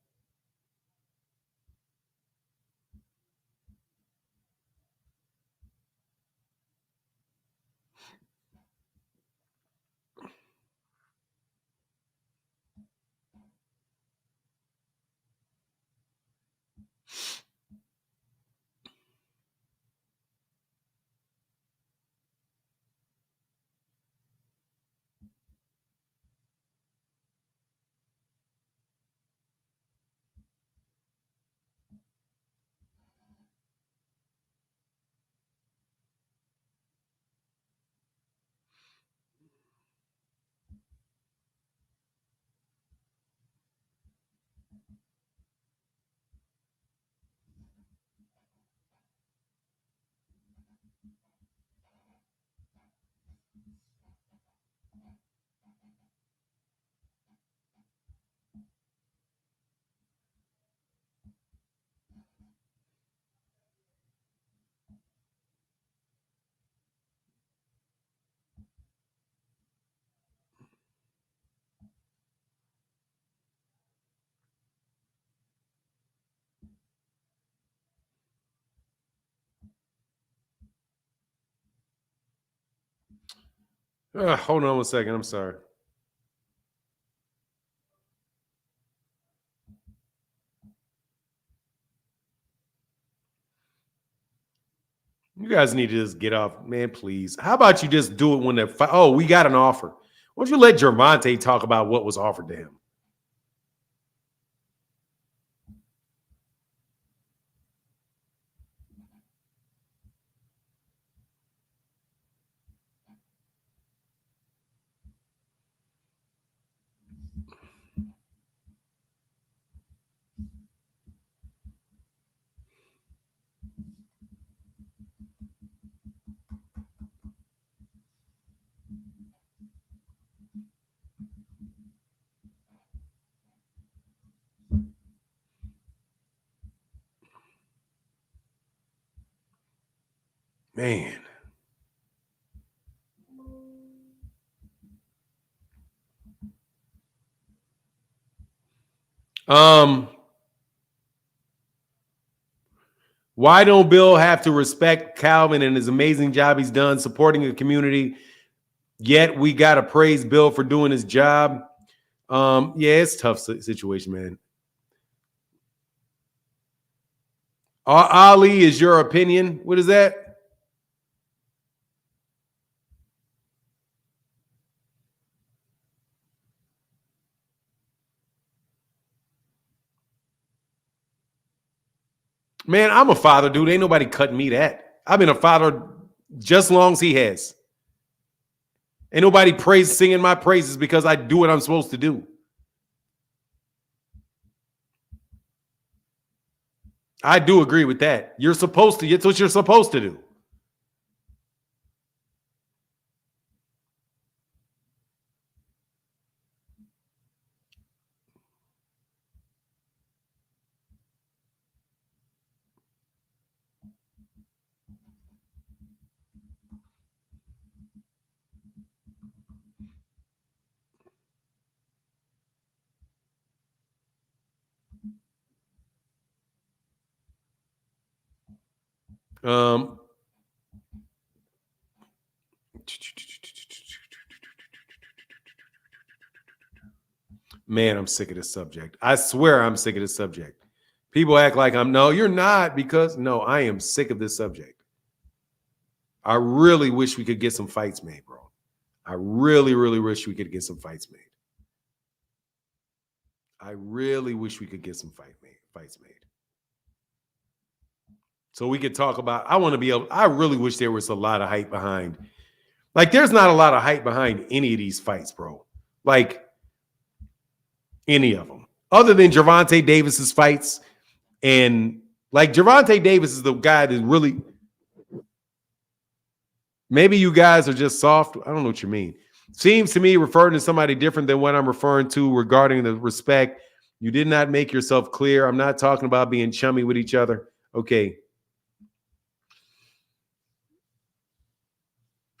Hold on 1 second. I'm sorry. You guys need to just get off, man, please. How about you just do it when they're we got an offer. Why don't you let Gervonta talk about what was offered to him? Man. Why don't Bill have to respect Calvin and his amazing job he's done supporting the community? Yet we got to praise Bill for doing his job. Yeah, it's a tough situation, man. Ali, is your opinion? What is that? Man, I'm a father, dude. Ain't nobody cutting me that. I've been a father just as long as he has. Ain't nobody singing my praises because I do what I'm supposed to do. I do agree with that. You're supposed to. It's what you're supposed to do. Man, I'm sick of this subject. I swear I'm sick of this subject. People act like no, you're not, because no, I am sick of this subject. I really wish we could get some fights made, bro. I really, really wish we could get some fights made. I really wish we could get some fights made. So we could talk about, I really wish there was a lot of hype behind. Like, there's not a lot of hype behind any of these fights, bro. Like, any of them. Other than Gervonta Davis's fights. And, like, Gervonta Davis is the guy that really, maybe you guys are just soft. I don't know what you mean. Seems to me referring to somebody different than what I'm referring to regarding the respect. You did not make yourself clear. I'm not talking about being chummy with each other. Okay.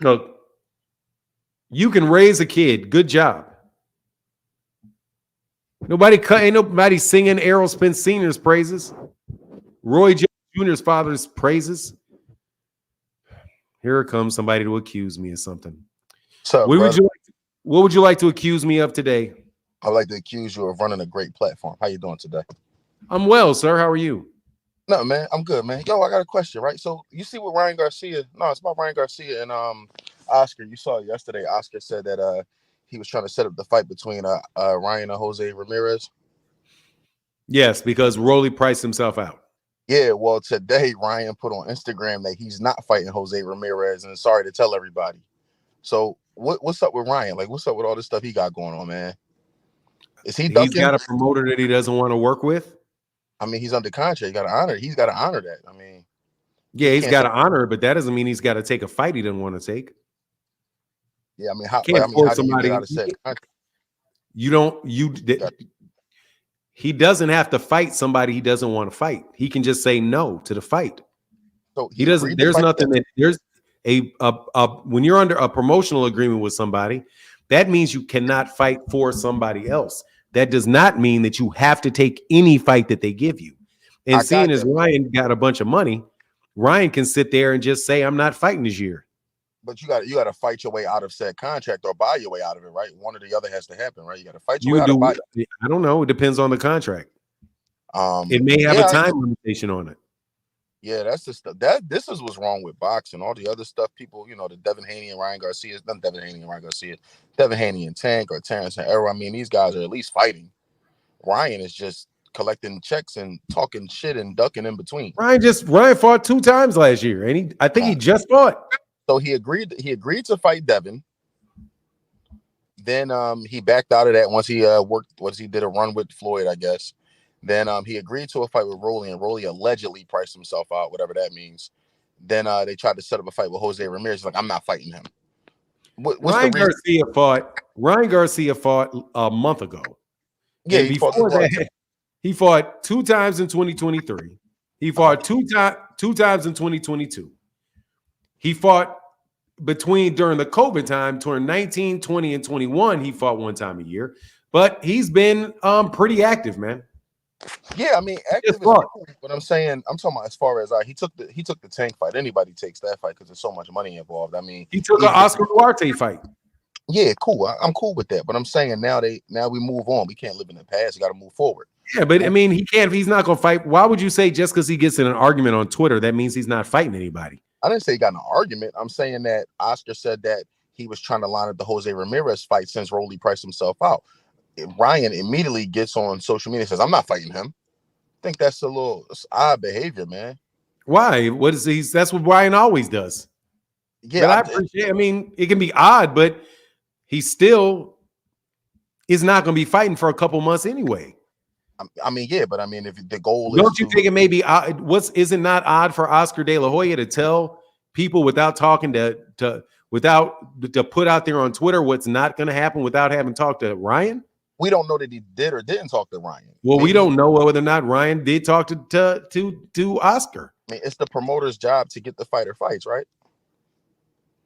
Look, you can raise a kid. Good job. Ain't nobody singing Errol Spence Sr.'s praises. Roy Jones Jr.'s father's praises. Here comes somebody to accuse me of something.
What's up,
What
brother?
would you like to accuse me of today?
I'd like to accuse you of running a great platform. How you doing today?
I'm well, sir. How are you?
No, man, I'm good, man. Yo, I got a question, right? So you see what Ryan Garcia? No, it's about Ryan Garcia and Oscar. You saw it yesterday. Oscar said that he was trying to set up the fight between Ryan and Jose Ramirez.
Yes, because Rolly priced himself out.
Yeah, well, today Ryan put on Instagram that he's not fighting Jose Ramirez, and sorry to tell everybody. So what's up with Ryan? Like, what's up with all this stuff he got going on, man? Is he ducking?
He's got a promoter that he doesn't want to work with.
I mean, he's under contract. He's got to honor that. I mean,
yeah, he's got to honor it, but that doesn't mean he's got to take a fight he doesn't want to take.
Yeah, I mean, how do
you get
out of set contract?
He doesn't have to fight somebody he doesn't want to fight. He can just say no to the fight.
So
he doesn't. There's nothing that there's when you're under a promotional agreement with somebody, that means you cannot fight for somebody else. That does not mean that you have to take any fight that they give you. And seeing as Ryan got a bunch of money, Ryan can sit there and just say, "I'm not fighting this year."
But you got to fight your way out of said contract or buy your way out of it, right? One or the other has to happen, right? You got to fight your way out of it.
I don't know. It depends on the contract. It may have a time limitation on it.
Yeah, that's the stuff. This is what's wrong with boxing. All the other stuff, people, the Devin Haney and Ryan Garcia, not Devin Haney and Ryan Garcia, Devin Haney and Tank or Terence and Errol. I mean, these guys are at least fighting. Ryan is just collecting checks and talking shit and ducking in between.
Ryan fought 2 times last year, and I think he just fought.
So he agreed to fight Devin. Then he backed out of that once he did a run with Floyd, I guess. Then he agreed to a fight with Rolly, and Rolly allegedly priced himself out, whatever that means. Then they tried to set up a fight with Jose Ramirez. He's like, I'm not fighting him. Ryan
Garcia fought a month ago.
Yeah,
and before that, he fought 2 times in 2023. He fought two times in 2022. He fought during the COVID time, 19, 20, and 21. He fought 1 time a year, but he's been pretty active, man.
Yeah, I mean, active is cool, but I'm talking about as far as he took the Tank fight. Anybody takes that fight because there's so much money involved. I mean,
he took an Oscar Duarte fight.
Yeah, cool. I'm cool with that. But I'm saying now we move on. We can't live in the past. We got to move forward.
Yeah, but I mean, he can't. He's not going to fight. Why would you say just because he gets in an argument on Twitter that means he's not fighting anybody?
I didn't say he got in an argument. I'm saying that Oscar said that he was trying to line up the Jose Ramirez fight since Rolly priced himself out. Ryan immediately gets on social media and says, I'm not fighting him. I think that's odd behavior, man.
Why? That's what Ryan always does.
Yeah,
but I appreciate. I mean, it can be odd, but he still is not going to be fighting for a couple months anyway.
I mean, yeah, but I mean, if the goal
don't you think it may be odd? Is it not odd for Oscar De La Hoya to tell people without talking to put out there on Twitter what's not going to happen without having talked to Ryan?
We don't know that he did or didn't talk to Ryan.
Well, we don't know whether or not Ryan did talk to Oscar.
I mean, it's the promoter's job to get the fighter fights, right?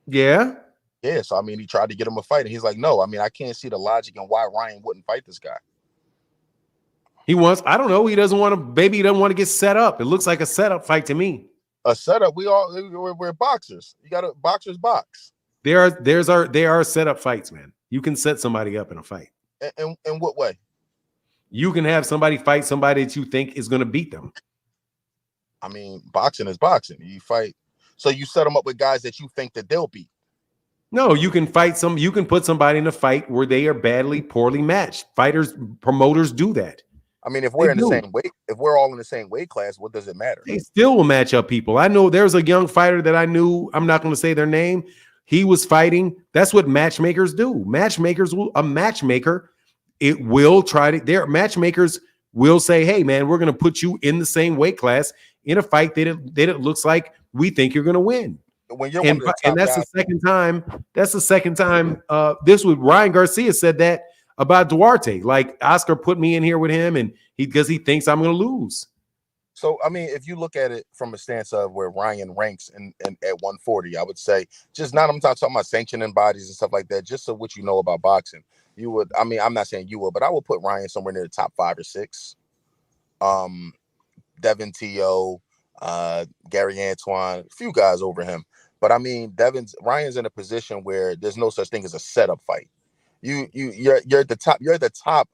Yeah.
Yeah. So I mean, he tried to get him a fight, and he's like, "No, I mean, I can't see the logic in why Ryan wouldn't fight this guy."
I don't know. He doesn't want to. Maybe he doesn't want to get set up. It looks like a setup fight to me.
A setup. We're boxers. You got a boxer's box.
They are setup fights, man. You can set somebody up in a fight.
In what way?
You can have somebody fight somebody that you think is going to beat them.
I mean, boxing is boxing. You fight. So you set them up with guys that you think that they'll beat.
No, you can you can put somebody in a fight where they are poorly matched. Promoters do that.
I mean, if we're in the same weight, if we're all in the same weight class, what does it matter?
They still will match up people. I know there's a young fighter that I knew. I'm not going to say their name. He was fighting. That's what matchmakers do. A matchmaker, their matchmakers will say, hey, man, we're going to put you in the same weight class in a fight that it looks like we think you're going to win.
When you're
and that's the second time. That's the second time. This was Ryan Garcia said that about Duarte. Like, Oscar put me in here with him, and because he thinks I'm going to lose.
So I mean, if you look at it from a stance of where Ryan ranks in at 140, I would say just not. I'm not talking about sanctioning bodies and stuff like that. Just so what you know about boxing, you would. I mean, I'm not saying you would, but I would put Ryan somewhere near the top 5 or 6. Devin T.O., Gary Antoine, a few guys over him. But I mean, Ryan's in a position where there's no such thing as a setup fight. You're at the top.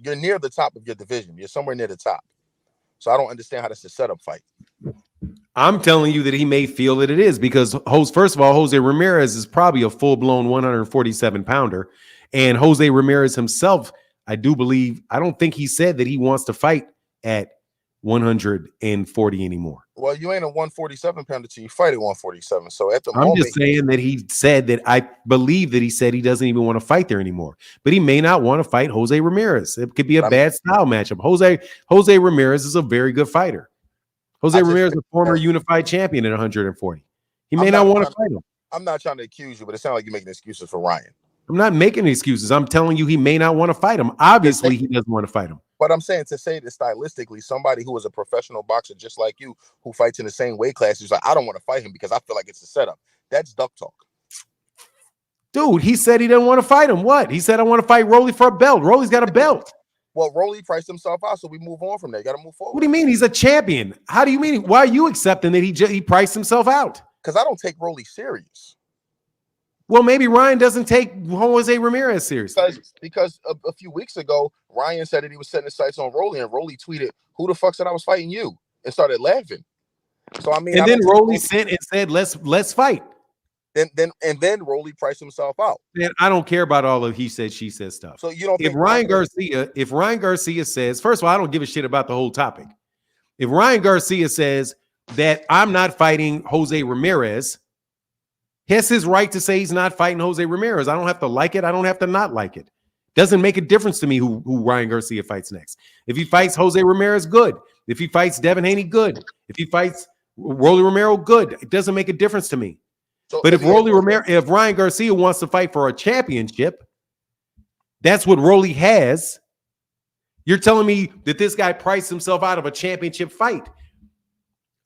You're near the top of your division. You're somewhere near the top. So I don't understand how that's a setup fight.
I'm telling you that he may feel that it is because first of all, Jose Ramirez is probably a full-blown 147 pounder. And Jose Ramirez himself, I don't think he said that he wants to fight at 140 anymore.
Well, you ain't a 147 pounder till you fight at 147. So at the
I'm
moment,
just saying that he said that I believe that he said he doesn't even want to fight there anymore. But he may not want to fight Jose Ramirez. It could be a bad style matchup. Jose Ramirez is a very good fighter. Jose Ramirez is a former unified champion at 140. He may not want to fight him.
I'm not trying to accuse you, but it sounds like you're making excuses for Ryan.
I'm not making excuses. I'm telling you he may not want to fight him. Obviously, he doesn't want to fight him.
But I'm saying to say that stylistically, somebody who is a professional boxer just like you, who fights in the same weight class, is like, I don't want to fight him because I feel like it's a setup. That's duck talk.
Dude, he said he didn't want to fight him. What? He said, I want to fight Rolly for a belt. Rolly's got a belt.
Well, Rolly priced himself out, so we move on from there. You got to move forward.
What do you mean? He's a champion. How do you mean? Why are you accepting that he priced himself out?
Because I don't take Rolly serious.
Well, maybe Ryan doesn't take Jose Ramirez seriously.
Because a few weeks ago, Ryan said that he was setting his sights on Rolly, and Rolly tweeted, "Who the fuck said I was fighting you?" and started laughing. So I mean,
and then Rolly sent and said, "Let's fight."
Then Rolly priced himself out.
Man, I don't care about all of he said, she said stuff.
So you don't.
If Ryan Garcia says, first of all, I don't give a shit about the whole topic. If Ryan Garcia says that I'm not fighting Jose Ramirez, he has his right to say he's not fighting Jose Ramirez. I don't have to like it. I don't have to not like it. Doesn't make a difference to me who Ryan Garcia fights next. If he fights Jose Ramirez, good. If he fights Devin Haney, good. If he fights Rolly Romero, good. It doesn't make a difference to me. So but if Ryan Garcia wants to fight for a championship, that's what Rolly has. You're telling me that this guy priced himself out of a championship fight.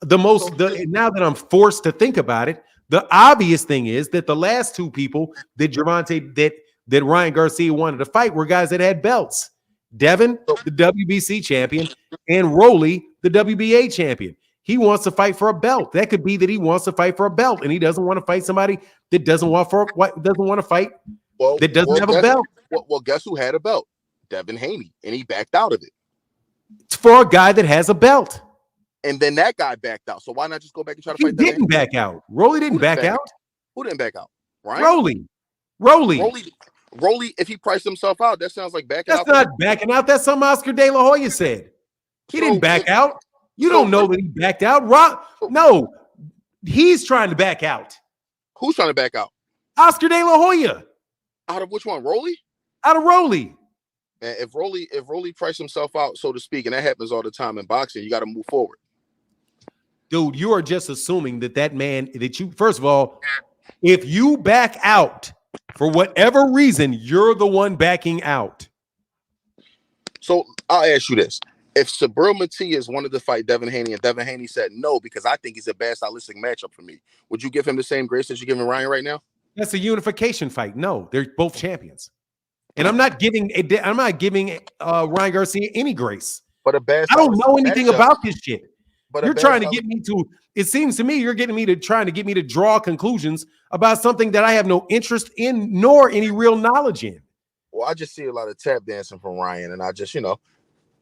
Now that I'm forced to think about it, the obvious thing is that the last two people that Gervonta that Ryan Garcia wanted to fight were guys that had belts. Devin, the WBC champion, and Rolly, the WBA champion. He wants to fight for a belt. That could be that he wants to fight for a belt, and he doesn't want to fight somebody that doesn't want to fight that doesn't have a belt.
Well, guess who had a belt? Devin Haney, and he backed out of it.
It's for a guy that has a belt.
And then that guy backed out. So why not just go back and try to fight?
He didn't back out. Rolly didn't back out.
Who didn't back out? Ryan?
Rolly.
If he priced himself out, that sounds like backing out.
That's not backing out. That's something Oscar De La Hoya said. He didn't back out. You don't know that he backed out. No, he's trying to back out.
Who's trying to back out?
Oscar De La Hoya.
Out of which one? Rolly?
Out of Rolly.
Man, if Rolly priced himself out, so to speak, and that happens all the time in boxing, you got to move forward.
Dude, you are just assuming first of all, if you back out for whatever reason, you're the one backing out.
So I'll ask you this. If Subriel Matias wanted to fight Devin Haney and Devin Haney said no because I think he's a bad stylistic matchup for me, would you give him the same grace that you're giving Ryan right now?
That's a unification fight. No, they're both champions. And I'm not giving Ryan Garcia any grace.
But I
don't know anything about this shit. But you're trying to get me to, it seems to me you're trying to get me to draw conclusions about something that I have no interest in nor any real knowledge in.
Well, I just see a lot of tap dancing from Ryan, and I just,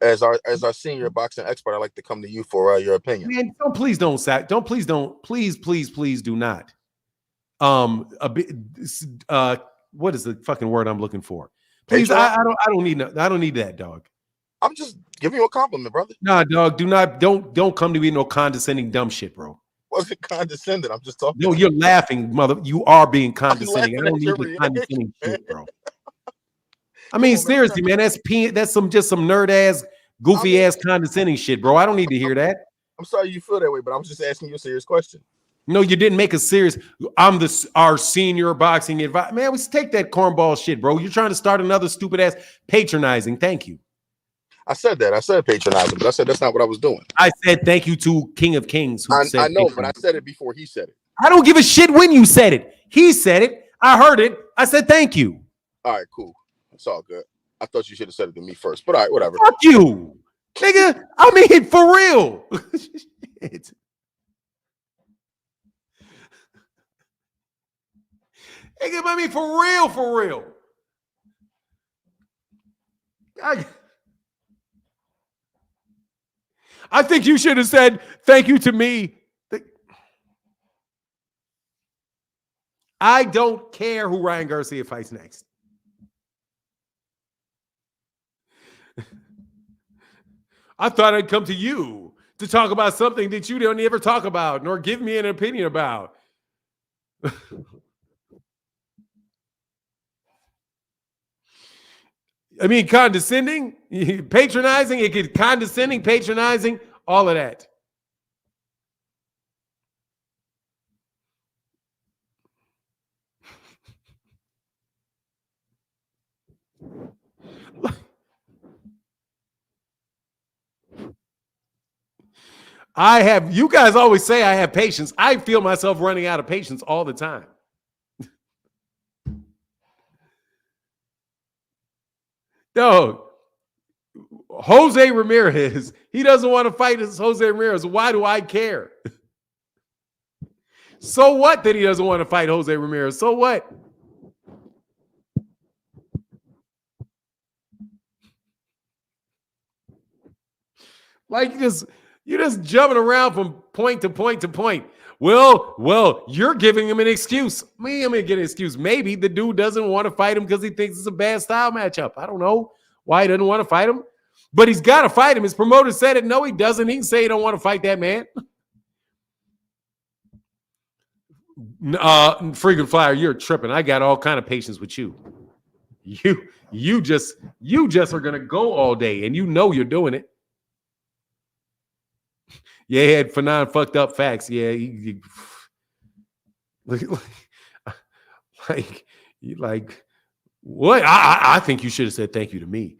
as our senior boxing expert, I like to come to you for your opinion.
Man, please do not. What is the fucking word I'm looking for? Please, I don't need that, dog.
I'm just giving you a compliment, brother.
Nah, dog, don't come to me no condescending dumb shit, bro.
Wasn't condescending. I'm just talking.
No, you're laughing, mother. You are being condescending. I don't need the condescending shit, bro. I mean, seriously, man, that's some nerd ass, goofy ass condescending shit, bro. I don't need to hear that.
I'm sorry you feel that way, but I was just asking you a serious question.
No, you didn't make a serious. Our senior boxing advice. Man, let's take that cornball shit, bro. You're trying to start another stupid ass patronizing. Thank you.
I said that. I said patronizing, but I said that's not what I was doing.
I said thank you to King of Kings who said
I know,
patronizing.
but I said it before he said it.
I don't give a shit when you said it. He said it. I heard it. I said thank you.
All right, cool. It's all good. I thought you should have said it to me first, but all right, whatever.
Fuck you, nigga. I mean, for real. Shit. Nigga, I mean, for real, for real. I think you should have said thank you to me. I don't care who Ryan Garcia fights next. I thought I'd come to you to talk about something that you don't ever talk about nor give me an opinion about. I mean, condescending, patronizing, it could condescending, patronizing, all of that. You guys always say I have patience. I feel myself running out of patience all the time. No, Jose Ramirez, he doesn't want to fight Jose Ramirez. Why do I care? So what that he doesn't want to fight Jose Ramirez? So what? Like you're just jumping around from point to point to point. Well, you're giving him an excuse. Me, I'm gonna get an excuse. Maybe the dude doesn't want to fight him because he thinks it's a bad style matchup. I don't know why he doesn't want to fight him, but he's got to fight him. His promoter said it. No, he doesn't. He can say he don't want to fight that man. Freaking Flyer, you're tripping. I got all kind of patience with you. You just are gonna go all day, and you know you're doing it. Yeah, he had Fanon fucked up facts. Yeah, like what? I think you should have said thank you to me.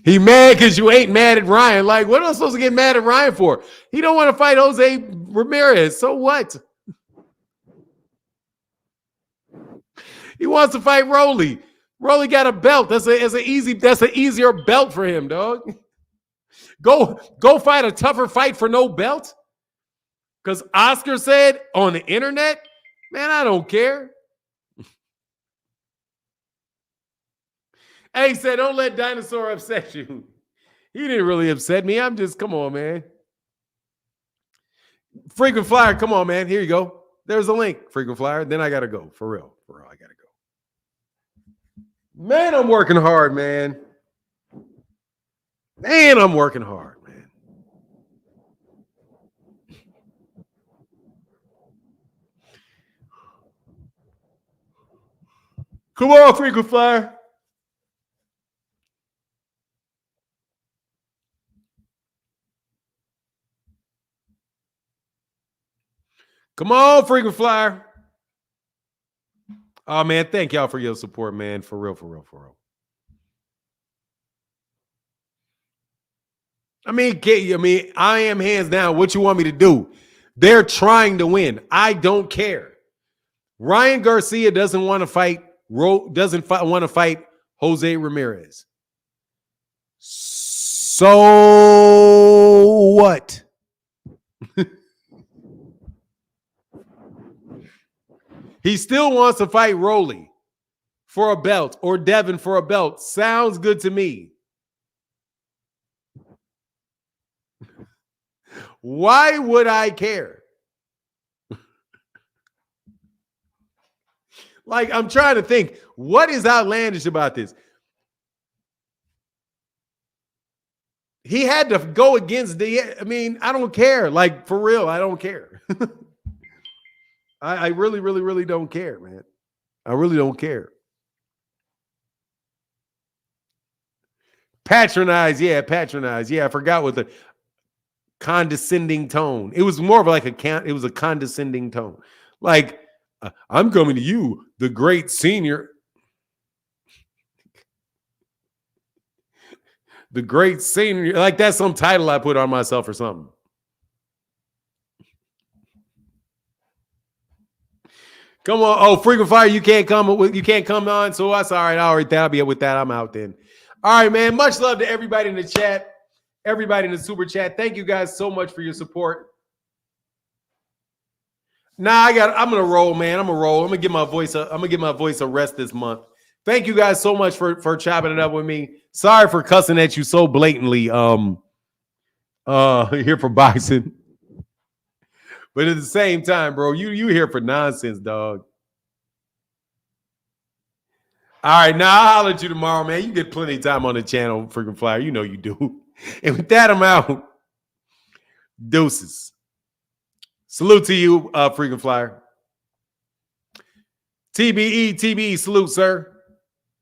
He mad because you ain't mad at Ryan. Like, what am I supposed to get mad at Ryan for? He don't want to fight Jose Ramirez. So what? He wants to fight Rolly. Rolly got a belt. That's an easier belt for him, dog. Go fight a tougher fight for no belt. Because Oscar said on the internet, man, I don't care. Hey, he said, don't let Dinosaur upset you. He didn't really upset me. I'm just, come on, man. Frequent Flyer, come on, man. Here you go. There's a link, Frequent Flyer. Then I got to go. For real, I got to go. Man, I'm working hard, man. Man, I'm working hard, man. Come on, Frequent Flyer. Come on, Frequent Flyer. Oh, man, thank y'all for your support, man. For real. I mean, I am hands down. What you want me to do? They're trying to win. I don't care. Ryan Garcia doesn't want to fight. Doesn't want to fight Jose Ramirez. So what? He still wants to fight Rolly for a belt or Devin for a belt. Sounds good to me. Why would I care? Like, I'm trying to think, what is outlandish about this? He had to go against I don't care. Like, for real, I don't care. I really don't care, man. I really don't care. Patronize. Yeah, I forgot what condescending tone. It was more of like it was a condescending tone. Like, I'm coming to you, the great senior. The great senior. Like, that's some title I put on myself or something. Come on. Oh, Frequent Fire, you can't come on. So that's all right. All right, that'll be it with that. I'm out then. All right, man. Much love to everybody in the chat, everybody in the super chat. Thank you guys so much for your support. Nah, I'm gonna roll, man. I'm gonna roll. I'm gonna give my voice a rest this month. Thank you guys so much for chopping it up with me. Sorry for cussing at you so blatantly. Here for boxing. But at the same time, bro, you here for nonsense, dog. All right, now I'll holler at you tomorrow, man. You get plenty of time on the channel, freaking Flyer. You know you do. And with that, I'm out. Deuces. Salute to you, freaking Flyer. TBE, salute, sir.